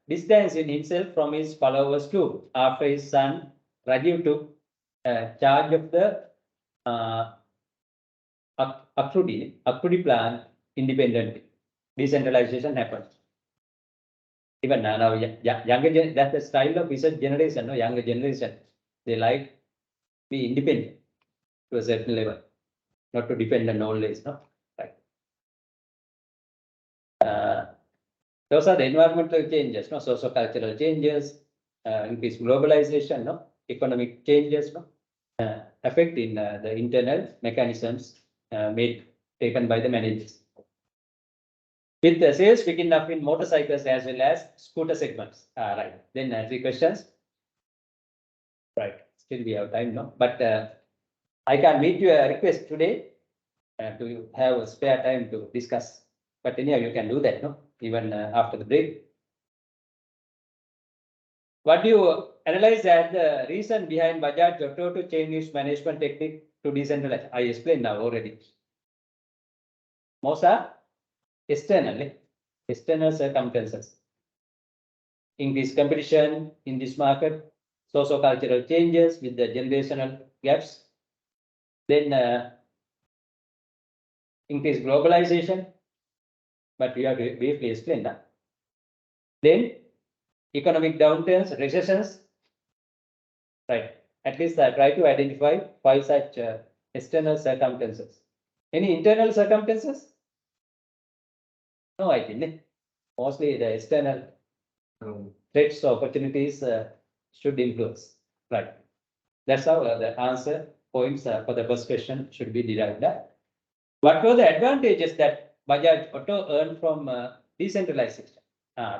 distancing himself from his followers too, after his son Rajiv took charge of the Akrudi plant independently. Decentralization happened. Even now, younger that's the style of research generation, no? Younger generation, they like be independent to a certain level, not to depend on old age, no? Right. Those are the environmental changes, no, socio-cultural changes, increased globalization, no, economic changes, no, affecting the internal mechanisms taken by the managers. With the sales picking up in motorcycles as well as scooter segments. Right. Then 3 questions. Right. Still we have time, no? But I can meet your request today to have a spare time to discuss. But anyhow, you can do that, no? Even after the break. What do you analyze as the reason behind Bajaj Auto to change its management technique to decentralize? I explained now already. Most are external circumstances. Increased competition in this market, socio-cultural changes with the generational gaps, then increased globalization, but we have to briefly explain that. Then economic downturns, recessions, right? At least I try to identify 5 such external circumstances. Any internal circumstances? No, I didn't. Mostly the external threats, opportunities should influence, right? That's how the answer points for the first question should be derived. What were the advantages that Bajaj Auto earned from decentralization?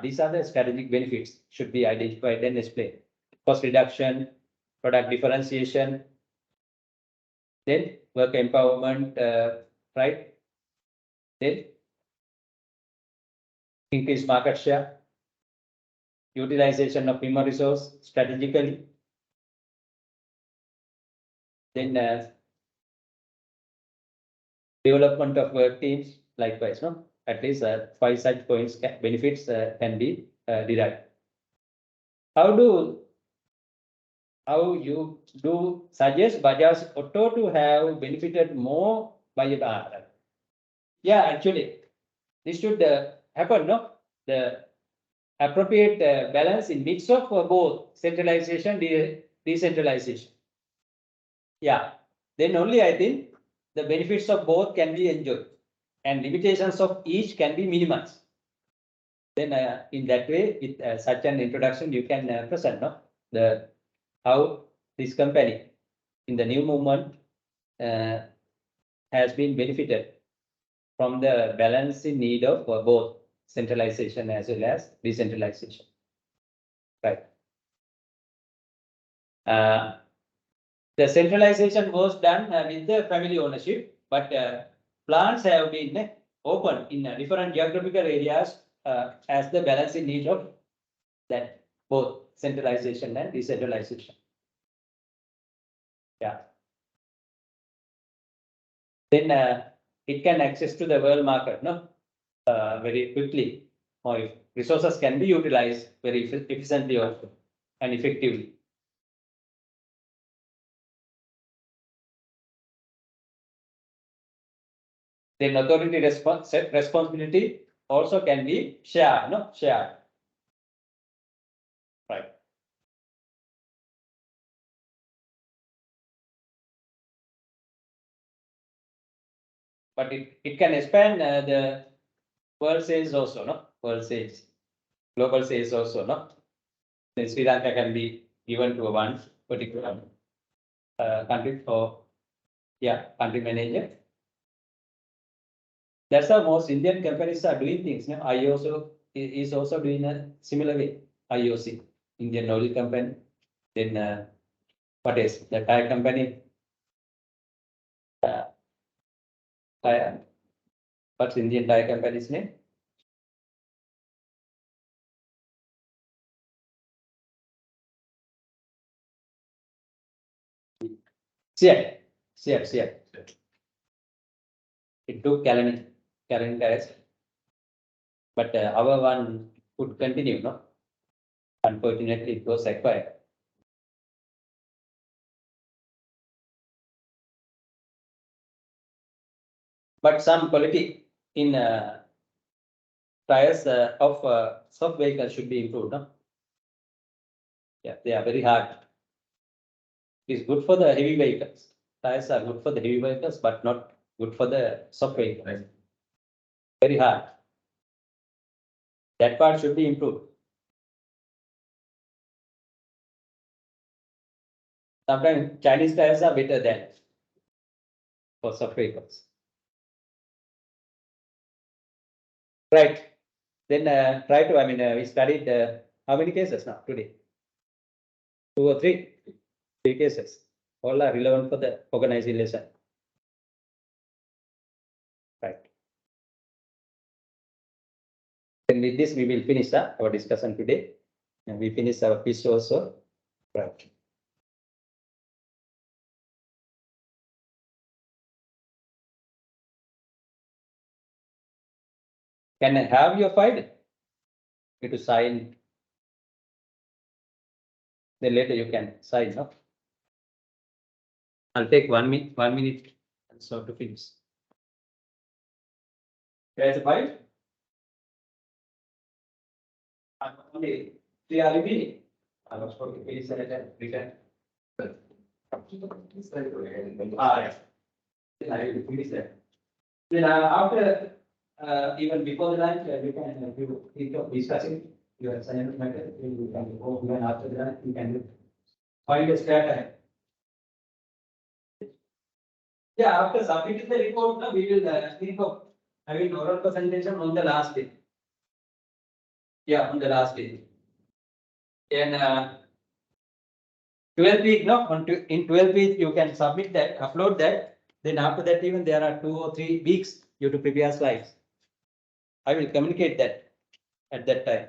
These are the strategic benefits should be identified and explained. Cost reduction, product differentiation, then work empowerment, right? Then increased market share, utilization of human resource strategically, then development of work teams, likewise, no? At least 5 such points benefits can be derived. How you do suggest Bajaj Auto to have benefited more by it? Yeah, actually, this should happen, no? The appropriate balance in mix of both centralization, decentralization. Yeah, then only I think the benefits of both can be enjoyed and limitations of each can be minimized. Then in that way, with such an introduction, you can present, no? The how this company in the new movement has been benefited from the balancing need of both centralization as well as decentralization. Right. The centralization was done with the family ownership, but plants have been open in different geographical areas as the balancing need of that both centralization and decentralization. Yeah. Then it can access to the world market, no, very quickly, or if resources can be utilized very efficiently also and effectively. Then authority responsibility also can be shared, no, shared. Right. But it can expand the world sales also, no? World sales, global sales also, no? Then Sri Lanka can be given to one particular country or country manager. That's how most Indian companies are doing things. No? IOC is also doing a similar way. IOC, Indian Oil Company. Then what is the tire company? What's Indian tire company's name? Seat. It took Calvin tires, but our one could continue, no? Unfortunately, it was acquired. But some quality in tires of soft vehicles should be improved, no? Yeah, they are very hard. It's good for the heavy vehicles. Tires are good for the heavy vehicles, but not good for the soft vehicles. Very hard. That part should be improved. Sometimes Chinese tires are better than for soft vehicles. Right. Then try to, we studied how many cases now today? 2 or 3? 3 cases. All are relevant for the organizing lesson. Right. Then with this, we will finish our discussion today. And we finish our quiz also. Right. Can I have your file? You to sign. Then later you can sign up. I'll take 1 minute, 1 minute, and so to finish. There's a file. Only 3 are remaining. I was going to finish and return. Yeah. Then I will finish that. Then after, even before the lunch, you can think of discussing your assignment matter. You can go even after that, you can find a spare time. Yeah, after submitting the report, we will think of having oral presentation on the last day. Yeah, on the last day. And 12th week, no, in 12th week, you can submit that, upload that. Then after that, even there are 2 or 3 weeks you to prepare slides. I will communicate that at that time.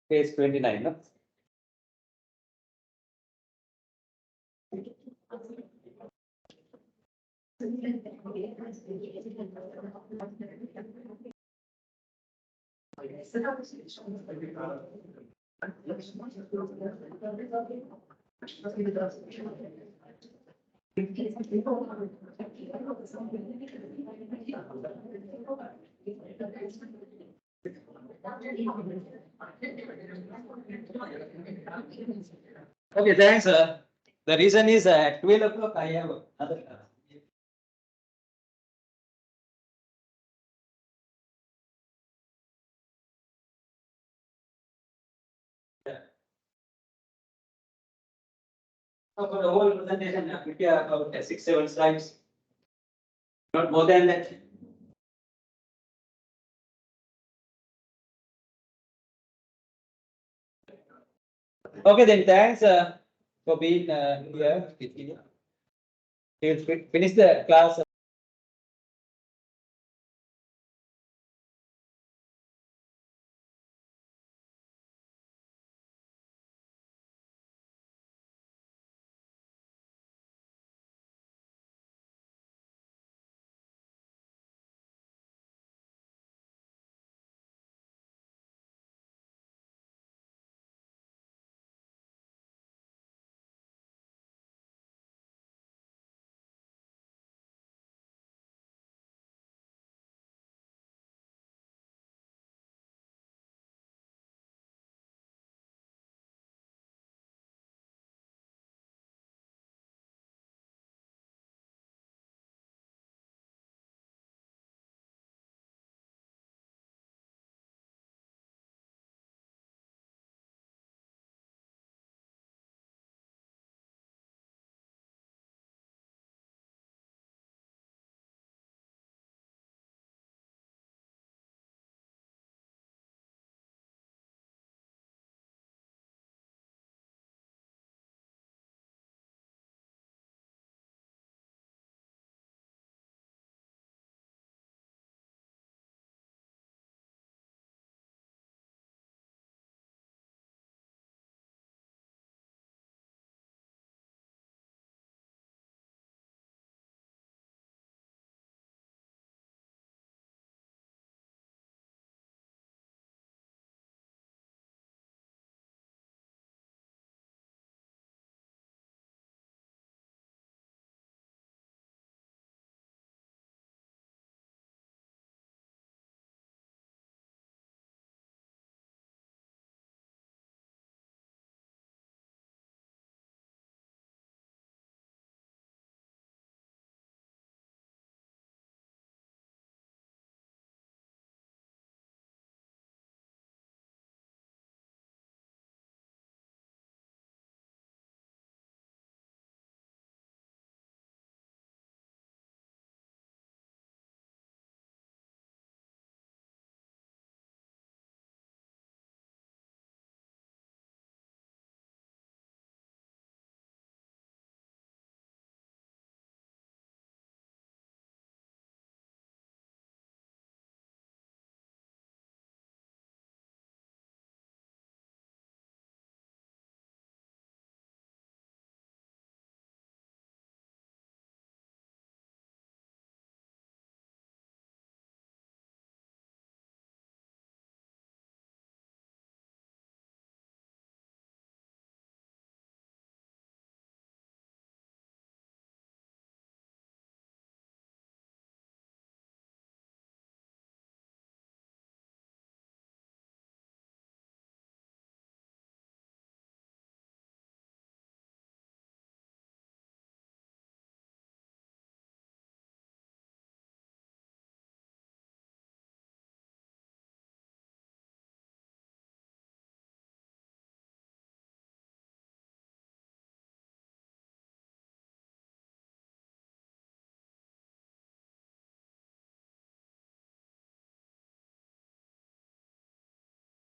Page 29, no? Okay, thanks. The reason is at 12 o'clock I have another class. Yeah. So for the whole presentation, I prepare about 6-7 slides. Not more than that. Okay, then thanks for being here. We'll finish the class.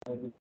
I will